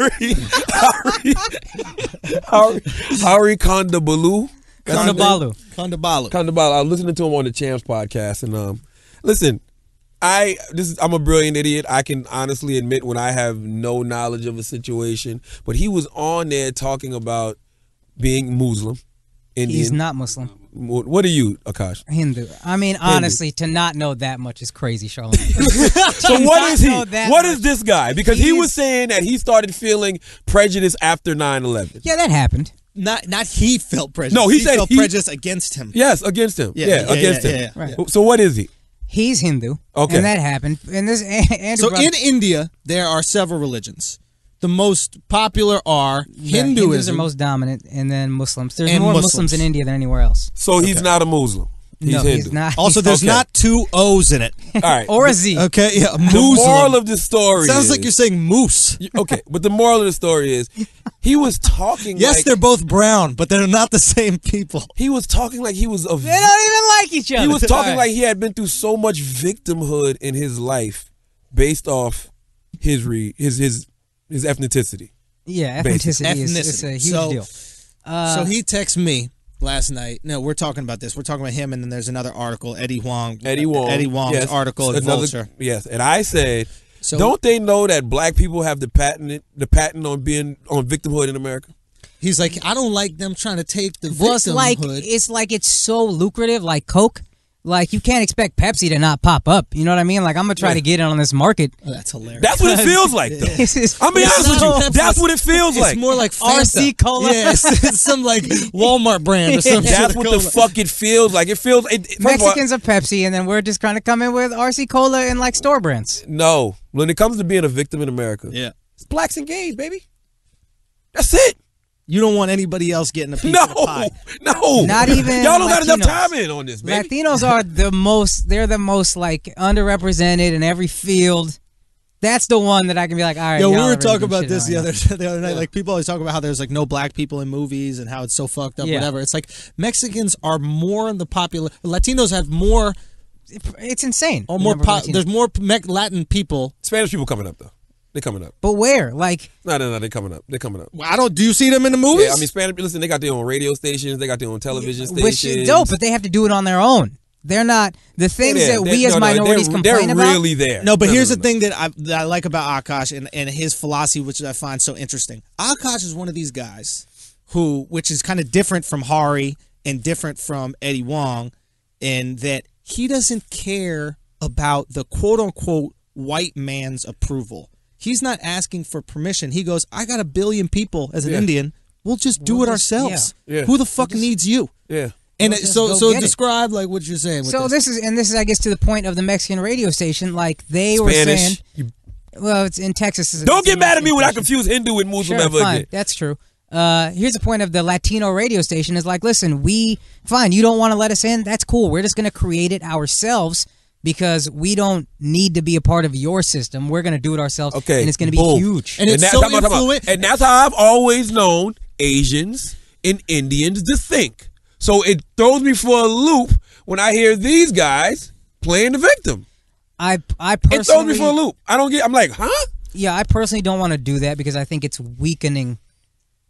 Speaker 2: Hari Kondabalu.
Speaker 1: Kondabalu.
Speaker 2: I was listening to him on the Champs podcast, and listen, I'm a brilliant idiot. I can honestly admit when I have no knowledge of a situation, but he was on there talking about being Muslim, Indian.
Speaker 4: He's not Muslim.
Speaker 2: What are you, Akaash?
Speaker 4: Hindu. I mean, honestly, to not know that much is crazy, Charlamagne.
Speaker 2: So what is he? What is this guy? Because he was saying that he started feeling prejudice after 9/11.
Speaker 4: Yeah, that happened.
Speaker 1: Not he felt prejudice.
Speaker 2: No, he said
Speaker 1: felt prejudice against him.
Speaker 2: Yes, against him. Yeah, against him.
Speaker 1: Yeah.
Speaker 4: Right.
Speaker 2: So what is he?
Speaker 4: He's Hindu.
Speaker 2: Okay.
Speaker 4: And that happened. And this
Speaker 1: So in India, there are several religions. The most popular are Hinduism.
Speaker 4: Hindus are most dominant, and then Muslims. There's
Speaker 1: And
Speaker 4: more
Speaker 1: Muslims.
Speaker 4: Muslims in India than anywhere else.
Speaker 2: So he's not a Muslim. He's
Speaker 4: No,
Speaker 2: Hindu.
Speaker 4: he's not.
Speaker 1: Also, there's not two O's in it.
Speaker 2: All right.
Speaker 4: Or a Z.
Speaker 1: Okay, yeah,
Speaker 2: The
Speaker 1: Muslim.
Speaker 2: moral of the story
Speaker 1: Sounds
Speaker 2: is,
Speaker 1: like you're saying moose.
Speaker 2: okay, but the moral of the story is he was talking
Speaker 1: Yes,
Speaker 2: like
Speaker 1: they're both brown, but they're not the same people.
Speaker 2: he was talking like he was a
Speaker 4: They don't even like each other.
Speaker 2: he was talking
Speaker 4: All right.
Speaker 2: like he had been through so much victimhood in his life based off his ethnicity.
Speaker 4: Yeah, ethnicity is a huge deal.
Speaker 1: So he texted me last night. No, we're talking about this. We're talking about him, and then there's another article, Eddie Wong's
Speaker 2: yes,
Speaker 1: article in Vulture.
Speaker 2: Yes, and I said,
Speaker 1: So-
Speaker 2: don't they know that black people have the patent on being on victimhood in America?
Speaker 1: He's like, I don't like them trying to take the
Speaker 4: Well,
Speaker 1: victimhood.
Speaker 4: it's like it's so lucrative, like Coke. Like, you can't expect Pepsi to not pop up. You know what I mean? Like, I'm going to try to get in on this market.
Speaker 1: Oh, that's hilarious.
Speaker 2: That's what it feels like, though. I'm being honest with you. That's what it feels like.
Speaker 1: It's more like Fanta.
Speaker 4: RC Cola.
Speaker 1: Yeah, it's some like Walmart brand or something.
Speaker 2: That's what the fuck it feels like. It feels.
Speaker 4: Mexicans are Pepsi, and then we're just trying to come in with RC Cola and like store brands.
Speaker 2: No, when it comes to being a victim in America,
Speaker 1: Yeah.
Speaker 2: it's blacks and gays, baby. That's it.
Speaker 1: You don't want anybody else getting a piece of the pie.
Speaker 2: No,
Speaker 4: Not even
Speaker 2: y'all don't got enough
Speaker 4: Latinos.
Speaker 2: time in on this, baby.
Speaker 4: Latinos are they're the most like underrepresented in every field. That's the one that I can be like, all right.
Speaker 1: Yo, we
Speaker 4: y'all
Speaker 1: were
Speaker 4: are really
Speaker 1: talking
Speaker 4: good
Speaker 1: about
Speaker 4: shit
Speaker 1: this
Speaker 4: on
Speaker 1: the
Speaker 4: it.
Speaker 1: other night. Like, people always talk about how there's like no black people in movies and how it's so fucked up,
Speaker 4: Yeah.
Speaker 1: whatever. It's like Mexicans are more in the popular. Latinos have more.
Speaker 4: It's insane.
Speaker 1: Or
Speaker 4: the
Speaker 1: more.
Speaker 4: number of Latinos.
Speaker 1: There's more Latin people.
Speaker 2: Spanish people coming up though. They coming up.
Speaker 4: But where? Like,
Speaker 2: No, they coming up. They coming up.
Speaker 1: I don't. Do you see them in the movies?
Speaker 2: Yeah, I mean, Spanish. Listen, they got their own radio stations. They got their own television
Speaker 4: which
Speaker 2: stations.
Speaker 4: is dope, but they have to do it on their own. They're not the things that we as minorities complain about.
Speaker 2: They're really there.
Speaker 1: No, but here's the thing that I like about Akaash and his philosophy, which I find so interesting. Akaash is one of these guys which is kind of different from Hari and different from Eddie Wong, in that he doesn't care about the quote unquote white man's approval. He's not asking for permission. He goes, I got 1 billion people as an Indian. We'll just do it ourselves.
Speaker 2: Yeah.
Speaker 1: Who the fuck needs you?
Speaker 2: Yeah.
Speaker 1: And
Speaker 4: We'll just
Speaker 1: so
Speaker 4: go get it.
Speaker 1: describe like what you're saying. With
Speaker 4: So this is I guess to the point of the Mexican radio station. Like they were saying, well, it's in Texas.
Speaker 2: Don't get mad at me when I confuse Hindu with Muslim
Speaker 4: Sure,
Speaker 2: ever
Speaker 4: fine.
Speaker 2: again.
Speaker 4: That's true. Here's the point of the Latino radio station is like, listen, you don't want to let us in. That's cool. We're just going to create it ourselves because we don't need to be a part of your system. We're going to do it ourselves.
Speaker 2: Okay,
Speaker 4: and it's going to be
Speaker 2: boom.
Speaker 4: huge.
Speaker 1: And it's
Speaker 2: that's
Speaker 1: so
Speaker 2: what I'm talking about.
Speaker 1: influential.
Speaker 2: And that's how I've always known Asians and Indians to think. So it throws me for a loop when I hear these guys playing the victim.
Speaker 4: I
Speaker 2: It
Speaker 4: personally
Speaker 2: throws me for a loop. I'm like, huh?
Speaker 4: Yeah, I personally don't want to do that because I think it's weakening.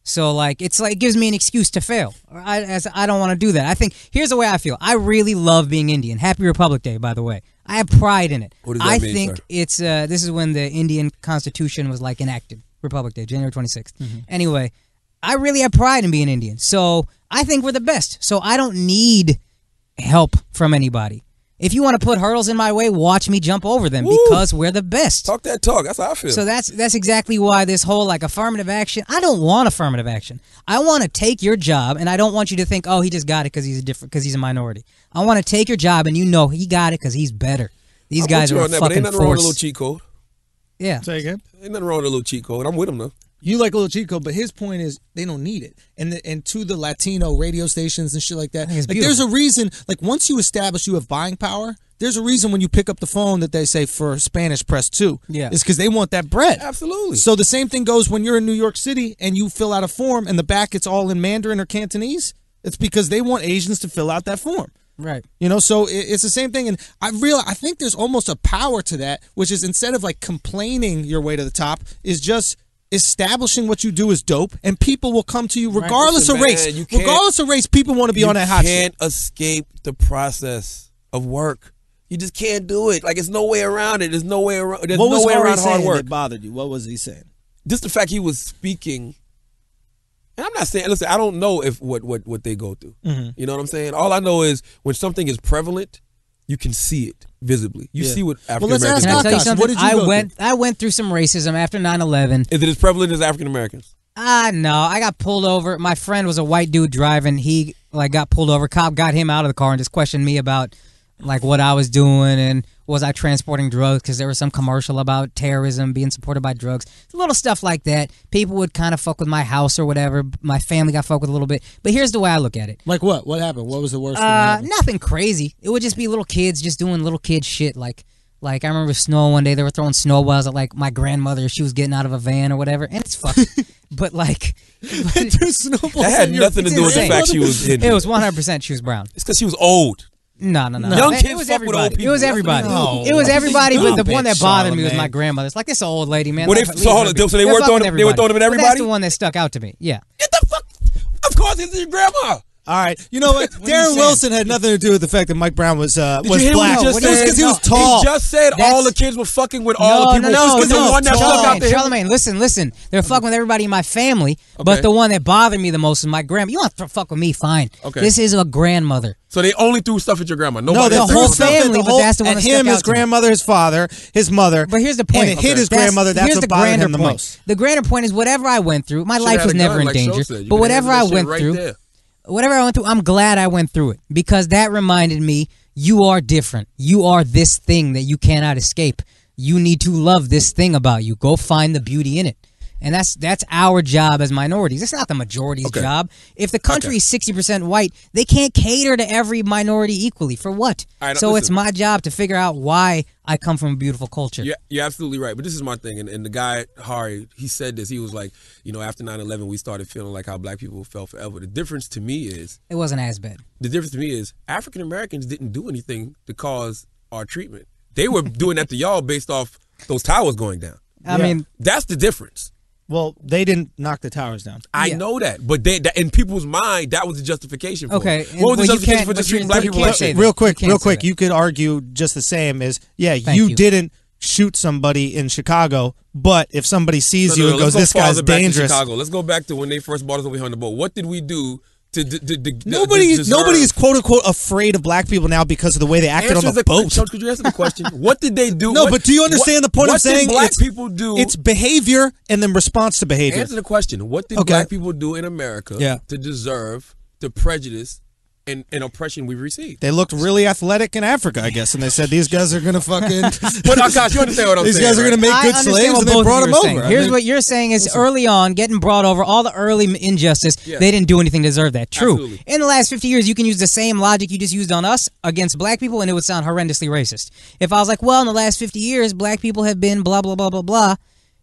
Speaker 4: So like it gives me an excuse to fail. I don't want to do that. I think here's the way I feel. I really love being Indian. Happy Republic Day, by the way. I have pride in it.
Speaker 2: What does that
Speaker 4: I
Speaker 2: mean,
Speaker 4: think
Speaker 2: sir?
Speaker 4: it's this is when the Indian Constitution was like enacted. Republic Day, January 26th. Anyway, I really have pride in being Indian. So I think we're the best. So I don't need help from anybody. If you want to put hurdles in my way, watch me jump over them because we're the best.
Speaker 2: Talk that talk. That's how I feel.
Speaker 4: So that's exactly why this whole like affirmative action. I don't want affirmative action. I want to take your job, and I don't want you to think, oh, he just got it because he's a minority. I want to take your job, and you know he got it because he's better. These guys are a
Speaker 2: on that,
Speaker 4: fucking
Speaker 2: but ain't nothing wrong with a little
Speaker 4: force.
Speaker 2: cheat code.
Speaker 4: Yeah.
Speaker 1: Say again.
Speaker 2: Ain't nothing wrong with a little cheat code. I'm with him though.
Speaker 1: You like a little cheat code, but his point is they don't need it. And to the Latino radio stations and shit like that, like there's a reason. Like once you establish you have buying power, there's a reason when you pick up the phone that they say for Spanish press 2.
Speaker 4: Yeah,
Speaker 1: it's because they want that bread.
Speaker 2: Absolutely.
Speaker 1: So the same thing goes when you're in New York City and you fill out a form and the back it's all in Mandarin or Cantonese. It's because they want Asians to fill out that form.
Speaker 4: Right.
Speaker 1: You know, so it's the same thing. And I think there's almost a power to that, which is instead of like complaining your way to the top, is just establishing what you do is dope, and people will come to you regardless of race. Regardless of race, people want to be on that hot shit.
Speaker 2: You can't escape the process of work. You just can't do it. Like, there's no way around it. There's no way around. There's no way around hard work.
Speaker 1: That bothered you? What was he saying?
Speaker 2: Just the fact he was speaking. And I'm not saying. Listen, I don't know if what they go through. You know what I'm saying? All I know is when something is prevalent, you can see it visibly. You see what African Americans.
Speaker 4: Can I tell you something? I went through some racism after 9/11.
Speaker 2: Is it as prevalent as African Americans?
Speaker 4: No. I got pulled over. My friend was a white dude driving. He got pulled over. Cop got him out of the car and just questioned me about like what I was doing and was I transporting drugs, because there was some commercial about terrorism being supported by drugs. Little stuff like that. People would kind of fuck with my house or whatever. My family got fucked with a little bit. But here's the way I look at it.
Speaker 1: Like what? What happened? What was the worst thing that happened?
Speaker 4: Nothing crazy. It would just be little kids just doing little kid shit. Like I remember snow one day, they were throwing snowballs at like my grandmother. She was getting out of a van or whatever, and it's fucked. But like,
Speaker 2: that had nothing to do with the fact she was Indian.
Speaker 4: It was 100% she was brown.
Speaker 2: It's because she was old.
Speaker 4: No.
Speaker 2: Young kids fuck with old people.
Speaker 4: It was everybody. It was everybody, but the one that bothered me was my grandmother. It's like this old lady, man.
Speaker 2: So they were throwing them at everybody?
Speaker 4: That's the one that stuck out to me. Yeah.
Speaker 2: Get the fuck. Of course, it's your grandma.
Speaker 1: All right, you know what? Darren Wilson had nothing to do with the fact that Mike Brown was black.
Speaker 2: It was because
Speaker 1: he was tall.
Speaker 2: He just said all the kids were fucking with all the people.
Speaker 4: No,
Speaker 2: the one that stuck out to him.
Speaker 4: Charlamagne, listen. They're fucking with everybody in my family, but the one that bothered me the most is my grandma. You want to fuck with me? Fine.
Speaker 2: Okay.
Speaker 4: This is a grandmother.
Speaker 2: So they only threw stuff at your grandma.
Speaker 1: No, the whole family, but that's the one that stuck out to me. His grandmother, his father, his mother.
Speaker 4: But here's the point.
Speaker 1: And it hit his grandmother. That's what bothered him the most.
Speaker 4: The grander point is whatever I went through, my life was never in danger. But whatever I went through. I'm glad I went through it, because that reminded me, you are different. You are this thing that you cannot escape. You need to love this thing about you. Go find the beauty in it. And that's our job as minorities. It's not the majority's job. If the country is 60% white, they can't cater to every minority equally. For what? So it's my job to figure out why I come from a beautiful culture.
Speaker 2: Yeah, you're absolutely right. But this is my thing. And the guy, Hari, he said this. He was like, after 9/11, we started feeling like how black people felt forever. The difference to me is...
Speaker 4: It wasn't as bad.
Speaker 2: The difference to me is African Americans didn't do anything to cause our treatment. They were doing that to y'all based off those towers going down.
Speaker 4: I mean...
Speaker 2: That's the difference.
Speaker 1: Well, they didn't knock the towers down.
Speaker 2: I know that, but in people's mind, that was the justification for it.
Speaker 4: What
Speaker 2: was the justification for just treating black people like that?
Speaker 1: Real quick, you could argue just the same as, you didn't shoot somebody in Chicago, but if somebody sees you and goes, this guy's dangerous.
Speaker 2: Let's go back to when they first brought us over here on the boat. What did we do?
Speaker 1: Nobody is quote unquote afraid of black people now because of the way they acted on the boat.
Speaker 2: Could you answer the question? What did they do?
Speaker 1: But do you understand the point of saying
Speaker 2: black people do?
Speaker 1: It's behavior and then response to behavior.
Speaker 2: Answer the question. What did black people do in America to deserve the prejudice and oppression we've received?
Speaker 1: They looked really athletic in Africa, I guess, and they said these guys are gonna fucking.
Speaker 2: But Akaash, you understand what I'm saying?
Speaker 1: These guys are gonna make good slaves, and they brought them over.
Speaker 4: Here's what you're saying is early on, getting brought over, all the early injustice, they didn't do anything to deserve that. True.
Speaker 2: Absolutely.
Speaker 4: In the last 50 years, you can use the same logic you just used on us against black people, and it would sound horrendously racist. If I was like, well, in the last 50 years, black people have been blah blah blah blah blah.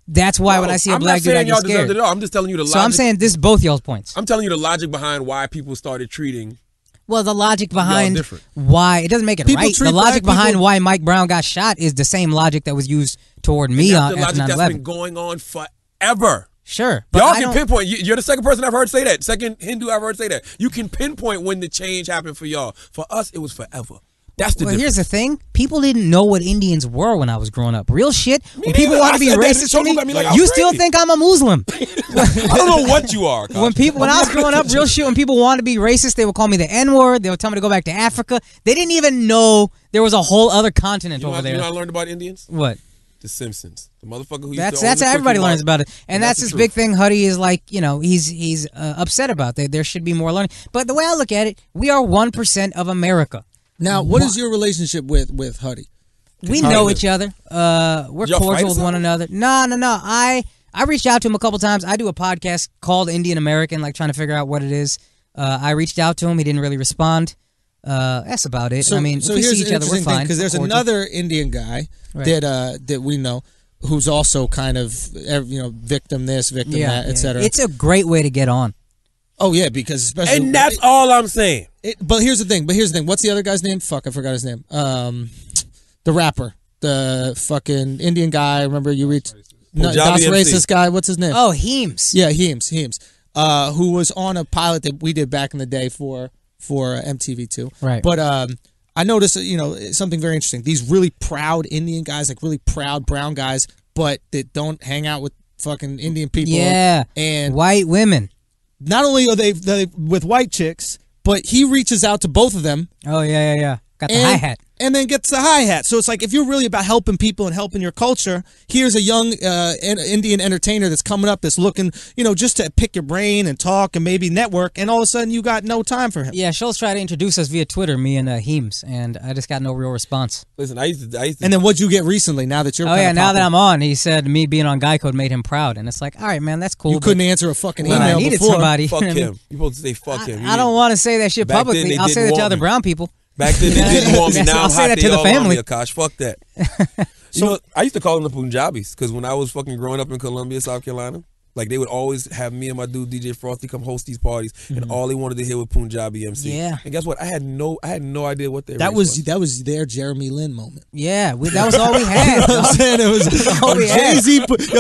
Speaker 4: That's why when I see a black dude, I get scared.
Speaker 2: It all. I'm just telling you the logic.
Speaker 4: So I'm saying this is both y'all's points.
Speaker 2: I'm telling you the logic behind why people started treating.
Speaker 4: Well, the logic behind why it doesn't make it right. The logic behind why Mike Brown got shot is the same logic that was used toward me after 9/11.
Speaker 2: That's been going on forever.
Speaker 4: Sure,
Speaker 2: but y'all can pinpoint. You're the second person I've heard say that. Second Hindu I've heard say that. You can pinpoint when the change happened for y'all. For us, it was forever. That's the difference.
Speaker 4: Here's the thing. People didn't know what Indians were when I was growing up. Real shit. When people want to be racist to me, you still think I'm a Muslim.
Speaker 2: I don't know what you are.
Speaker 4: When I was growing up, real shit, when people wanted to be racist, they would call me the N-word. They would tell me to go back to Africa. They didn't even know there was a whole other continent over there.
Speaker 2: You know what I learned about Indians?
Speaker 4: What?
Speaker 2: The Simpsons. The motherfucker who
Speaker 4: that's how everybody learns about it. And that's this big thing Huddy is like, he's upset about. There should be more learning. But the way I look at it, we are 1% of America.
Speaker 1: Now, what is your relationship with Huddy?
Speaker 4: We know each other. We're cordial with one another. No. I reached out to him a couple times. I do a podcast called Indian American, like trying to figure out what it is. I reached out to him. He didn't really respond. That's about it.
Speaker 1: So,
Speaker 4: I mean,
Speaker 1: so
Speaker 4: if we
Speaker 1: here's
Speaker 4: see each
Speaker 1: an
Speaker 4: other, we're
Speaker 1: interesting thing,
Speaker 4: fine.
Speaker 1: because there's another Indian guy that we know who's also kind of victim this, victim that, etc.
Speaker 4: It's a great way to get on.
Speaker 1: Oh yeah, because especially,
Speaker 2: and that's all I'm saying.
Speaker 1: But here's the thing. What's the other guy's name? Fuck, I forgot his name. The rapper, the fucking Indian guy. Remember you reached Das racist guy. What's his name?
Speaker 4: Oh, Heems.
Speaker 1: Yeah, Heems. Who was on a pilot that we did back in the day for MTV2.
Speaker 4: Right.
Speaker 1: But I noticed, something very interesting. These really proud Indian guys, like really proud brown guys, but that don't hang out with fucking Indian people.
Speaker 4: Yeah.
Speaker 1: And
Speaker 4: white women.
Speaker 1: Not only are they with white chicks, but he reaches out to both of them.
Speaker 4: Oh, yeah. Got the hi-hat.
Speaker 1: And then gets the hi-hat. So it's like, if you're really about helping people and helping your culture, here's a young Indian entertainer that's coming up that's looking, just to pick your brain and talk and maybe network, and all of a sudden you got no time for him.
Speaker 4: Yeah, Schulz tried to introduce us via Twitter, me and Heems, and I just got no real response.
Speaker 2: Listen, I used to.
Speaker 1: And then what'd you get recently, now that you're
Speaker 4: now that I'm on, he said me being on Guy Code made him proud, and it's like, all right, man, that's cool.
Speaker 1: You couldn't answer a fucking email
Speaker 4: I needed
Speaker 1: before.
Speaker 4: Somebody.
Speaker 2: Fuck him. You're supposed to say fuck him.
Speaker 4: I don't want to say that shit publicly. I'll say that to other brown people.
Speaker 2: Back then they didn't want me. Now
Speaker 4: I'll
Speaker 2: I'm
Speaker 4: say
Speaker 2: hot.
Speaker 4: that
Speaker 2: They
Speaker 4: to the
Speaker 2: all want
Speaker 4: family.
Speaker 2: me, Akaash. Fuck that. So I used to call them the Punjabis because when I was fucking growing up in Columbia, South Carolina, like they would always have me and my dude DJ Frosty come host these parties, and all they wanted to hear was Punjabi MC.
Speaker 4: Yeah.
Speaker 2: And guess what? I had no idea what their
Speaker 1: that
Speaker 2: race
Speaker 1: was their Jeremy Lin moment.
Speaker 4: Yeah, that was all we had.
Speaker 1: I'm saying it was
Speaker 4: all we had.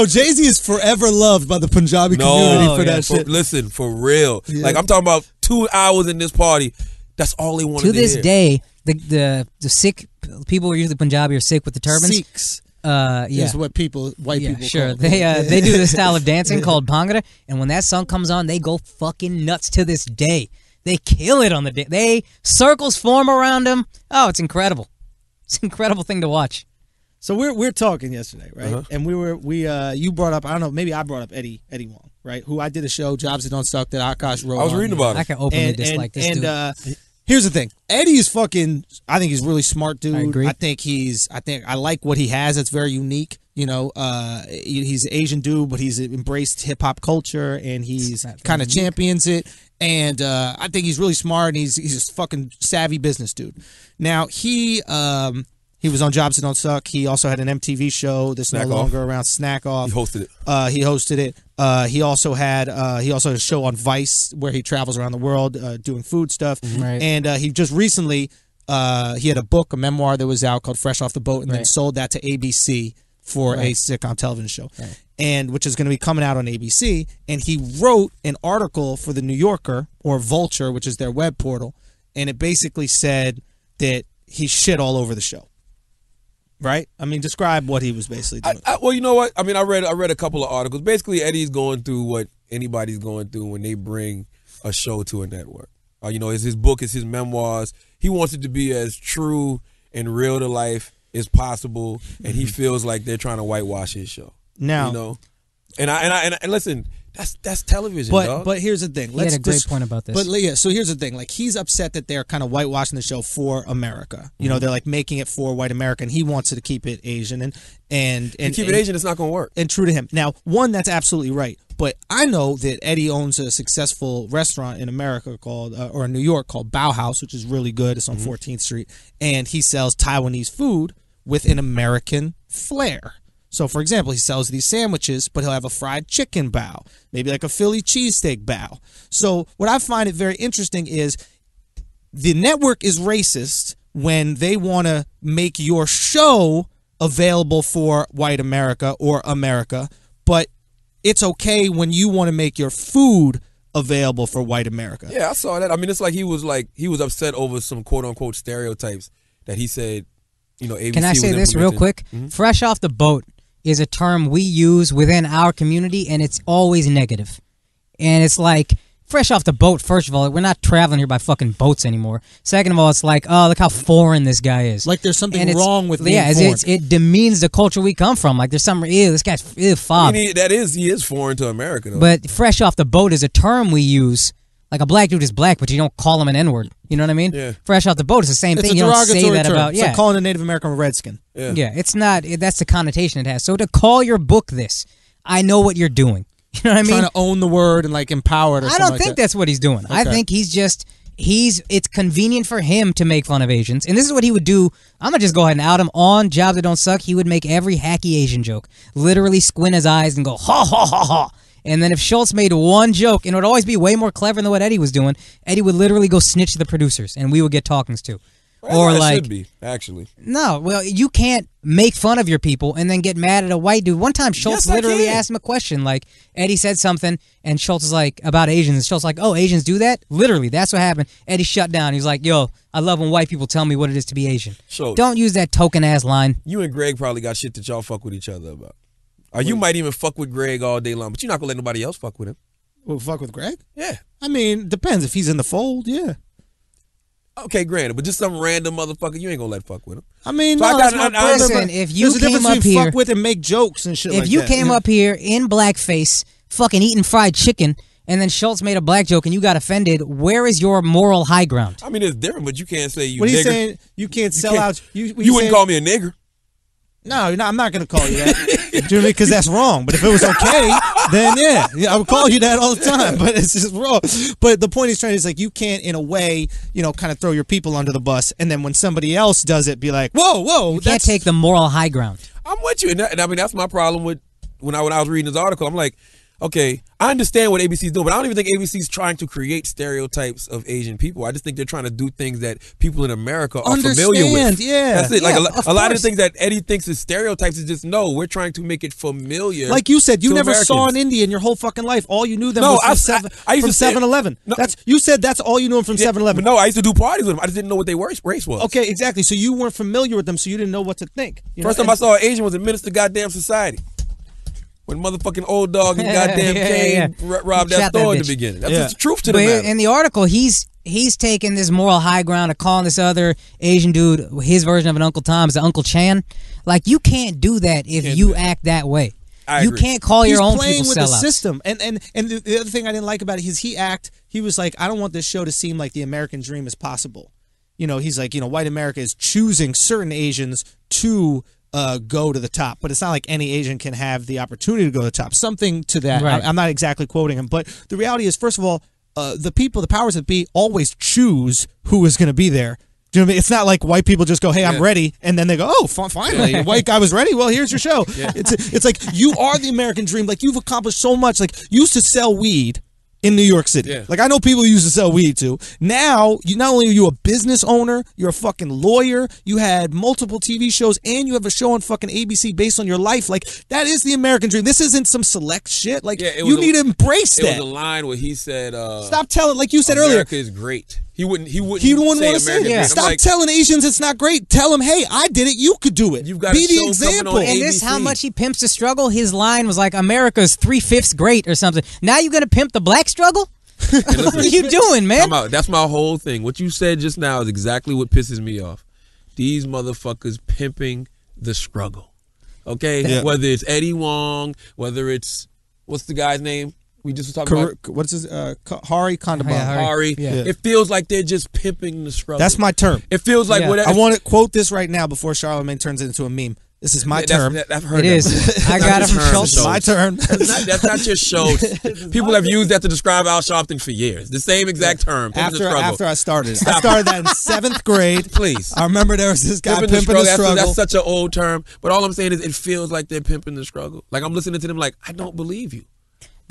Speaker 1: Jay-Z is forever loved by the Punjabi community for that shit.
Speaker 2: Listen, for real.
Speaker 1: Yeah.
Speaker 2: Like I'm talking about 2 hours in this party. That's all they wanted to hear.
Speaker 4: To this day, the Sikh people who are usually Punjabi are Sikh with the turbans.
Speaker 1: Sikhs.
Speaker 4: Is
Speaker 1: what white people
Speaker 4: sure.
Speaker 1: call
Speaker 4: They do this style of dancing called Bhangra, and when that song comes on, they go fucking nuts to this day. They kill it on the day. They circles form around them. Oh, it's incredible. It's an incredible thing to watch.
Speaker 1: So we're talking yesterday, right? And you brought up, I don't know, maybe I brought up Eddie Wong, right? Who I did a show, Jobs That Don't Suck, that Akaash wrote.
Speaker 2: I was reading about him.
Speaker 4: I can openly dislike this dude.
Speaker 1: Here's the thing. Eddie is fucking, I think he's a really smart dude.
Speaker 4: I agree.
Speaker 1: I think I like what he has. It's very unique. He's an Asian dude, but he's embraced hip hop culture and he's kind of champions it. And I think he's really smart and he's a fucking savvy business dude. Now he was on Jobs That Don't Suck. He also had an MTV show that's no longer around, Snack Off.
Speaker 2: He hosted it.
Speaker 1: He also had a show on Vice where he travels around the world doing food stuff.
Speaker 4: Right.
Speaker 1: And he just recently he had a book, a memoir that was out called Fresh Off the Boat, and then sold that to ABC for a sitcom television show, and which is going to be coming out on ABC. And he wrote an article for the New Yorker or Vulture, which is their web portal, and it basically said that he shit all over the show. Right? I mean, describe what he was basically doing.
Speaker 2: Well, you know what? I mean, I read a couple of articles. Basically, Eddie's going through what anybody's going through when they bring a show to a network. It's his book, it's his memoirs. He wants it to be as true and real to life as possible, and he feels like they're trying to whitewash his show.
Speaker 1: Now,
Speaker 2: and listen, that's television, dog.
Speaker 1: But here's the thing.
Speaker 4: He had a great point about this.
Speaker 1: But yeah, so here's the thing. Like, he's upset that they're kind of whitewashing the show for America. They're like making it for white America, and he wants to keep it Asian and
Speaker 2: keep it Asian. It's not going to work.
Speaker 1: And true to him. Now, that's absolutely right. But I know that Eddie owns a successful restaurant in America called, or in New York called Bauhaus, which is really good. It's on 14th Street, and he sells Taiwanese food with an American flair. So, for example, he sells these sandwiches, but he'll have a fried chicken bao, maybe like a Philly cheesesteak bao. So what I find it very interesting is the network is racist when they want to make your show available for white America or America, but it's okay when you want to make your food available for white America.
Speaker 2: Yeah, I saw that. I mean, it's like he was upset over some quote unquote stereotypes that he said, ABC.
Speaker 4: Can I say this real quick? Fresh off the boat is a term we use within our community, and it's always negative. And it's like, fresh off the boat, first of all, we're not traveling here by fucking boats anymore. Second of all, it's like, oh, look how foreign this guy is.
Speaker 1: Like there's something wrong with being foreign.
Speaker 4: It demeans the culture we come from. Like there's something, this guy's fob.
Speaker 2: I mean, he is foreign to America, though.
Speaker 4: But fresh off the boat is a term we use. Like a black dude is black, but you don't call him an N-word. You know what I mean?
Speaker 2: Yeah.
Speaker 4: Fresh off the boat is the same thing.
Speaker 1: It's a
Speaker 4: you don't say
Speaker 1: derogatory
Speaker 4: that
Speaker 1: term.
Speaker 4: about.
Speaker 1: It's like calling a Native American a redskin.
Speaker 4: Yeah, it's not. That's the connotation it has. So to call your book this, I know what you're doing. You know what I mean?
Speaker 1: Trying to own the word and like empower it. Or
Speaker 4: I don't think that's what he's doing. Okay. I think it's convenient for him to make fun of Asians. And this is what he would do. I'm going to just go ahead and out him on Jobs That Don't Suck. He would make every hacky Asian joke. Literally squint his eyes and go, ha, ha, ha, ha. And then if Schulz made one joke, and it would always be way more clever than what Eddie was doing, Eddie would literally go snitch to the producers, and we would get talkings too.
Speaker 2: Well, or like, should be, actually.
Speaker 4: No, well, you can't make fun of your people and then get mad at a white dude. One time, Schulz literally asked him a question. Like, Eddie said something, and Schulz was like, about Asians. And Schulz was like, oh, Asians do that? Literally, that's what happened. Eddie shut down. He was like, yo, I love when white people tell me what it is to be Asian. So, don't use that token-ass line.
Speaker 2: You and Greg probably got shit that y'all fuck with each other about. Or you might even fuck with Greg all day long, but you're not going to let nobody else fuck with him.
Speaker 1: Well, fuck with Greg?
Speaker 2: Yeah.
Speaker 1: I mean, depends. If he's in the fold, yeah.
Speaker 2: Okay, granted, but just some random motherfucker, you ain't gonna let fuck with him.
Speaker 1: I mean, so
Speaker 4: listen, if you came up here,
Speaker 1: fuck with and make jokes and shit like that.
Speaker 4: If you came up here in blackface, fucking eating fried chicken, and then Schulz made a black joke and you got offended, where is your moral high ground?
Speaker 2: I mean, it's different, but you can't say you.
Speaker 1: What
Speaker 2: are
Speaker 1: you saying? You can't sell out.
Speaker 2: You wouldn't call me a nigger.
Speaker 1: No, I'm not going to call you that, because that's wrong. But if it was okay, then yeah, I would call you that all the time. But it's just wrong. But the point he's trying is like you can't, in a way, kind of throw your people under the bus, and then when somebody else does it, be like, whoa,
Speaker 4: you can't take the moral high ground.
Speaker 2: I'm with you, and I mean that's my problem with when I was reading this article. I'm like, okay, I understand what ABC's doing, but I don't even think ABC's trying to create stereotypes of Asian people. I just think they're trying to do things that people in America are familiar with.
Speaker 1: Yeah,
Speaker 2: that's it. Like a lot of the things that Eddie thinks is stereotypes is just no. We're trying to make it familiar.
Speaker 1: Like you said, you never Americans. Saw an Indian your whole fucking life. All you knew them was from 7-Eleven. No, you said that's all you knew them from 7-Eleven.
Speaker 2: No, I used to do parties with them. I just didn't know what their race was.
Speaker 1: Okay, exactly. So you weren't familiar with them, so you didn't know what to think.
Speaker 2: First time I saw an Asian was in Minister Goddamn Society. When motherfucking old dog and goddamn Kane robbed that store in the beginning. That's the truth to the matter.
Speaker 4: In the article, he's taking this moral high ground of calling this other Asian dude, his version of an Uncle Tom, is an Uncle Chan. Like, you can't do that if you act that way. You can't call your own people sellouts. He's playing with the
Speaker 1: system. And the other thing I didn't like about it is he was like, I don't want this show to seem like the American dream is possible. He's like, white America is choosing certain Asians to go to the top, but it's not like any Asian can have the opportunity to go to the top. Something to that. Right. I'm not exactly quoting him, but the reality is, first of all, the powers that be always choose who is going to be there. Do you know what I mean? It's not like white people just go, hey, I'm ready, and then they go, oh, finally, a white guy was ready? Well, here's your show. It's like you are the American dream. Like, you've accomplished so much. Like, you used to sell weed in New York City. Yeah. Like, I know people who used to sell weed too. Now, not only are you a business owner, you're a fucking lawyer, you had multiple TV shows, and you have a show on fucking ABC based on your life. Like, that is the American dream. This isn't some select shit. Like, you need to embrace that.
Speaker 2: It was a line where he said,
Speaker 1: stop telling, like you said earlier.
Speaker 2: America is great. He wouldn't want to say
Speaker 1: it. Stop telling Asians it's not great. Tell them, hey, I did it. You could do it.
Speaker 2: You've got
Speaker 1: be
Speaker 2: to
Speaker 1: the example.
Speaker 4: And this how much he pimps the struggle. His line was like, America's 3/5 great or something. Now you're gonna pimp the black struggle? What are you doing, man?
Speaker 2: That's my whole thing. What you said just now is exactly what pisses me off. These motherfuckers pimping the struggle. Okay, whether it's Eddie Wong, whether it's what's the guy's name? We just was talking about
Speaker 1: what's his Hari Kondabolu.
Speaker 2: Hari. Yeah. It feels like they're just pimping the struggle.
Speaker 1: That's my term.
Speaker 2: It feels like whatever.
Speaker 1: I want to quote this right now before Charlamagne turns it into a meme. This is my term.
Speaker 2: I've heard
Speaker 4: it is. I got it from Schulz.
Speaker 1: It's my term.
Speaker 2: That's not your show. People have used that to describe Al Sharpton for years. The same exact term.
Speaker 1: After I started. I started that in 7th grade.
Speaker 2: Please.
Speaker 1: I remember there was this guy pimping the struggle.
Speaker 2: That's such an old term. But all I'm saying is it feels like they're pimping the struggle. Like, I'm listening to them like, I don't believe you.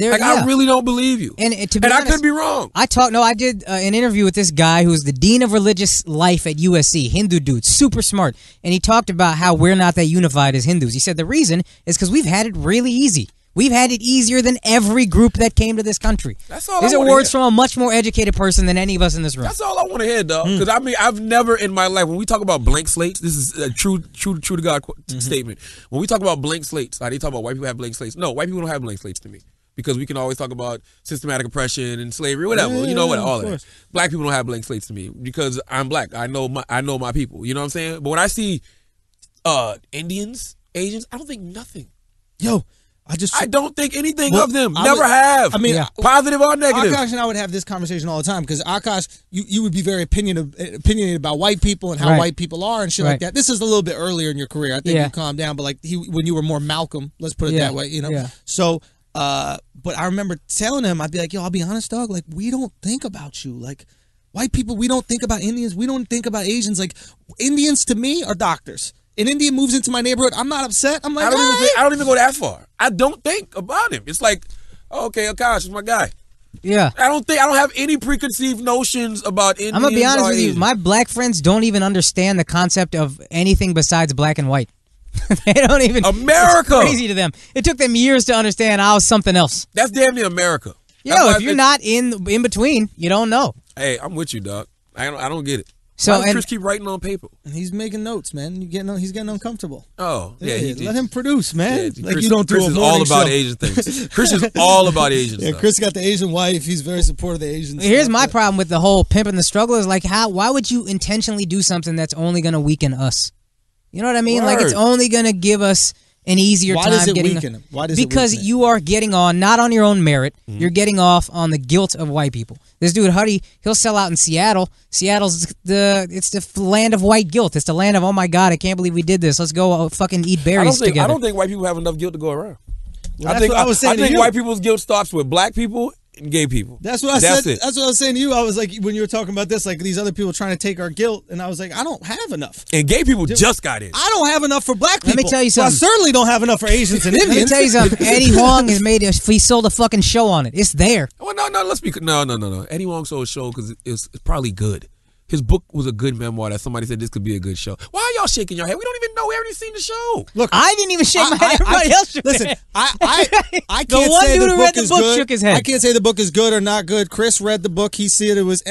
Speaker 2: I really don't believe you.
Speaker 4: And to be honest,
Speaker 2: I could be wrong.
Speaker 4: I did an interview with this guy who's the dean of religious life at USC, Hindu dude, super smart. And he talked about how we're not that unified as Hindus. He said the reason is because we've had it really easy. We've had it easier than every group that came to this country.
Speaker 2: That's all.
Speaker 4: These are words from a much more educated person than any of us in this room.
Speaker 2: That's all I want to hear, dog. Because I mean, I've never in my life, when we talk about blank slates, this is a true to God statement. When we talk about blank slates, like they talk about white people have blank slates. No, white people don't have blank slates to me. Because we can always talk about systematic oppression and slavery, whatever. All of that. Black people don't have blank slates to me because I'm black. I know my people. You know what I'm saying? But when I see Indians, Asians, I don't think nothing.
Speaker 1: Yo,
Speaker 2: I don't think anything of them. Never have.
Speaker 1: I mean,
Speaker 2: positive or negative.
Speaker 1: Akash and I would have this conversation all the time because Akash, you would be very opinionated about white people and how white people are and shit like that. This is a little bit earlier in your career. I think you calmed down, but like when you were more Malcolm, let's put it that way, you know. Yeah. So, but I remember telling him, I'd be like, yo, I'll be honest, dog. Like, we don't think about you, like. White people, we don't think about Indians. We don't think about Asians. Like, Indians to me are doctors. An Indian moves into my neighborhood, I'm not upset. I'm like,
Speaker 2: I don't even go that far. I don't think about him. It's like, okay, Akaash is my guy.
Speaker 4: Yeah.
Speaker 2: I don't have any preconceived notions about Indians.
Speaker 4: I'm gonna be honest with you. My black friends don't even understand the concept of anything besides black and white. They don't even.
Speaker 2: America.
Speaker 4: It's crazy to them. It took them years to understand I was something else.
Speaker 2: That's damn near America.
Speaker 4: Yo, if you're not in between, you don't know.
Speaker 2: Hey, I'm with you, dog. I don't get it.
Speaker 4: So
Speaker 2: why does Chris keep writing on paper?
Speaker 1: He's making notes, man. He's getting uncomfortable.
Speaker 2: Oh, yeah.
Speaker 1: Let him produce, man.
Speaker 2: Yeah, Chris, you don't do Chris is all about Asian things. Chris is all about Asian stuff.
Speaker 1: Chris got the Asian wife. He's very supportive of the Asian stuff.
Speaker 4: Here's my problem with the whole pimp and the struggle is like, why would you intentionally do something that's only going to weaken us? You know what I mean? Like, it's only going to give us an easier time
Speaker 1: does it
Speaker 4: getting
Speaker 1: weaken him? Why does
Speaker 4: because
Speaker 1: it weaken
Speaker 4: you are getting on not on your own merit. You're getting off on the guilt of white people. This dude Huddy, he'll sell out in Seattle. Seattle's the land of white guilt. It's the land of, oh my God, I can't believe we did this. Let's go fucking eat berries together.
Speaker 2: I don't think white people have enough guilt to go around.
Speaker 1: Well, I think
Speaker 2: white people's guilt stops with black people and gay people.
Speaker 1: That's what I said. That's what I was saying to you. I was like, when you were talking about this, like these other people trying to take our guilt, and I was like, I don't have enough.
Speaker 2: And gay people just got in.
Speaker 1: I don't have enough for black people.
Speaker 4: Let me tell you something.
Speaker 1: So I certainly don't have enough for Asians and Indians.
Speaker 4: Let me tell you something. Eddie Huang he sold a fucking show on it. It's there.
Speaker 2: Well, no. Let's be no. Eddie Huang sold a show because it's probably good. His book was a good memoir that somebody said this could be a good show. Why are y'all shaking your head? We don't even know. We haven't seen the show.
Speaker 4: Look, I didn't even shake my head. Everybody else shook
Speaker 1: listen,
Speaker 4: their head.
Speaker 1: I can't
Speaker 4: the one
Speaker 1: say
Speaker 4: dude
Speaker 1: the
Speaker 4: who
Speaker 1: book
Speaker 4: read the
Speaker 1: is
Speaker 4: book
Speaker 1: good.
Speaker 4: shook his head.
Speaker 1: I can't say the book is good or not good. Chris read the book. He said it was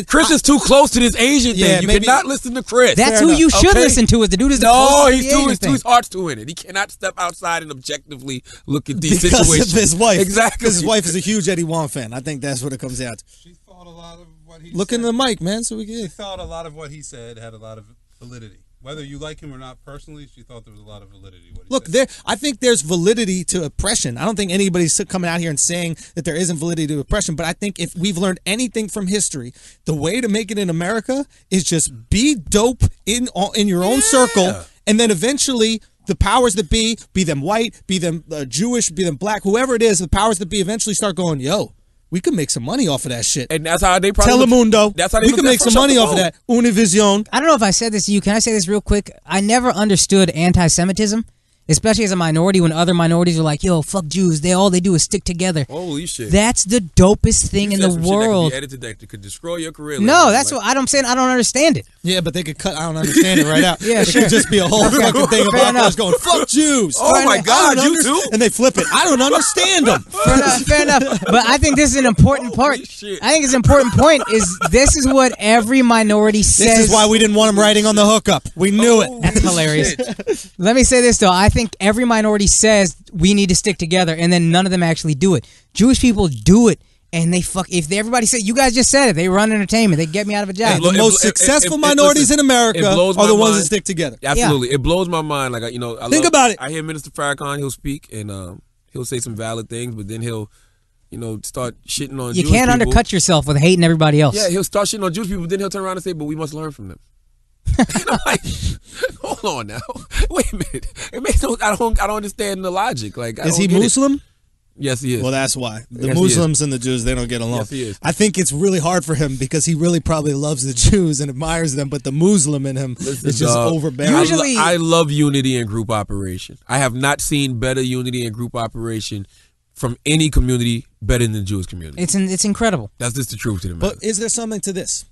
Speaker 2: Chris is too close to this Asian thing.
Speaker 1: Yeah,
Speaker 2: You cannot listen to Chris.
Speaker 4: That's who you should listen to. Is the dude is the
Speaker 2: his heart's too in it. He cannot step outside and objectively look at these
Speaker 1: because
Speaker 2: situations.
Speaker 1: Of his wife.
Speaker 2: Exactly.
Speaker 1: Because his wife is a huge Eddie Huang fan. I think that's what it comes down to.
Speaker 3: She thought a lot of what he
Speaker 1: Look
Speaker 3: said.
Speaker 1: into the mic, man, so we can.
Speaker 3: She thought a lot of what he said had a lot of validity. Whether you like him or not personally, she thought there was a lot of validity.
Speaker 1: Look, I think there's validity to oppression. I don't think anybody's coming out here and saying that there isn't validity to oppression, but I think if we've learned anything from history, the way to make it in America is just be dope in your own circle, and then eventually the powers that be them white, be them Jewish, be them black, whoever it is, the powers that be eventually start going, yo, we could make some money off of that shit.
Speaker 2: And that's how they probably
Speaker 1: Telemundo.
Speaker 2: That's how they
Speaker 1: we could make some money off of that. Univision.
Speaker 4: I don't know if I said this to you. Can I say this real quick? I never understood anti-Semitism, especially as a minority when other minorities are like, yo, fuck Jews. All they do is stick together.
Speaker 2: Holy shit.
Speaker 4: That's the dopest thing in the world.
Speaker 2: Shit that could be edited that could destroy your career.
Speaker 4: No, that's what I'm saying. I don't understand it.
Speaker 1: Yeah, but they could cut I don't understand it right out.
Speaker 4: Yeah,
Speaker 1: it
Speaker 4: sure.
Speaker 1: could just be a whole fucking thing about us going, fuck Jews.
Speaker 2: Oh my God, you too?
Speaker 1: And they flip it. I don't understand them.
Speaker 4: Fair enough. But I think this is an important part.
Speaker 2: Shit.
Speaker 4: I think it's an important point is this is what every minority says.
Speaker 1: This is why we didn't want them writing on the hookup. We knew it.
Speaker 4: That's hilarious. Let me say this, though. I think every minority says we need to stick together, and then none of them actually do it. Jewish people do it. And everybody said, you guys just said it. They run entertainment. They get me out of a job.
Speaker 1: The most successful minorities in America are the ones that stick together.
Speaker 2: Absolutely. Yeah. It blows my mind. Like, think
Speaker 1: about it.
Speaker 2: I hear Minister Farrakhan, he'll speak and he'll say some valid things, but then he'll, start shitting on Jewish people.
Speaker 4: You can't undercut yourself with hating everybody else.
Speaker 2: Yeah, he'll start shitting on Jewish people, but then he'll turn around and say, but we must learn from them. And I'm like, hold on now. Wait a minute. It makes I don't understand the logic. Like,
Speaker 1: is he Muslim?
Speaker 2: Yes, he is.
Speaker 1: Well, that's why. The Muslims and the Jews, they don't get along.
Speaker 2: Yes, he is.
Speaker 1: I think it's really hard for him because he really probably loves the Jews and admires them, but the Muslim in him is just overbearing.
Speaker 4: Usually,
Speaker 2: I love unity and group operation. I have not seen better unity and group operation from any community better than the Jewish community.
Speaker 4: It's incredible.
Speaker 2: That's just the truth to the matter.
Speaker 1: But is there something to this?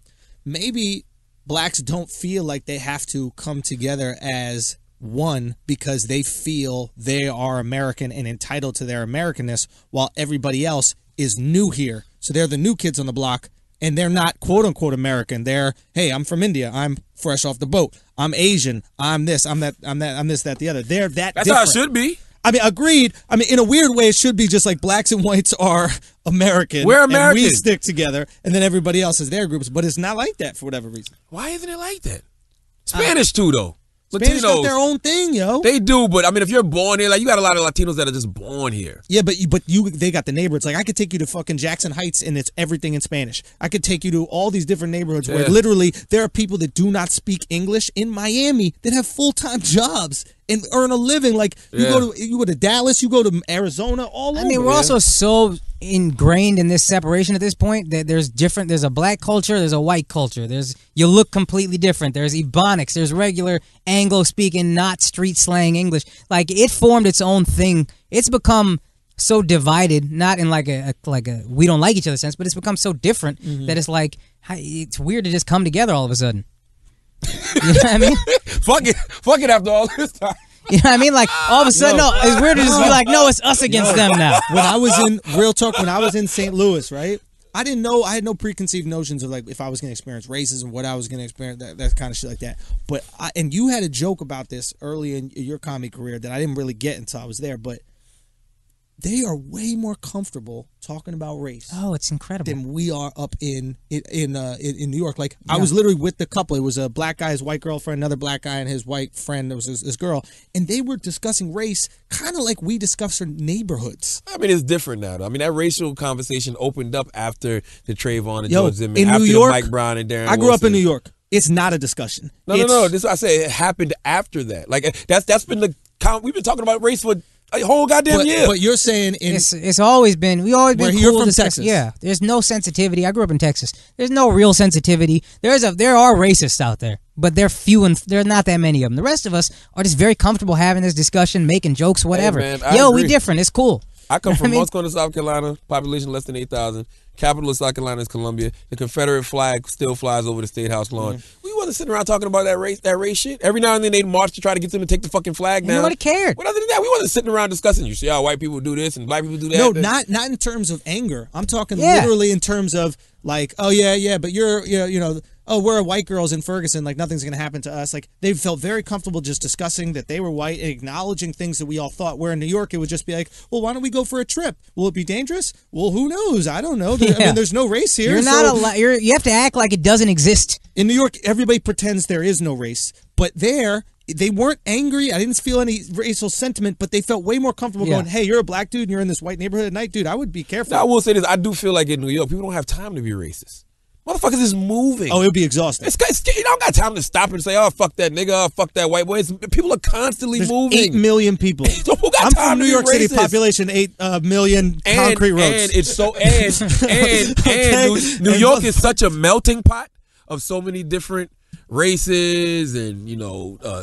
Speaker 1: Maybe blacks don't feel like they have to come together as one because they feel they are American and entitled to their Americanness while everybody else is new here. So they're the new kids on the block and they're not quote unquote American. They're, hey, I'm from India. I'm fresh off the boat. I'm Asian. I'm this, I'm that, I'm this, that, the other. They're that
Speaker 2: That's
Speaker 1: different.
Speaker 2: how it should be.
Speaker 1: I mean, agreed. I mean, in a weird way, it should be just like blacks and whites are American.
Speaker 2: We're American.
Speaker 1: And we stick together and then everybody else is their groups. But it's not like that for whatever reason.
Speaker 2: Why isn't it like that? Spanish too, though.
Speaker 1: Spanish got their own thing, yo.
Speaker 2: They do, but I mean, if you're born here, like you got a lot of Latinos that are just born here.
Speaker 1: Yeah, but they got the neighborhoods. Like I could take you to fucking Jackson Heights and it's everything in Spanish. I could take you to all these different neighborhoods where literally there are people that do not speak English in Miami that have full-time jobs and earn a living. Like you go to Dallas, you go to Arizona, all over.
Speaker 4: I mean, we're also so ingrained in this separation at this point that there's a black culture, there's a white culture. You look completely different. There's Ebonics, there's regular Anglo-speaking, not street slang English. Like it formed its own thing. It's become so divided, not in like a we don't like each other sense, but it's become so different that it's like it's weird to just come together all of a sudden. You know what I mean?
Speaker 2: Fuck it after all this time.
Speaker 4: You know what I mean? Like all of a sudden, no, it's weird to just be like, no, it's us against them now.
Speaker 1: When I was in real talk, when I was in St. Louis, right? I didn't know. I had no preconceived notions of like if I was going to experience racism, what I was going to experience, that kind of shit like that. But and you had a joke about this early in your comedy career that I didn't really get until I was there. But they are way more comfortable talking about race.
Speaker 4: Oh, it's incredible.
Speaker 1: Than we are up in New York. Like I was literally with the couple. It was a black guy, his white girlfriend, another black guy, and his white friend. It was his girl, and they were discussing race, kind of like we discuss our neighborhoods.
Speaker 2: I mean, it's different now. Though. I mean, that racial conversation opened up after the Trayvon and George Zimmerman,
Speaker 1: in
Speaker 2: after
Speaker 1: New York,
Speaker 2: the Mike Brown and Darren.
Speaker 1: I grew up in New York. It's not a discussion.
Speaker 2: No. This I say it happened after that. Like that's been we've been talking about race for a whole goddamn year.
Speaker 1: But you're saying
Speaker 4: it's always been cool.
Speaker 1: You're from Texas.
Speaker 4: Yeah, there's no sensitivity. I grew up in Texas. There's no real sensitivity. There are racists out there, but they're few and there are not that many of them. The rest of us are just very comfortable having this discussion, making jokes, whatever.
Speaker 2: Hey, man,
Speaker 4: we different. It's cool.
Speaker 2: I come from North Carolina, South Carolina, population less than 8,000. Capital of South Carolina is Columbia. The Confederate flag still flies over the State House lawn. We wasn't sitting around talking about that race shit. Every now and then they'd march to try to get them to take the fucking flag down.
Speaker 4: Nobody cared.
Speaker 2: But other than that, we wasn't sitting around discussing. You see how white people do this and black people do that.
Speaker 1: No, not in terms of anger. I'm talking literally in terms of like, oh yeah, but you're we're white girls in Ferguson, like nothing's gonna happen to us. Like they felt very comfortable just discussing that they were white and acknowledging things that we all thought. Where in New York, it would just be like, well, why don't we go for a trip? Will it be dangerous? Well, who knows? I don't know. I mean, there's no race here.
Speaker 4: You're not you have to act like it doesn't exist.
Speaker 1: In New York, everybody pretends there is no race, but there. They weren't angry. I didn't feel any racial sentiment, but they felt way more comfortable going, hey, you're a black dude and you're in this white neighborhood at night. Dude, I would be careful.
Speaker 2: Now, I will say this. I do feel like in New York, people don't have time to be racist. Motherfuckers is moving.
Speaker 1: Oh, it'll be exhausting.
Speaker 2: You don't got time to stop and say, oh, fuck that nigga, oh, fuck that white boy. People are constantly moving.
Speaker 1: 8 million people.
Speaker 2: So who got
Speaker 1: I'm
Speaker 2: time
Speaker 1: from
Speaker 2: to
Speaker 1: New York
Speaker 2: racist?
Speaker 1: City, population 8 million, concrete roads.
Speaker 2: And it's so, and New York is such a melting pot of so many different races and,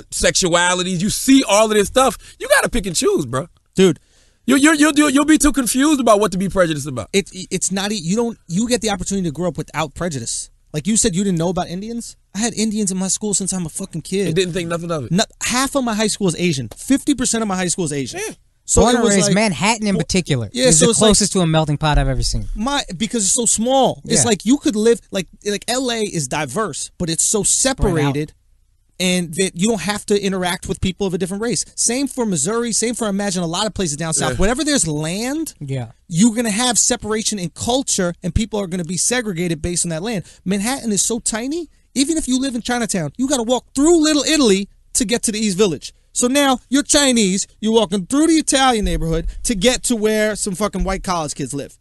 Speaker 2: sexualities. You see all of this stuff. You got to pick and choose, bro.
Speaker 1: Dude.
Speaker 2: You'll be too confused about what to be prejudiced about.
Speaker 1: It's not you get the opportunity to grow up without prejudice. Like you said, you didn't know about Indians. I had Indians in my school since I'm a fucking kid.
Speaker 2: And didn't think nothing of it.
Speaker 1: Half of my high school is Asian. 50% of my high school is Asian.
Speaker 2: Yeah.
Speaker 1: So
Speaker 4: Born
Speaker 1: it was
Speaker 4: raised,
Speaker 1: like,
Speaker 4: Manhattan in particular is
Speaker 1: so
Speaker 4: the closest to a melting pot I've ever seen.
Speaker 1: Because it's so small. It's like you could live like LA is diverse, but it's so separated. And that you don't have to interact with people of a different race. Same for Missouri. Same for, imagine, a lot of places down south. Whenever there's land, you're going to have separation in culture, and people are going to be segregated based on that land. Manhattan is so tiny, even if you live in Chinatown, you got to walk through Little Italy to get to the East Village. So now you're Chinese, you're walking through the Italian neighborhood to get to where some fucking white college kids live.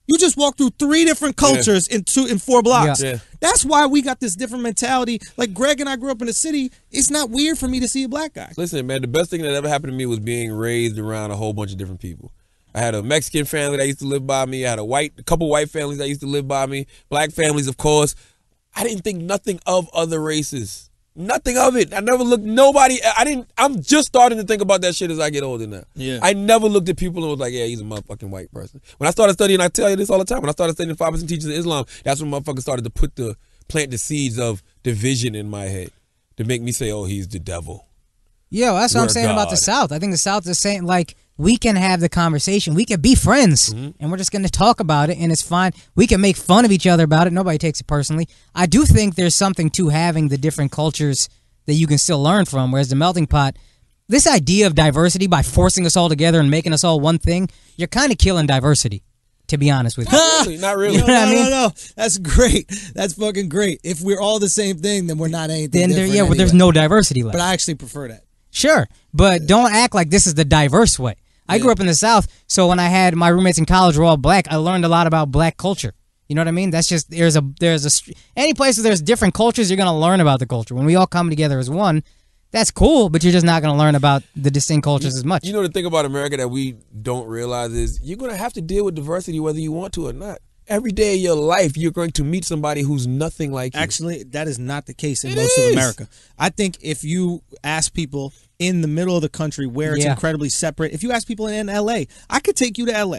Speaker 1: You just walk through 3 different cultures in 4 blocks. Yeah. That's why we got this different mentality. Like Greg and I grew up in the city. It's not weird for me to see a black guy.
Speaker 2: Listen, man, the best thing that ever happened to me was being raised around a whole bunch of different people. I had a Mexican family that used to live by me. I had a couple white families that used to live by me. Black families, of course. I didn't think nothing of other races. Nothing of it. I never looked, I'm just starting to think about that shit as I get older now.
Speaker 1: Yeah.
Speaker 2: I never looked at people and was like, yeah, he's a motherfucking white person. When I started studying, I tell you this all the time, when I started studying 5% teachers of Islam, that's when motherfuckers started to plant the seeds of division in my head to make me say, oh, he's the devil.
Speaker 4: Yeah, well, that's what I'm saying about the South. I think the South is saying, like, we can have the conversation. We can be friends, and we're just going to talk about it, and it's fine. We can make fun of each other about it. Nobody takes it personally. I do think there's something to having the different cultures that you can still learn from, whereas the melting pot, this idea of diversity by forcing us all together and making us all one thing, you're kind of killing diversity. To be honest with you.
Speaker 2: Not really.
Speaker 4: You know what I mean?
Speaker 1: No. That's great. That's fucking great. If we're all the same thing, then we're not anything different.
Speaker 4: Well, there's no diversity left.
Speaker 1: But I actually prefer that.
Speaker 4: Sure, but don't act like this is the diverse way. I grew up in the South, so when I had my roommates in college were all black, I learned a lot about black culture. You know what I mean? That's just any place where there's different cultures, you're gonna learn about the culture. When we all come together as one, that's cool, but you're just not gonna learn about the distinct cultures as much.
Speaker 2: You know, the thing about America that we don't realize is you're gonna have to deal with diversity whether you want to or not. Every day of your life, you're going to meet somebody who's nothing like you.
Speaker 1: Actually, that is not the case in most of America. I think if you ask people in the middle of the country where it's incredibly separate, if you ask people in LA, I could take you to LA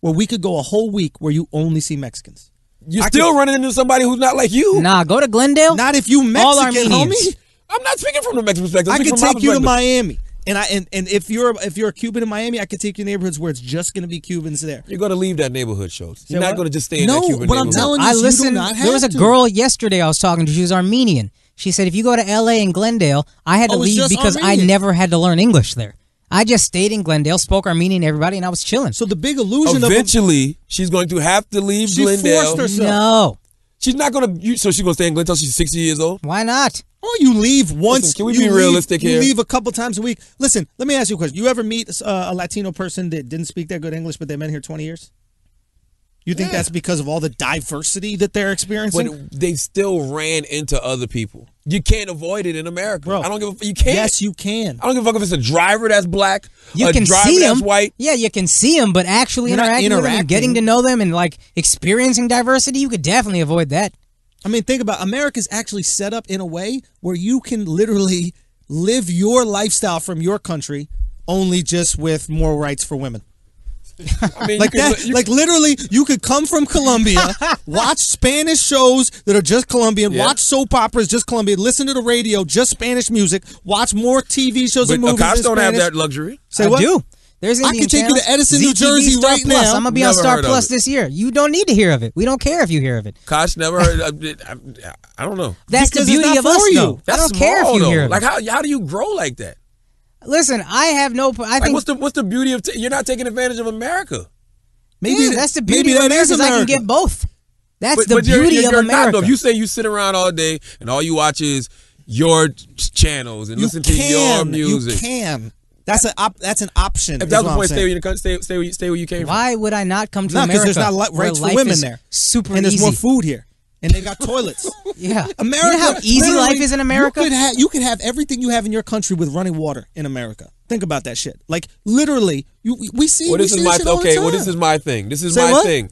Speaker 1: where we could go a whole week where you only see Mexicans.
Speaker 2: You're still running into somebody who's not like you.
Speaker 4: Nah, go to Glendale.
Speaker 1: Not if you Mexican, homie.
Speaker 2: I'm not speaking from the Mexican perspective.
Speaker 1: I could take you to Miami. And if you're a Cuban in Miami, I could take you to neighborhoods where it's just going to be Cubans there.
Speaker 2: You're going to leave that neighborhood, Schulz. You're not going to just stay in that Cuban
Speaker 1: but
Speaker 2: neighborhood.
Speaker 1: I'm telling you,
Speaker 4: I listened.
Speaker 1: do not have
Speaker 4: There was a girl yesterday I was talking to. She was Armenian. She said, if you go to L.A. and Glendale, I had to leave because I never had to learn English there. I just stayed in Glendale, spoke Armenian to everybody, and I was chilling.
Speaker 1: So the big illusion
Speaker 2: eventually, she's going to have to leave Glendale.
Speaker 1: She forced herself.
Speaker 4: No.
Speaker 2: She's not going to. So she's going to stay in Glendale until she's 60 years old?
Speaker 4: Why not?
Speaker 1: Oh, you leave once.
Speaker 2: Listen, can we be realistic here?
Speaker 1: You leave a couple times a week. Listen, let me ask you a question. You ever meet a Latino person that didn't speak that good English, but they've been here 20 years? You think that's because of all the diversity that they're experiencing?
Speaker 2: But they still ran into other people. You can't avoid it in America.
Speaker 1: Bro,
Speaker 2: I don't give a fuck. You can't.
Speaker 1: Yes, you can.
Speaker 2: I don't give a fuck if it's a driver that's black,
Speaker 4: you
Speaker 2: a
Speaker 4: can
Speaker 2: driver
Speaker 4: see
Speaker 2: that's
Speaker 4: them.
Speaker 2: white.
Speaker 4: Yeah, you can see them, but actually interacting with them and getting to know them and like experiencing diversity, you could definitely avoid that.
Speaker 1: I mean, think about it. America's actually set up in a way where you can literally live your lifestyle from your country, only just with more rights for women.
Speaker 2: I mean,
Speaker 1: like that, like literally, you could come from Colombia, watch Spanish shows that are just Colombian, watch soap operas just Colombian, listen to the radio just Spanish music, watch more TV shows and movies.
Speaker 2: Akaash don't have that luxury.
Speaker 1: Say what?
Speaker 4: I do. There's
Speaker 1: I can take you to Edison, New Jersey
Speaker 4: Star
Speaker 1: right
Speaker 4: Plus.
Speaker 1: now.
Speaker 4: I'm gonna be on Star Plus this year. You don't need to hear of it. We don't care if you hear of it.
Speaker 2: Akaash never heard of it. I don't know.
Speaker 4: That's
Speaker 1: because
Speaker 4: the beauty of us, though.
Speaker 2: That's
Speaker 4: I don't care if you hear of it.
Speaker 2: Like how do you grow like that?
Speaker 4: Listen, I have no. I think
Speaker 2: what's the beauty of you're not taking advantage of America?
Speaker 4: Maybe that's the beauty of America. I can get both. That's the beauty of America.
Speaker 2: If you say you sit around all day and all you watch is your channels and listen to your music,
Speaker 1: you can. That's an option.
Speaker 2: If that's the point, stay where you came from.
Speaker 4: Why would I not come to America?
Speaker 1: Because there's not rights for women there.
Speaker 4: Super
Speaker 1: and there's
Speaker 4: easy.
Speaker 1: more food here. And they got toilets.
Speaker 4: Yeah.
Speaker 1: America,
Speaker 4: you know how easy life is in America?
Speaker 1: You could have everything you have in your country with running water in America. Think about that shit. Like, literally, we see
Speaker 2: Well, this
Speaker 1: we
Speaker 2: is
Speaker 1: see
Speaker 2: my
Speaker 1: shit all the
Speaker 2: okay.
Speaker 1: time.
Speaker 2: Well, this is my thing. This is
Speaker 1: Say
Speaker 2: my
Speaker 1: what?
Speaker 2: thing.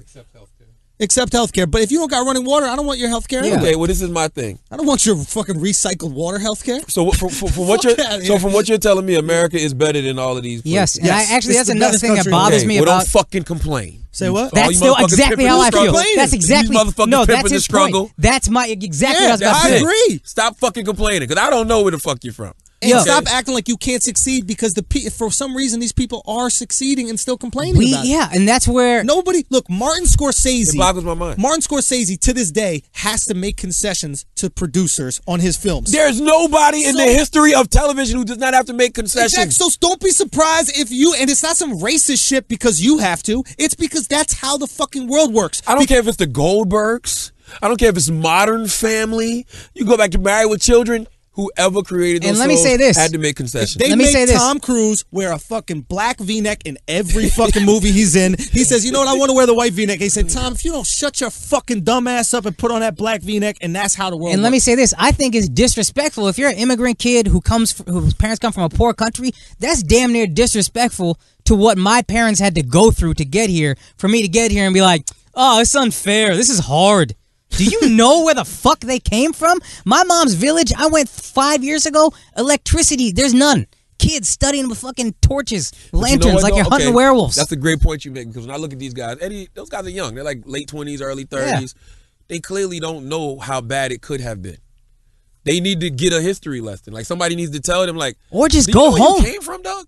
Speaker 1: Except healthcare. But if you don't got running water, I don't want your healthcare.
Speaker 2: Yeah.
Speaker 1: Anyway.
Speaker 2: Okay. Well, this is my thing.
Speaker 1: I don't want your fucking recycled water healthcare.
Speaker 2: So from what you're telling me, America is better than all of these places.
Speaker 4: Yes, and actually that's another thing that bothers me
Speaker 2: well,
Speaker 4: about.
Speaker 2: don't fucking complain.
Speaker 1: Say what?
Speaker 4: That's still exactly how I feel. That's exactly that's his
Speaker 2: struggle.
Speaker 4: Point. That's my exactly.
Speaker 1: Yeah, I agree.
Speaker 2: Stop fucking complaining, because I don't know where the fuck you're from.
Speaker 1: And stop acting like you can't succeed, because for some reason these people are succeeding and still complaining about it.
Speaker 4: Yeah, and that's where
Speaker 1: look, Martin Scorsese.
Speaker 2: It boggles my mind.
Speaker 1: Martin Scorsese to this day has to make concessions to producers on his films.
Speaker 2: There's nobody in the history of television who does not have to make concessions.
Speaker 1: Exactly. So don't be surprised if you, and it's not some racist shit because you have to. It's because that's how the fucking world works.
Speaker 2: I don't care if it's the Goldbergs. I don't care if it's Modern Family. You go back to Married with Children. Whoever created those shows had to make concessions.
Speaker 1: They make Tom Cruise wear a fucking black V-neck in every fucking movie he's in. He says, you know what, I want to wear the white V-neck. He said, Tom, if you don't shut your fucking dumb ass up and put on that black V-neck, and that's how the world works.
Speaker 4: Let me say this. I think it's disrespectful. If you're an immigrant kid whose parents come from a poor country, that's damn near disrespectful to what my parents had to go through to get here, for me to get here and be like, oh, it's unfair. This is hard. Do you know where the fuck they came from? My mom's village, I went 5 years ago, electricity, there's none. Kids studying with fucking torches, lanterns, like you're hunting werewolves.
Speaker 2: That's a great point you make, because when I look at these guys, Eddie, those guys are young. They're like late 20s, early 30s. Yeah. They clearly don't know how bad it could have been. They need to get a history lesson. Like, somebody needs to tell them, like,
Speaker 4: or just go home.
Speaker 2: Where you came from, dog?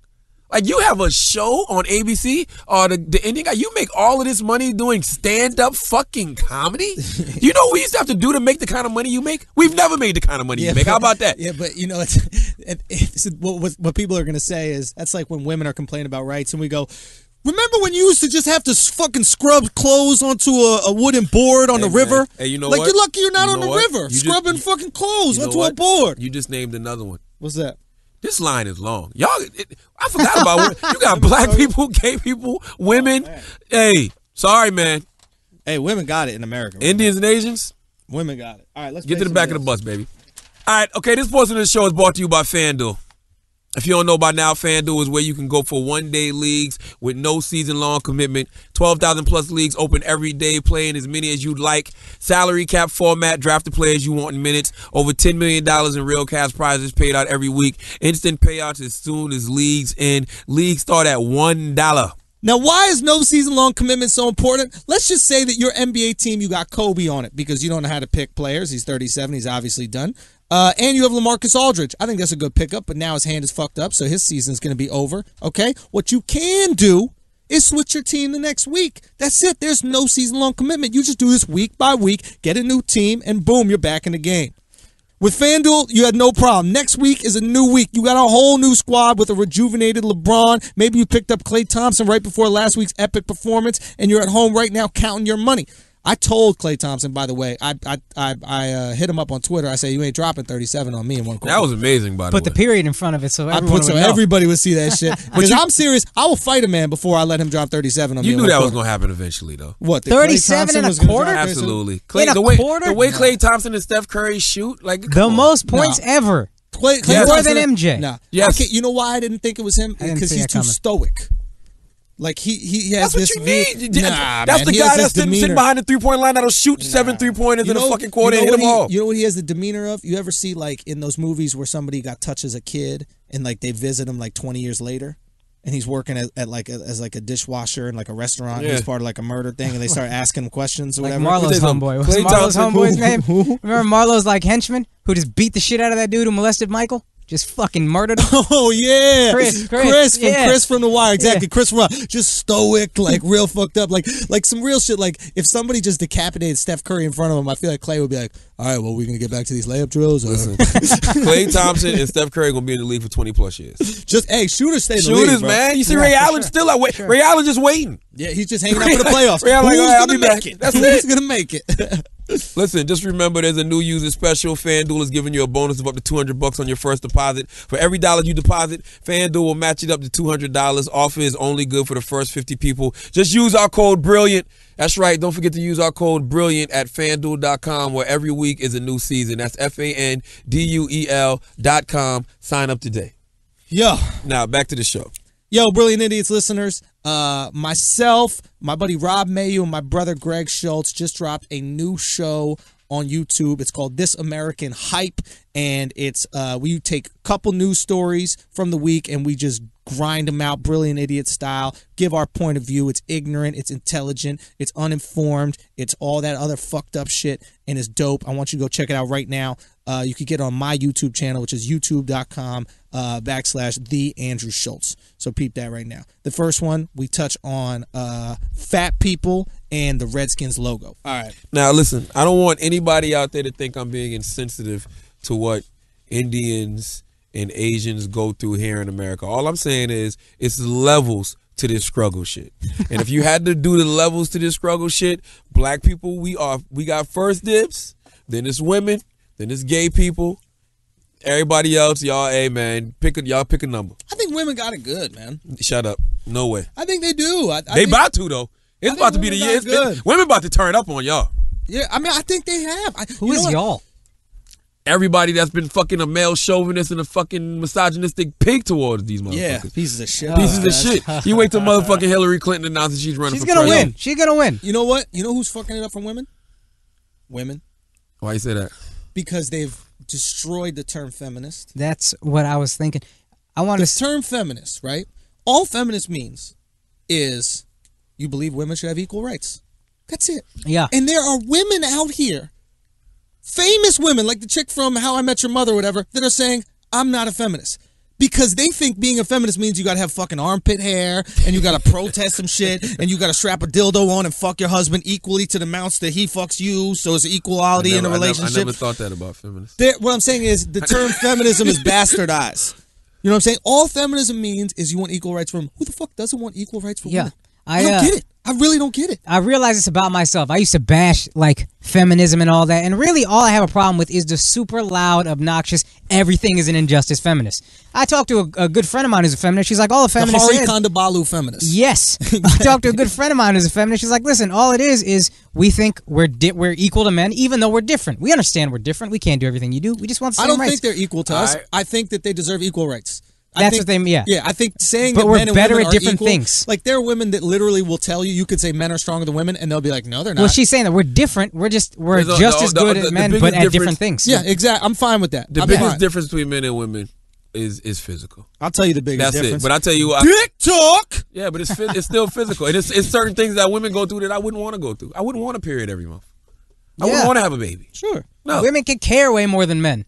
Speaker 2: Like, you have a show on ABC, or the Indian guy, you make all of this money doing stand-up fucking comedy? You know what we used to have to do to make the kind of money you make? We've never made the kind of money you make. How about that?
Speaker 1: Yeah, but you know, what people are going to say is, that's like when women are complaining about rights, and we go, Remember when you used to just have to fucking scrub clothes onto a wooden board on the river?
Speaker 2: Hey, you know
Speaker 1: like,
Speaker 2: what?
Speaker 1: You're lucky you're not on the river scrubbing fucking clothes onto a board.
Speaker 2: You just named another one.
Speaker 1: What's that?
Speaker 2: This line is long. Y'all, I forgot about it. You got black people, gay people, women. Hey, sorry, man.
Speaker 1: Hey, women got it in America. Right?
Speaker 2: Indians and Asians.
Speaker 1: Women got it. All right, let's
Speaker 2: get to the back of the bus, baby. All right, okay, this portion of the show is brought to you by FanDuel. If you don't know by now, FanDuel is where you can go for one-day leagues with no season-long commitment. 12,000-plus leagues open every day, playing as many as you'd like. Salary cap format, draft the players you want in minutes. Over $10 million in real cash prizes paid out every week. Instant payouts as soon as leagues end. Leagues start at $1.
Speaker 1: Now, why is no season-long commitment so important? Let's just say that your NBA team, you got Kobe on it because you don't know how to pick players. He's 37. He's obviously done. And you have LaMarcus Aldridge. I think that's a good pickup, but now his hand is fucked up, so his season's going to be over. Okay? What you can do is switch your team the next week. That's it. There's no season-long commitment. You just do this week by week, get a new team, and boom, you're back in the game. With FanDuel, you had no problem. Next week is a new week. You got a whole new squad with a rejuvenated LeBron. Maybe you picked up Klay Thompson right before last week's epic performance, and you're at home right now counting your money. I told Klay Thompson, by the way, I hit him up on Twitter. I said, you ain't dropping 37 on me in one quarter.
Speaker 2: That was amazing, by the way.
Speaker 4: Put the period in front of it so
Speaker 1: everybody would see that shit. Because I'm serious. I will fight a man before I let him drop 37 on me.
Speaker 2: You knew that was going to happen eventually, though.
Speaker 1: What?
Speaker 4: 37 and a quarter?
Speaker 2: Absolutely.
Speaker 4: The
Speaker 2: way Klay Thompson and Steph Curry shoot, like
Speaker 4: the most points ever.
Speaker 1: Klay
Speaker 4: more than MJ.
Speaker 1: Nah.
Speaker 2: Yes.
Speaker 1: You know why I didn't think it was him? Because he's too stoic. Like he has
Speaker 2: that's
Speaker 1: this.
Speaker 2: What you need.
Speaker 1: Nah,
Speaker 2: that's
Speaker 1: man.
Speaker 2: the guy that's sitting behind the 3-point line that'll shoot 7 3-pointers in a fucking quarter and hit them all.
Speaker 1: You know what he has the demeanor of? You ever see like in those movies where somebody got touched as a kid and like they visit him like 20 years later, and he's working at like as like a dishwasher in like a restaurant. Yeah. He's part of like a murder thing, and they start asking him questions or
Speaker 4: like
Speaker 1: whatever.
Speaker 4: Marlo's homeboy. What's Marlo's homeboy's name? Remember Marlo's like henchman who just beat the shit out of that dude who molested Michael? Just fucking murdered him.
Speaker 1: Oh yeah,
Speaker 4: Chris
Speaker 1: from The Wire, exactly. Yeah. Chris Rock, just stoic, like real fucked up, like some real shit. Like if somebody just decapitated Steph Curry in front of him, I feel like Klay would be like, "All right, well, we're gonna get back to these layup drills."
Speaker 2: Listen, Klay Thompson and Steph Curry gonna be in the league for 20+ years.
Speaker 1: Just shooters stay in the league,
Speaker 2: shooters, man. You see Ray Allen still out. Sure. Ray Allen just waiting.
Speaker 1: Yeah, he's just hanging out for the playoffs.
Speaker 2: Ray Allen,
Speaker 1: Who's gonna make it? That's who's gonna make it.
Speaker 2: Listen, just remember there's a new user special. FanDuel is giving you a bonus of up to $200 on your first deposit. For every $1 you deposit, FanDuel will match it up to $200. Offer is only good for the first 50 people. Just use our code BRILLIANT. That's right. Don't forget to use our code BRILLIANT at FanDuel.com, where every week is a new season. That's FanDuel.com. Sign up today.
Speaker 1: Yo.
Speaker 2: Now, back to the show.
Speaker 1: Yo, Brilliant Idiots listeners, myself, my buddy Rob Mayu, and my brother Greg Schulz just dropped a new show on YouTube. It's called This American Hype, and it's we take a couple news stories from the week and we just grind them out Brilliant Idiot style, give our point of view. It's ignorant, it's intelligent, it's uninformed, it's all that other fucked up shit, and it's dope. I want you to go check it out right now. You can get it on my YouTube channel, which is youtube.com/TheAndrewSchulz. So peep that right now. The first one, we touch on fat people and the Redskins logo. All right.
Speaker 2: Now, listen, I don't want anybody out there to think I'm being insensitive to what Indians and Asians go through here in America. All I'm saying is it's levels to this struggle shit. And if you had to do the levels to this struggle shit, black people, we got first dibs, then it's women, then it's gay people. Everybody else, y'all, hey man, pick a number.
Speaker 1: I think women got it good, man.
Speaker 2: Shut up. No way.
Speaker 1: I think they do.
Speaker 2: They about to though. It's about to be the year. Women about to turn up on y'all.
Speaker 1: Yeah, I mean, I think they have.
Speaker 4: Who is y'all?
Speaker 2: Everybody that's been fucking a male chauvinist and a fucking misogynistic pig towards these motherfuckers.
Speaker 1: Yeah, pieces of shit.
Speaker 2: Pieces of shit. You wait till motherfucking Hillary Clinton announces she's running for president.
Speaker 4: She's gonna win. She's gonna win.
Speaker 1: You know what? You know who's fucking it up from women? Women.
Speaker 2: Why you say that?
Speaker 1: Because they've destroyed the term feminist.
Speaker 4: That's what I was thinking.
Speaker 1: The term feminist, right? All feminist means is you believe women should have equal rights. That's it.
Speaker 4: Yeah.
Speaker 1: And there are women out here, famous women, like the chick from How I Met Your Mother or whatever, that are saying, I'm not a feminist. Because they think being a feminist means you gotta have fucking armpit hair, and you gotta protest some shit, and you gotta strap a dildo on and fuck your husband equally to the amounts that he fucks you, so it's equality in a relationship.
Speaker 2: I never thought that about feminists.
Speaker 1: What I'm saying is the term feminism is bastardized. You know what I'm saying? All feminism means is you want equal rights for women. Who the fuck doesn't want equal rights for women? I don't get it. I really don't get it.
Speaker 4: I realize it's about myself. I used to bash like feminism and all that, and really all I have a problem with is the super loud, obnoxious, everything is an injustice feminist. I talked to a good friend of mine who's a feminist. She's like, all the feminists
Speaker 1: the Hari Kondabalu feminist.
Speaker 4: Yes. I talked to a good friend of mine who's a feminist. She's like, listen, all it is we think we're equal to men, even though we're different. We understand we're different. We can't do everything you do. We just want the same rights.
Speaker 1: I don't think they're equal to us. I think that they deserve equal rights.
Speaker 4: That's what they mean.
Speaker 1: Yeah, I think saying
Speaker 4: but
Speaker 1: that
Speaker 4: we're
Speaker 1: men and
Speaker 4: better
Speaker 1: women
Speaker 4: at different
Speaker 1: equal,
Speaker 4: things.
Speaker 1: Like there are women that literally will tell you could say men are stronger than women, and they'll be like, no, they're not.
Speaker 4: Well, she's saying that we're different. We're just as good as men, but at different things.
Speaker 1: Yeah, exactly. I'm fine with that.
Speaker 2: The biggest difference between men and women is physical.
Speaker 1: I'll tell you the biggest difference.
Speaker 2: That's it. But I'll tell you,
Speaker 1: dick talk.
Speaker 2: Yeah, but it's still physical, and it's certain things that women go through that I wouldn't want to go through. I wouldn't want a period every month. I wouldn't want to have a baby.
Speaker 1: Sure.
Speaker 2: No.
Speaker 4: Women can care way more than men.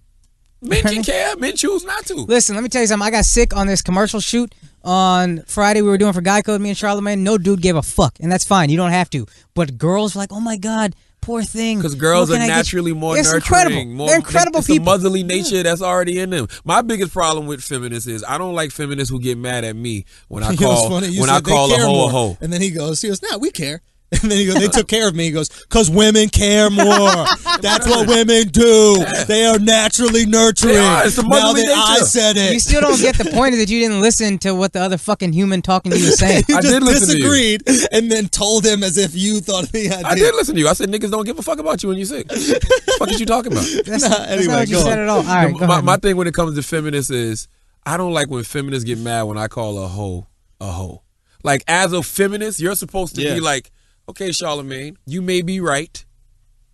Speaker 2: Men can care. Men choose not to.
Speaker 4: Listen, let me tell you something. I got sick on this commercial shoot on Friday. We were doing for Guy Code, me and Charlamagne. No dude gave a fuck, and that's fine. You don't have to. But girls were like, oh my God, poor thing.
Speaker 2: Because girls are naturally more nurturing.
Speaker 4: Incredible. They're incredible people.
Speaker 2: It's a motherly nature that's already in them. My biggest problem with feminists is I don't like feminists who get mad at me when I call a hoe a hoe.
Speaker 1: And then he goes, nah, we care. And then he goes, they took care of me. He goes, because women care more. That's what women do. They are naturally nurturing.
Speaker 2: It's a motherly nature.
Speaker 1: I said it.
Speaker 4: You still don't get the point is that you didn't listen to what the other fucking human talking to you was saying.
Speaker 1: I did disagreed and then told him as if you thought he had.
Speaker 2: I did listen to you. I said niggas don't give a fuck about you when you're sick. What the fuck is you talking about?
Speaker 4: That's not what you said at all. All right, go ahead.
Speaker 2: My thing when it comes to feminists is I don't like when feminists get mad when I call a hoe. Like as a feminist, you're supposed to be like, okay, Charlamagne, you may be right,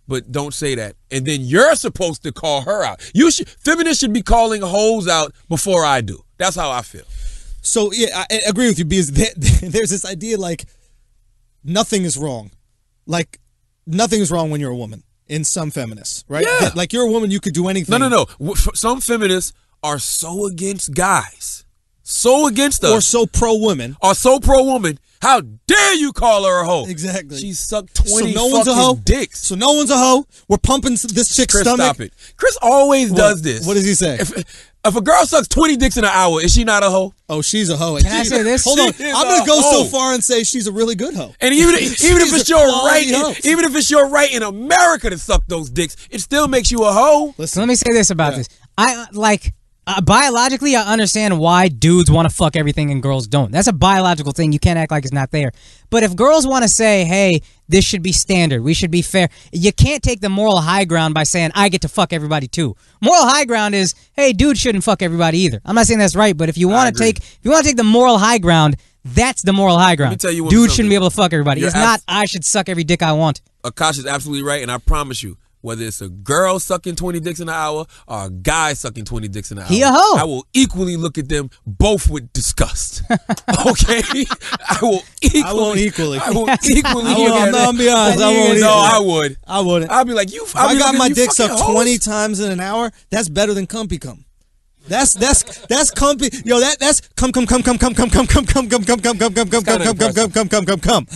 Speaker 2: but don't say that. And then you're supposed to call her out. Feminists should be calling hoes out before I do. That's how I feel.
Speaker 1: So, yeah, I agree with you because there's this idea like nothing is wrong. Like nothing is wrong when you're a woman in some feminists, right?
Speaker 2: Yeah.
Speaker 1: Like you're a woman, you could do anything.
Speaker 2: No. Some feminists are so against guys. So against us.
Speaker 1: Or so pro-women.
Speaker 2: How dare you call her a hoe?
Speaker 1: Exactly.
Speaker 2: She sucked 20 fucking dicks.
Speaker 1: So no one's a hoe. We're pumping this chick's
Speaker 2: Chris,
Speaker 1: stomach.
Speaker 2: Stop it. Chris always does this.
Speaker 1: What does he say?
Speaker 2: If a girl sucks 20 dicks in an hour, is she not a hoe?
Speaker 1: Oh, she's a hoe.
Speaker 4: Can I say this?
Speaker 1: Hold on. I'm going to go so far and say she's a really good hoe.
Speaker 2: And even if it's your right in America to suck those dicks, it still makes you a hoe.
Speaker 4: Listen, let me say this about this. Biologically, I understand why dudes want to fuck everything and girls don't. That's a biological thing. You can't act like it's not there. But if girls want to say, hey, this should be standard, we should be fair, you can't take the moral high ground by saying, I get to fuck everybody too. Moral high ground is, hey, dudes shouldn't fuck everybody either. I'm not saying that's right, but if you want to take the moral high ground, that's the moral high ground.
Speaker 2: Let me tell you
Speaker 4: dudes shouldn't be able to fuck everybody. It's not, I should suck every dick I want.
Speaker 2: Akaash is absolutely right, and I promise you, whether it's a girl sucking 20 dicks in an hour or a guy sucking 20 dicks in an hour,
Speaker 4: he a hoe.
Speaker 2: I will equally look at them both with disgust. Okay? I won't equally.
Speaker 1: I'm be honest.
Speaker 2: I would.
Speaker 1: I wouldn't.
Speaker 2: I'll be like,
Speaker 1: I got my dick sucked 20 times in an hour. That's better than cumpy cum. That's comfy. Yo, that's come.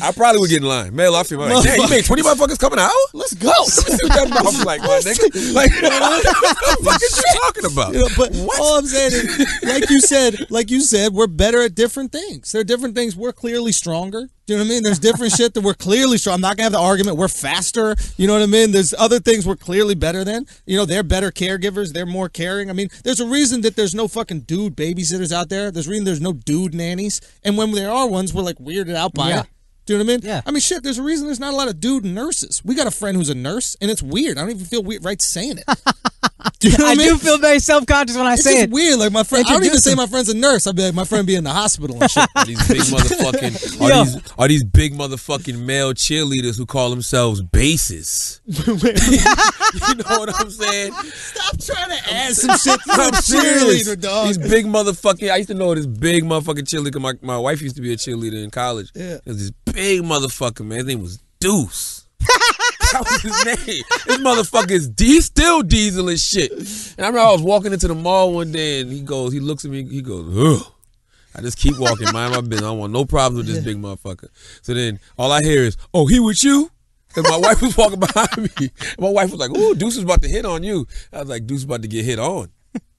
Speaker 1: I
Speaker 2: probably would get in line. Male, I feel like, damn, you made 20 motherfuckers come an hour?
Speaker 1: Let's go.
Speaker 2: That mouth like, my nigga. Like, what the fuck is you talking about?
Speaker 1: You know, but all I'm saying is, like you said, we're better at different things. There are different things we're clearly stronger. Do you know what I mean? There's different shit that we're clearly strong. I'm not gonna have the argument. We're faster. You know what I mean? There's other things we're clearly better than. You know, they're better caregivers. They're more caring. I mean, there's a reason that there's no fucking dude babysitters out there. There's a reason there's no dude nannies. And when there are ones, we're like weirded out by it. Do you know what I mean?
Speaker 4: Yeah.
Speaker 1: I mean, shit, there's a reason there's not a lot of dude nurses. We got a friend who's a nurse, and it's weird. I don't even feel weird right saying it. Do you know what I mean?
Speaker 4: do feel very self-conscious when I say it.
Speaker 1: It's weird. Like my friend, I don't even say my friend's a nurse. I'd be like, my friend be in the hospital and shit.
Speaker 2: These big motherfucking, are these big motherfucking male cheerleaders who call themselves bases? You know what I'm saying?
Speaker 1: Stop trying to add some shit to some cheerleader, dog.
Speaker 2: These big motherfucking, I used to know this big motherfucking cheerleader. My wife used to be a cheerleader in college.
Speaker 1: Yeah.
Speaker 2: There's this big motherfucker, man. His name was Deuce. That was his name. This motherfucker is still diesel as shit. And I remember I was walking into the mall one day and he looks at me, he goes, ugh. I just keep walking, mind my business. I don't want no problems with this big motherfucker. So then all I hear is, oh, he with you? Because my wife was walking behind me. My wife was like, ooh, Deuce is about to hit on you. I was like, Deuce is about to get hit on.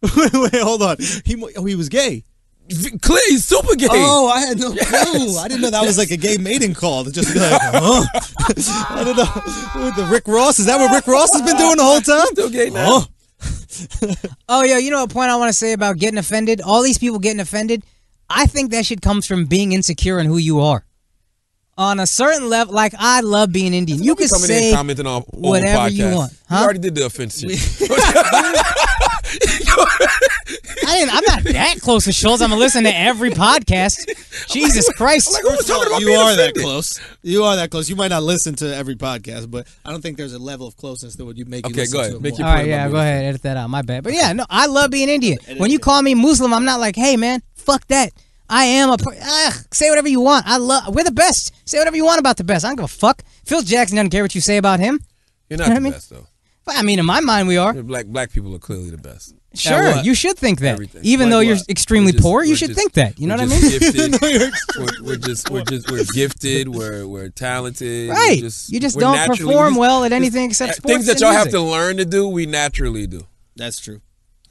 Speaker 1: Wait, hold on. He was gay.
Speaker 2: Clear, he's super gay.
Speaker 1: Oh, I had no clue. I didn't know that was like a gay mating call. To just be like, huh? I don't know. With the Rick Ross, is that what Rick Ross has been doing the whole time?
Speaker 2: Still gay now.
Speaker 4: Oh, yeah, you know a point I want to say about getting offended? All these people getting offended, I think that shit comes from being insecure in who you are. On a certain level, like, I love being Indian. You can say whatever you want. Huh?
Speaker 2: You already did the offense shit.
Speaker 4: I'm not that close to Schulz. I'm going to listen to every podcast. Jesus Christ.
Speaker 2: Like, who was talking about
Speaker 1: you are offended? That close. You are that close. You might not listen to every podcast, but I don't think there's a level of closeness that would make you listen
Speaker 2: go ahead.
Speaker 1: to
Speaker 2: Make
Speaker 1: it
Speaker 2: your
Speaker 4: All right, yeah, go ahead. Edit that out. My bad. But yeah, no, I love being Indian. When you call me Muslim, I'm not like, hey, man, fuck that. I am say whatever you want. We're the best. Say whatever you want about the best. I don't give a fuck. Phil Jackson doesn't care what you say about him.
Speaker 2: You're not the best, though.
Speaker 4: But, I mean, in my mind, we are.
Speaker 2: Black people are clearly the best.
Speaker 4: Sure, you should think that.
Speaker 2: Everything.
Speaker 4: Even
Speaker 2: like
Speaker 4: though
Speaker 2: what?
Speaker 4: you're extremely poor, you should think that. You know what I mean?
Speaker 2: We're gifted. We're talented.
Speaker 4: Right. You just don't perform well at anything except sports.
Speaker 2: Things that y'all have to learn to do, we naturally do.
Speaker 1: That's true.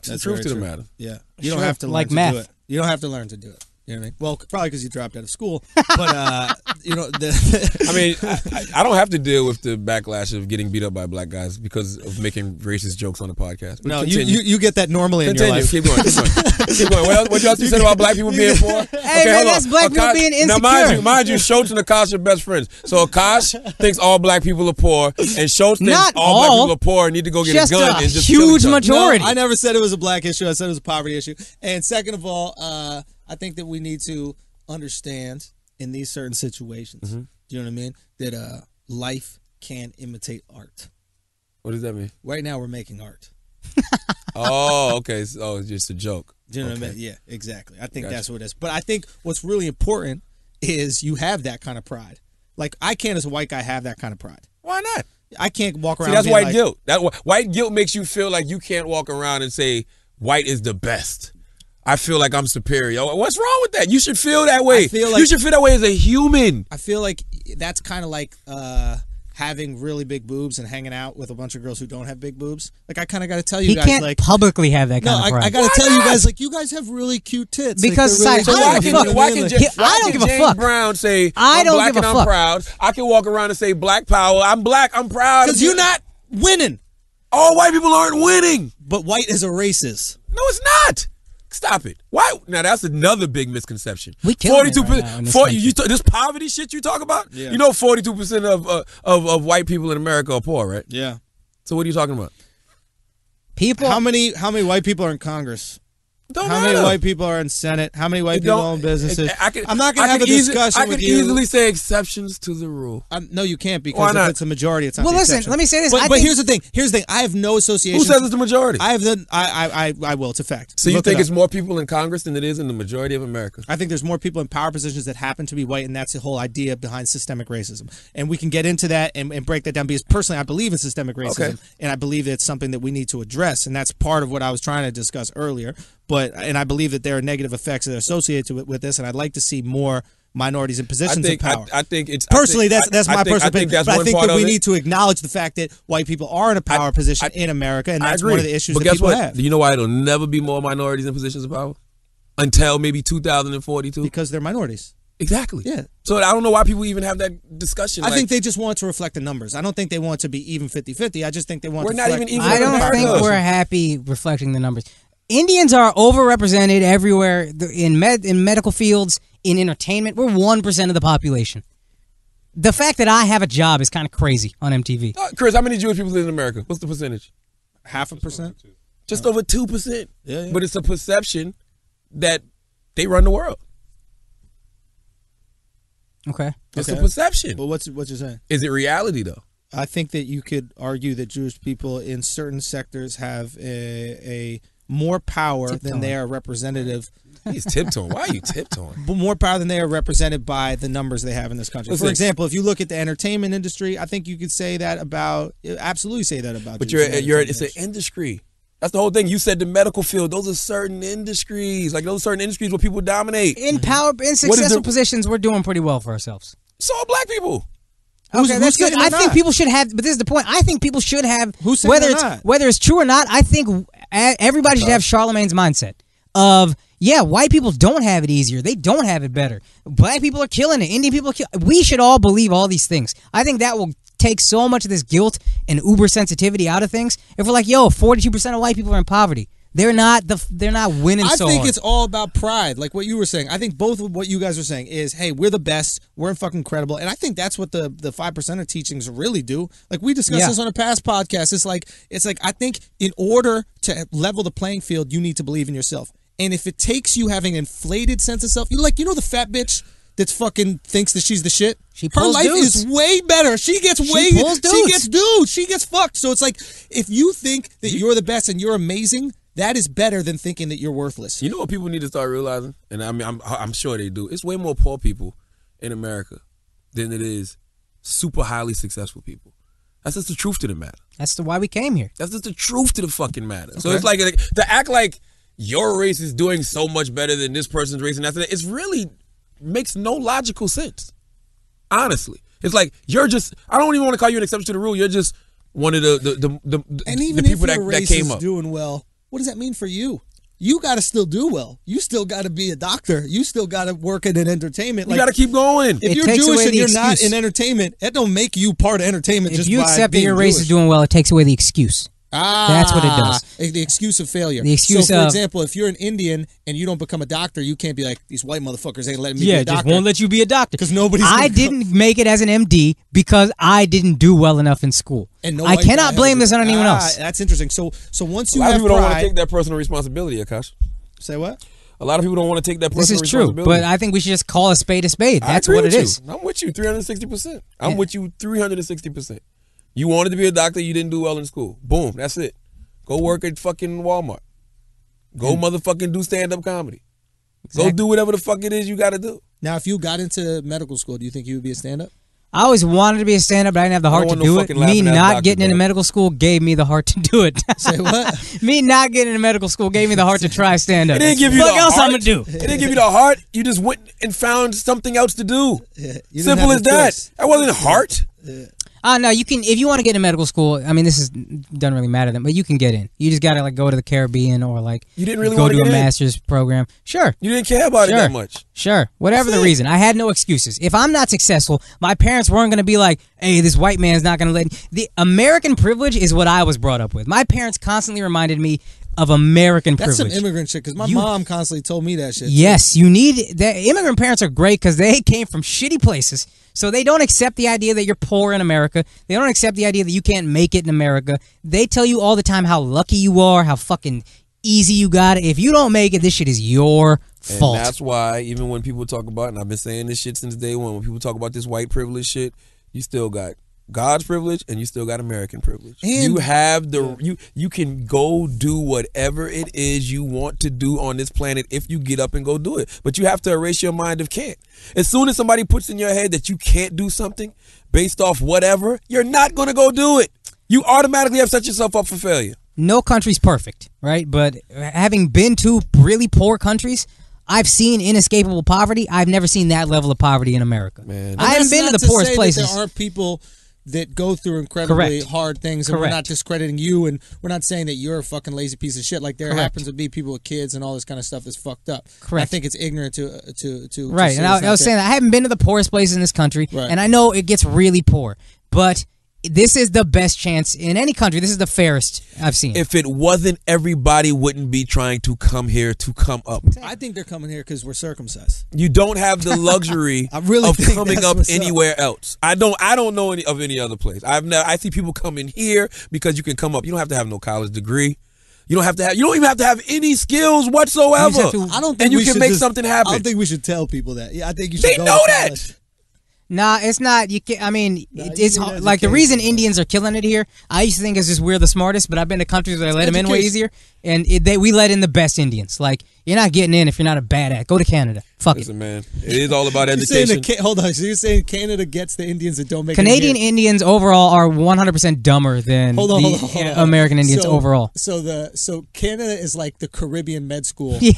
Speaker 2: That's the truth to the matter.
Speaker 1: Yeah. You don't have to learn to do it. You don't have to learn to do it. You know what I mean? Well, probably because you dropped out of school, but you know.
Speaker 2: I mean, I don't have to deal with the backlash of getting beat up by black guys because of making racist jokes on the podcast. But
Speaker 1: no, you get that normally in your life.
Speaker 2: Keep going. What else you said about black people being poor?
Speaker 4: Hey, man, that's black people being insecure.
Speaker 2: Now, mind you, Schulz and Akaash are best friends. So Akaash thinks all black people are poor, and Schulz thinks all black people are poor and need to go get a gun and just
Speaker 4: huge majority.
Speaker 1: No, I never said it was a black issue. I said it was a poverty issue. And second of all, I think that we need to understand in these certain situations, do you know what I mean? That life can imitate art.
Speaker 2: What does that mean?
Speaker 1: Right now, we're making art.
Speaker 2: Oh, okay. So, it's just a joke.
Speaker 1: Do you know what I mean? Yeah, exactly. I think that's what it is. But I think what's really important is you have that kind of pride. Like, I can't, as a white guy, have that kind of pride.
Speaker 2: Why not?
Speaker 1: I can't walk around.
Speaker 2: See, that's white guilt. White guilt makes you feel like you can't walk around and say white is the best. I feel like I'm superior. What's wrong with that? You should feel that way. You should feel that way as a human.
Speaker 1: I feel like that's kind of like having really big boobs and hanging out with a bunch of girls who don't have big boobs. Like, I kind of got to tell you guys,
Speaker 4: can't publicly have that kind of pride.
Speaker 1: I got to tell you guys, like, you guys have really cute tits.
Speaker 4: Because
Speaker 1: like,
Speaker 4: I don't give a fuck.
Speaker 2: Why can James Brown say, I'm black and I'm proud? I can walk around and say black power. I'm black, I'm proud.
Speaker 1: Because you're not winning.
Speaker 2: All white people aren't winning.
Speaker 1: But white is a racist.
Speaker 2: No, it's not. Stop it. Why? Now that's another big misconception.
Speaker 4: We 42%.
Speaker 2: This poverty shit you talk about.
Speaker 1: Yeah.
Speaker 2: You know, 42% of white people in America are poor, right?
Speaker 1: Yeah.
Speaker 2: So what are you talking about?
Speaker 1: How many white people are in Congress? How many white people are in Senate? How many white people own businesses? I'm not going to have a discussion with you.
Speaker 2: I can easily say exceptions to the rule.
Speaker 1: No, you can't, because if it's a majority, it's not the exception.
Speaker 4: Listen, let me say this.
Speaker 1: But here's the thing. I have no association.
Speaker 2: Who says it's the majority?
Speaker 1: I will. It's a fact.
Speaker 2: So you think it's more people in Congress than it is in the majority of America?
Speaker 1: I think there's more people in power positions that happen to be white, and that's the whole idea behind systemic racism. And we can get into that and break that down, because personally I believe in systemic racism, and I believe that it's something that we need to address, and that's part of what I was trying to discuss earlier. And I believe that there are negative effects that are associated with this, and I'd like to see more minorities in positions of power.
Speaker 2: I think it's
Speaker 1: personally that's my personal opinion. But I think that we need to acknowledge the fact that white people are in a power position in America, and that's one of the issues that people have.
Speaker 2: Do you know why it'll never be more minorities in positions of power until maybe 2042?
Speaker 1: Because they're minorities.
Speaker 2: Exactly.
Speaker 1: Yeah.
Speaker 2: So I don't know why people even have that discussion.
Speaker 1: I think they just want to reflect the numbers. I don't think they want to be even 50-50. I just think they want to reflect.
Speaker 4: We're not even I don't think we're happy reflecting the numbers. Indians are overrepresented everywhere in medical fields, in entertainment. We're 1% of the population. The fact that I have a job is kind of crazy on MTV.
Speaker 2: Chris, how many Jewish people live in America? What's the percentage?
Speaker 1: 0.5%?
Speaker 2: Just over 2%.
Speaker 1: Yeah.
Speaker 2: But it's a perception that they run the world.
Speaker 4: Okay.
Speaker 2: It's a perception.
Speaker 1: Well, what you're saying?
Speaker 2: Is it reality, though?
Speaker 1: I think that you could argue that Jewish people in certain sectors have a more power than they are representative.
Speaker 2: He's tiptoeing. Why are you tiptoeing?
Speaker 1: But more power than they are represented by the numbers they have in this country. For example, if you look at the entertainment industry, I think you could say that about, absolutely say that about.
Speaker 2: But it's an industry. That's the whole thing. You said the medical field. Those are certain industries. Like, those certain industries where people dominate.
Speaker 4: In successful positions, we're doing pretty well for ourselves.
Speaker 2: So are black people.
Speaker 4: Okay, that's good. I think people should have, but this is the point. I think people should have, whether it's true or not, I think everybody should have Charlamagne's mindset of, yeah, white people don't have it easier. They don't have it better. Black people are killing it. Indian people are killing it. We should all believe all these things. I think that will take so much of this guilt and uber sensitivity out of things. If we're like, yo, 42% of white people are in poverty. They're not winning so hard.
Speaker 1: I think it's all about pride, like what you were saying. I think both of what you guys are saying is, hey, we're the best, we're fucking incredible, and I think that's what the 5% teachings really do. Like we discussed this on a past podcast. It's like I think in order to level the playing field, you need to believe in yourself. And if it takes you having an inflated sense of self, you know the fat bitch that fucking thinks that she's the shit. Her life is way better. She gets dudes. She gets fucked. So it's like if you think that you're the best and you're amazing, that is better than thinking that you're worthless.
Speaker 2: You know what people need to start realizing, and I mean I'm sure they do. It's way more poor people in America than it is super highly successful people. That's just the truth to the matter.
Speaker 4: That's why we came here.
Speaker 2: That's just the truth to the fucking matter. Okay. So it's like to act like your race is doing so much better than this person's race, and that's it. It's really makes no logical sense. Honestly, it's like you're just. I don't even want to call you an exception to the rule. You're just one of the
Speaker 1: and even
Speaker 2: the people
Speaker 1: if your
Speaker 2: that
Speaker 1: race
Speaker 2: came
Speaker 1: is
Speaker 2: up
Speaker 1: doing well. What does that mean for you? You got to still do well. You still got to be a doctor. You still got to work in entertainment.
Speaker 2: You got to keep going.
Speaker 1: If you're Jewish and you're not in entertainment, that don't make you part of entertainment.
Speaker 4: If you accept that your race is doing well, it takes away the excuse. That's what it does.
Speaker 1: The excuse of failure.
Speaker 4: The excuse
Speaker 1: so, for example, if you're an Indian and you don't become a doctor, you can't be like, these white motherfuckers ain't letting me be a doctor.
Speaker 4: Yeah, just won't let you be a doctor.
Speaker 1: Because nobody's
Speaker 4: I didn't make it as an MD because I didn't do well enough in school. And I cannot blame this on anyone else.
Speaker 1: That's interesting. So once you
Speaker 2: have
Speaker 1: pride...
Speaker 2: A lot of people don't want to take that personal responsibility, Akash.
Speaker 1: Say what?
Speaker 2: A lot of people don't want to take that personal
Speaker 4: This
Speaker 2: responsibility.
Speaker 4: is true, but I think we should just call a spade a spade. That's what it is.
Speaker 2: I'm with you 360%. I'm with you 360%. You wanted to be a doctor, you didn't do well in school. Boom, that's it. Go work at fucking Walmart. Go motherfucking do stand-up comedy. Exactly. Go do whatever the fuck it is you got to do.
Speaker 1: Now, if you got into medical school, do you think you would be a stand-up?
Speaker 4: I always wanted to be a stand-up, but I didn't have the heart to do it. Me not getting into medical school gave me the heart to do it.
Speaker 1: Say what?
Speaker 4: Me not getting into medical school gave me the heart to try stand-up.
Speaker 2: It didn't give you
Speaker 4: what
Speaker 2: the
Speaker 4: else
Speaker 2: heart.
Speaker 4: I'm going to do?
Speaker 2: It didn't give you the heart. You just went and found something else to do.
Speaker 1: Yeah,
Speaker 2: simple as that. That wasn't heart.
Speaker 1: Yeah.
Speaker 4: No, you can, if you want to get into medical school, I mean, doesn't really matter then, but you can get in. You just got to go to the Caribbean or
Speaker 2: you didn't really
Speaker 4: go to a master's program. Sure.
Speaker 2: You didn't care about it that much.
Speaker 4: Sure. Whatever the reason. I had no excuses. If I'm not successful, my parents weren't going to be like, hey, this white man's not going to let... The American privilege is what I was brought up with. My parents constantly reminded me of American privilege.
Speaker 1: That's some immigrant shit, because my mom constantly told me that shit.
Speaker 4: Yes, you need... Immigrant parents are great because they came from shitty places. So they don't accept the idea that you're poor in America. They don't accept the idea that you can't make it in America. They tell you all the time how lucky you are, how fucking easy you got it. If you don't make it, this shit is your fault.
Speaker 2: And that's why even when people talk about, and I've been saying this shit since day one, when people talk about this white privilege shit, you still got God's privilege and you still got American privilege. And you have you can go do whatever it is you want to do on this planet if you get up and go do it. But you have to erase your mind of can't. As soon as somebody puts in your head that you can't do something based off whatever, you're not going to go do it. You automatically have set yourself up for failure.
Speaker 4: No country's perfect, right? But having been to really poor countries, I've seen inescapable poverty. I've never seen that level of poverty in America.
Speaker 2: Man.
Speaker 4: I haven't been to the poorest places.
Speaker 1: There are people that go through incredibly hard things, and we're not discrediting you, and we're not saying that you're a fucking lazy piece of shit. Like there happens to be people with kids and all this kind of stuff that's fucked up.
Speaker 4: Correct.
Speaker 1: I think it's ignorant to
Speaker 4: right. And I was saying that I haven't been to the poorest places in this country, and I know it gets really poor, but this is the best chance in any country. This is the fairest I've seen.
Speaker 2: If it wasn't, everybody wouldn't be trying to come here to come up.
Speaker 1: I think they're coming here because we're circumcised.
Speaker 2: You don't have the luxury of coming up anywhere else. I don't know of any other place. I see people coming here because you can come up. You don't have to have no college degree. You don't even have to have any skills whatsoever.
Speaker 1: I don't think
Speaker 2: and you can make something happen.
Speaker 1: I don't think we should tell people that. Yeah, I think you should.
Speaker 2: They
Speaker 1: go
Speaker 2: know
Speaker 1: to
Speaker 2: that.
Speaker 1: college.
Speaker 4: Nah, it's not. You can. I mean, it's like the reason Indians are killing it here. I used to think it's just we're the smartest, but I've been to countries where they let them in way easier, and we let in the best Indians. Like you're not getting in if you're not a bad at. Go to Canada. Fuck
Speaker 2: Listen, man, it is all about education.
Speaker 1: Hold on, so you're saying Canada gets the Indians that don't make
Speaker 4: Canadian Indians overall are 100% dumber than the American Indians overall.
Speaker 1: So Canada is like the Caribbean med school.
Speaker 4: Yeah.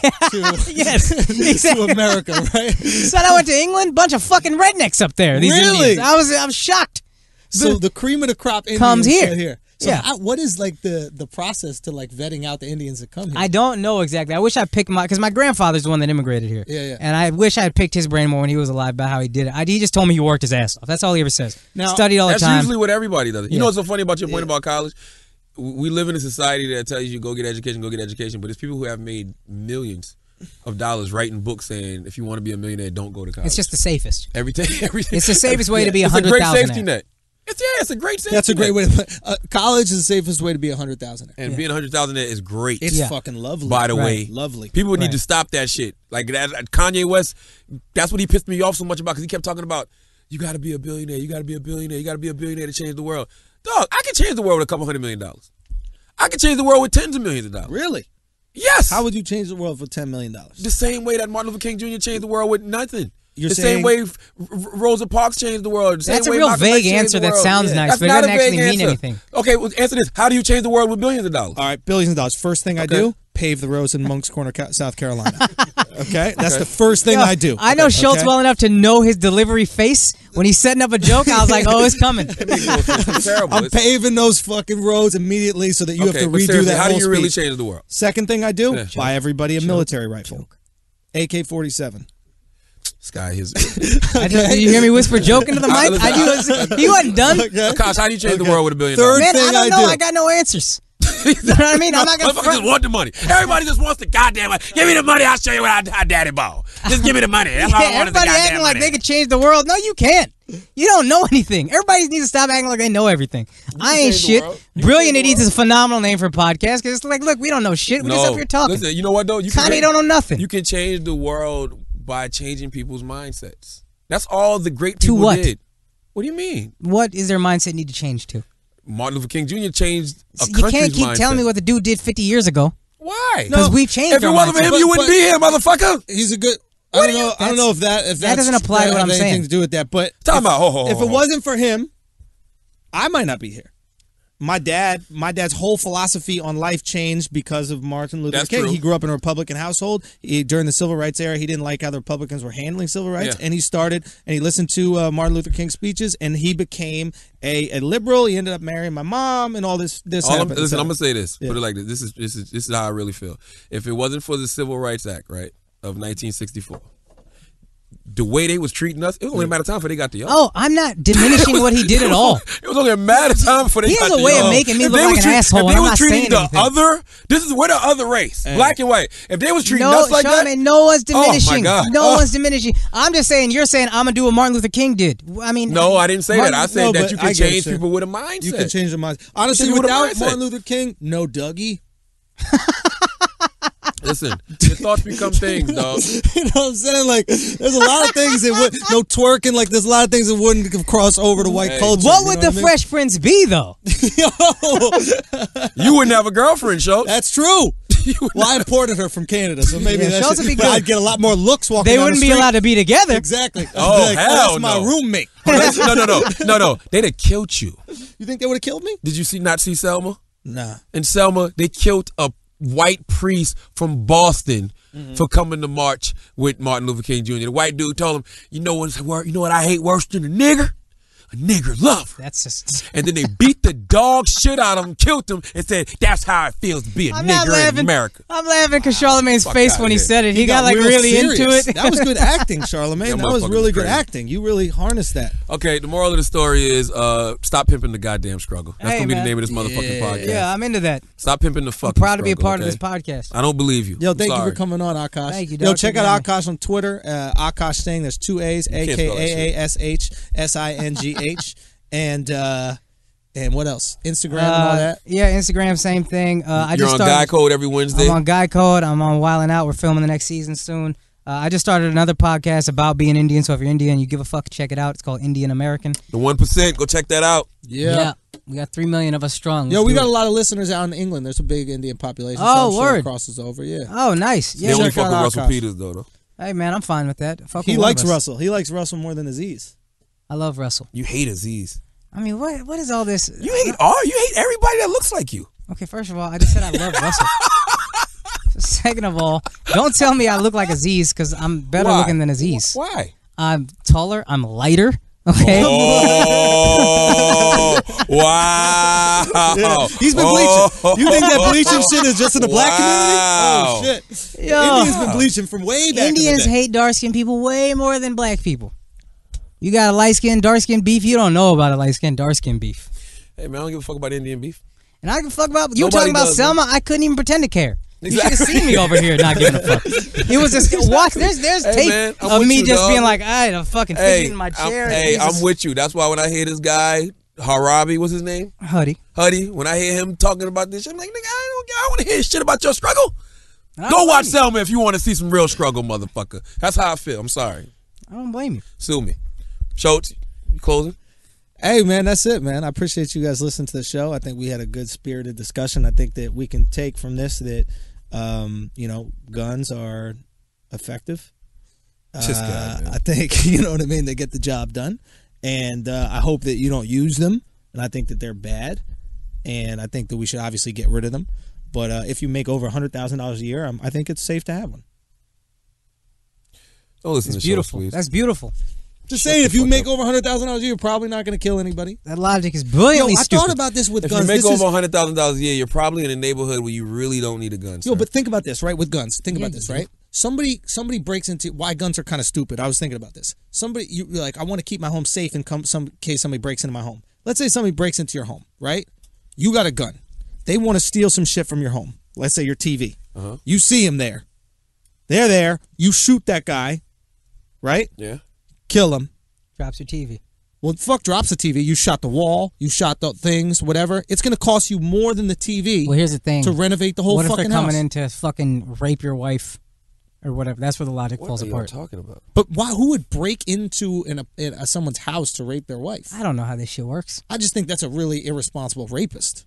Speaker 1: Yes. Exactly. To America, right?
Speaker 4: Son, I went to England. Bunch of fucking rednecks up there. These
Speaker 1: really?
Speaker 4: Indians. I'm shocked.
Speaker 1: So the cream of the crop Indians
Speaker 4: comes here.
Speaker 1: Right here. So what is like the process to like vetting out the Indians that come here?
Speaker 4: I don't know exactly. I wish I picked because my grandfather's the one that immigrated here.
Speaker 1: Yeah.
Speaker 4: And I wish I had picked his brain more when he was alive about how he did it. He just told me he worked his ass off. That's all he ever says. Now, studied all the time.
Speaker 2: That's usually what everybody does. You know what's so funny about your point about college? We live in a society that tells you go get education, but it's people who have made millions of dollars writing books saying if you want to be a millionaire, don't go to college.
Speaker 4: It's just the safest.
Speaker 2: Everything.
Speaker 4: It's the safest way to be 100,000.
Speaker 2: It's a great safety net. It's a great safety net.
Speaker 1: That's a great way to college is the safest way to be 100,000.
Speaker 2: And being 100,000 net is great.
Speaker 1: It's fucking lovely.
Speaker 2: By the way,
Speaker 1: lovely.
Speaker 2: People need to stop that shit. Like Kanye West, that's what he pissed me off so much about because he kept talking about you got to be a billionaire, you got to be a billionaire, you got to be a billionaire to change the world. Dog, I can change the world with a couple $100 million. I can change the world with tens of millions of dollars.
Speaker 1: Really?
Speaker 2: Yes.
Speaker 1: How would you change the world for $10 million?
Speaker 2: The same way that Martin Luther King Jr. changed the world with nothing. Same way Rosa Parks changed the world.
Speaker 4: That's a real vague answer that sounds nice, but it doesn't actually mean anything.
Speaker 2: Okay, well, answer this. How do you change the world with billions of dollars?
Speaker 1: All right, billions of dollars. First thing I do, pave the roads in Moncks Corner, South Carolina. Okay? That's the first thing I do.
Speaker 4: I know Schulz well enough to know his delivery face. When he's setting up a joke, I was like, oh, it's coming.
Speaker 2: It's terrible.
Speaker 1: I'm paving those fucking roads immediately so that you have to redo that
Speaker 2: How
Speaker 1: whole
Speaker 2: do you really
Speaker 1: speech.
Speaker 2: change the world?
Speaker 1: Second thing I do, buy everybody a military rifle. AK-47.
Speaker 2: Sky his.
Speaker 4: Did you hear me whisper joke into the mic? He wasn't done.
Speaker 2: Akaash, how do you change the world with $1 billion?
Speaker 1: Third thing
Speaker 4: I don't know. I got no answers. You know what I mean? I'm not gonna
Speaker 2: just want the money. Everybody just wants the goddamn money. Give me the money. I'll show you how daddy ball. Just give me the money. That's all I want is the
Speaker 4: everybody
Speaker 2: goddamn
Speaker 4: acting like
Speaker 2: money.
Speaker 4: they could change the world. No, you can't. You don't know anything. Everybody needs to stop acting like they know everything. I ain't shit. Brilliant Idiots is a phenomenal name for a podcast because it's like, look, we don't know shit. We're just up here talking.
Speaker 2: Listen, you know what though?
Speaker 4: Kanye don't know nothing.
Speaker 2: You can change the world by changing people's mindsets. That's all the great people did. What do you mean?
Speaker 4: What is their mindset need to change to?
Speaker 2: Martin Luther King Jr. changed a country's mindset.
Speaker 4: You can't keep telling me what the dude did 50 years ago.
Speaker 2: Why?
Speaker 4: Because we changed.
Speaker 2: If it wasn't for him, you wouldn't be here, motherfucker.
Speaker 1: He's a good. I don't know if that
Speaker 4: doesn't apply to what I'm saying.
Speaker 1: Anything to do with that, but
Speaker 2: if
Speaker 1: it wasn't for him, I might not be here. My dad's whole philosophy on life changed because of Martin Luther King.
Speaker 2: True.
Speaker 1: He grew up in a Republican household. During the Civil Rights era, he didn't like how the Republicans were handling civil rights, and he listened to Martin Luther King's speeches, and he became a liberal. He ended up marrying my mom, and all this happened.
Speaker 2: Listen, I'm gonna say this. Put it like this. This is how I really feel. If it wasn't for the Civil Rights Act, right, of 1964. The way they was treating us, it was only a matter of time before they got the young.
Speaker 4: Oh, I'm not diminishing what he did at all.
Speaker 2: It was only a matter of time before they got the young.
Speaker 4: He has a way of making me look like an asshole when I'm not saying anything.
Speaker 2: We're the other race, black and white. If they was treating us like that,
Speaker 4: no one's diminishing.
Speaker 2: Oh my God.
Speaker 4: No one's diminishing. I'm just saying, you're saying I'm gonna do what Martin Luther King did. I mean,
Speaker 2: no, I didn't say that. I said that you can change people with a mindset.
Speaker 1: You can change their minds. Honestly, without Martin Luther King, no Dougie.
Speaker 2: Listen, your thoughts become things, dog.
Speaker 1: You know what I'm saying? Like, there's a lot of things that would no twerking. Like, there's a lot of things that wouldn't cross over to white culture.
Speaker 4: What would the Fresh Prince be, though?
Speaker 2: You wouldn't have a girlfriend, Schulz.
Speaker 1: That's true. Well, I imported her from Canada, so maybe
Speaker 4: Schulz would be good.
Speaker 1: I'd get a lot more looks walking.
Speaker 4: They wouldn't be allowed to be together.
Speaker 1: Exactly.
Speaker 2: Oh,
Speaker 1: like,
Speaker 2: hell
Speaker 1: that's my roommate.
Speaker 2: No. They'd have killed you.
Speaker 1: You think they would have killed me?
Speaker 2: Did you not see Selma?
Speaker 1: Nah.
Speaker 2: In Selma, they killed a white priest from Boston for coming to march with Martin Luther King Jr. The white dude told him, you know what I hate worse than a nigger? A nigger love.
Speaker 4: That's just.
Speaker 2: And then they beat the dog shit out of him, killed him, and said, that's how it feels to be a nigger in America.
Speaker 4: I'm laughing because Charlamagne's face when he said it. He got like really into it.
Speaker 1: That was good acting, Charlamagne. That was really good acting. You really harnessed that.
Speaker 2: Okay, the moral of the story is stop pimping the goddamn struggle. That's going to be the name of this motherfucking podcast.
Speaker 4: Yeah, I'm into that.
Speaker 2: Stop pimping the fucking
Speaker 4: I'm proud to be a
Speaker 2: struggle,
Speaker 4: part of this podcast.
Speaker 2: I don't believe you.
Speaker 1: Yo, thank you for coming on, Akaash.
Speaker 4: Thank you, dog.
Speaker 1: Yo, check out Akaash on Twitter. Akaash Singh. There's 2 A's. AKAASHSINGH. And what else? Instagram and all that?
Speaker 4: Yeah, Instagram, same thing.
Speaker 2: You're on Guy Code every Wednesday?
Speaker 4: I'm on Guy Code. I'm on Wildin' Out. We're filming the next season soon. I just started another podcast about being Indian, so if you're Indian, you give a fuck, check it out. It's called Indian American.
Speaker 2: The 1%, go check that out.
Speaker 4: Yeah. We got 3 million of us strong.
Speaker 1: Yo, we got a lot of listeners out in England. There's a big Indian population.
Speaker 4: Oh,
Speaker 1: so
Speaker 4: word.
Speaker 1: It crosses over, yeah.
Speaker 4: Oh, nice. Yeah,
Speaker 2: they only fuck with Russell Peters, though.
Speaker 4: Hey, man, I'm fine with that.
Speaker 1: He likes Russell. He likes Russell more than Aziz.
Speaker 4: I love Russell.
Speaker 2: You hate Aziz.
Speaker 4: I mean, what is all this?
Speaker 2: You hate everybody that looks like you.
Speaker 4: Okay, first of all, I just said I love Russell. Second of all, don't tell me I look like Aziz because I'm better looking than Aziz.
Speaker 2: Why?
Speaker 4: I'm taller. I'm lighter. Okay.
Speaker 2: Oh, wow.
Speaker 1: Yeah, he's been bleaching. You think that bleaching shit is just in the black community? Oh, shit.
Speaker 4: Yo.
Speaker 1: Indians been bleaching from way back
Speaker 4: Indians
Speaker 1: in the day.
Speaker 4: hate dark-skinned people way more than black people. You got a light-skinned, dark-skinned beef. You don't know about a light-skinned, dark-skinned beef.
Speaker 2: Hey, man, I don't give a fuck about Indian beef.
Speaker 4: And I can fuck about... You were
Speaker 2: Nobody
Speaker 4: talking about
Speaker 2: does,
Speaker 4: Selma. I couldn't even pretend to care.
Speaker 2: Exactly.
Speaker 4: You should have seen me over here not giving a fuck. It was just... Watch. There's
Speaker 2: Hey,
Speaker 4: tape
Speaker 2: man, I'm
Speaker 4: of
Speaker 2: with
Speaker 4: me
Speaker 2: you,
Speaker 4: just
Speaker 2: dog.
Speaker 4: being like, I had a fucking fidget in my chair.
Speaker 2: I'm with you. That's why when I hear this guy, Harabi, what's his name?
Speaker 4: Huddy.
Speaker 2: When I hear him talking about this shit, I'm like, nigga, I don't want to hear shit about your struggle. Go watch Selma if you want to see some real struggle, motherfucker. That's how I feel. I'm sorry.
Speaker 4: I don't blame you.
Speaker 2: Sue me. Schulz, you closing?
Speaker 1: Hey, man, that's it, man. I appreciate you guys listening to the show. I think we had a good spirited discussion. I think that we can take from this that, guns are effective.
Speaker 2: Just God, man.
Speaker 1: I think, you know what I mean, they get the job done. And I hope that you don't use them. And I think that they're bad. And I think that we should obviously get rid of them. But if you make over $100,000 a year, I think it's safe to have one.
Speaker 2: Don't listen to
Speaker 4: Beautiful.
Speaker 2: Schulz, please.
Speaker 4: That's beautiful.
Speaker 1: Just saying, if you make over $100,000 a year, you're probably not going to kill anybody.
Speaker 4: That logic is brilliantly
Speaker 1: I
Speaker 4: stupid.
Speaker 1: thought about this with
Speaker 2: If
Speaker 1: guns.
Speaker 2: you make
Speaker 1: This
Speaker 2: over
Speaker 1: is-
Speaker 2: $100,000 a year, you're probably in a neighborhood where you really don't need a gun.
Speaker 1: Yo,
Speaker 2: sir.
Speaker 1: but think about this, right? With guns, think
Speaker 4: Yeah,
Speaker 1: about this,
Speaker 4: you
Speaker 1: right? Somebody breaks into why guns are kind of stupid. I was thinking about this. You're like, I want to keep my home safe in case somebody breaks into my home. Let's say somebody breaks into your home, right? You got a gun. They want to steal some shit from your home. Let's say your TV.
Speaker 2: Uh-huh.
Speaker 1: You see him there. They're there. You shoot that guy, right?
Speaker 2: Yeah.
Speaker 1: Kill him.
Speaker 4: Drops your TV.
Speaker 1: Well, fuck drops the TV. You shot the wall. You shot the things, whatever. It's going to cost you more than the TV
Speaker 4: Well, here's the thing.
Speaker 1: to renovate the whole
Speaker 4: what if
Speaker 1: fucking
Speaker 4: they're coming
Speaker 1: house.
Speaker 4: in to fucking rape your wife or whatever? That's where the logic falls
Speaker 2: What are you
Speaker 4: apart.
Speaker 2: talking about?
Speaker 1: But why? Who would break into someone's house to rape their wife?
Speaker 4: I don't know how this shit works.
Speaker 1: I just think that's a really irresponsible rapist.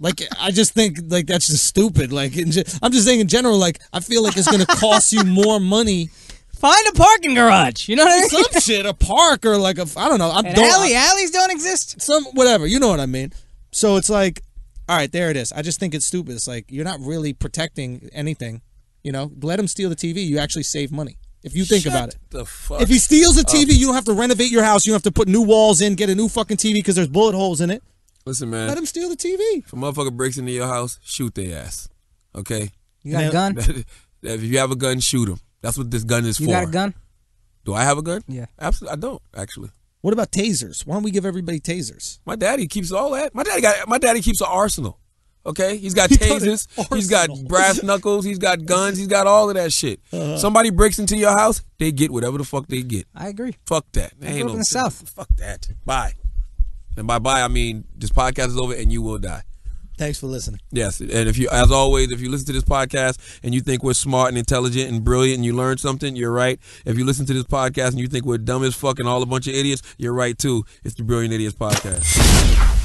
Speaker 1: Like, I just think like that's just stupid. Like, I'm just saying in general. Like, I feel like it's going to cost you more money.
Speaker 4: Find a parking garage. You know what I mean?
Speaker 1: Some shit, a park or like I don't know.
Speaker 4: Alleys don't exist.
Speaker 1: Some whatever. You know what I mean? So it's like, all right, there it is. I just think it's stupid. It's like you're not really protecting anything. You know, let him steal the TV. You actually save money if you think about it.
Speaker 2: The fuck?
Speaker 1: If he steals the TV, you don't have to renovate your house. You don't have to put new walls in, get a new fucking TV because there's bullet holes in it.
Speaker 2: Listen, man.
Speaker 1: Let him steal the TV.
Speaker 2: If a motherfucker breaks into your house, shoot their ass. Okay?
Speaker 4: You got a gun?
Speaker 2: If you have a gun, shoot him. That's what this gun is for.
Speaker 4: You got a gun?
Speaker 2: Do I have a gun?
Speaker 4: Yeah.
Speaker 2: Absolutely, I don't, actually.
Speaker 1: What about tasers? Why don't we give everybody tasers?
Speaker 2: My daddy keeps all that. My daddy keeps an arsenal. Okay? He's got
Speaker 1: got an
Speaker 2: tasers. He's got
Speaker 1: arsenal.
Speaker 2: brass knuckles. He's got guns. He's got all of that shit. Somebody breaks into your house, they get whatever the fuck they get.
Speaker 4: I agree.
Speaker 2: Fuck that.
Speaker 4: I grew up in the South.
Speaker 2: Fuck that. Bye. And by bye, I mean this podcast is over and you will die.
Speaker 1: Thanks for listening.
Speaker 2: Yes, and if you, as always, if you listen to this podcast and you think we're smart and intelligent and brilliant and you learn something, you're right. If you listen to this podcast and you think we're dumb as fuck and all a bunch of idiots, you're right too. It's the Brilliant Idiots Podcast.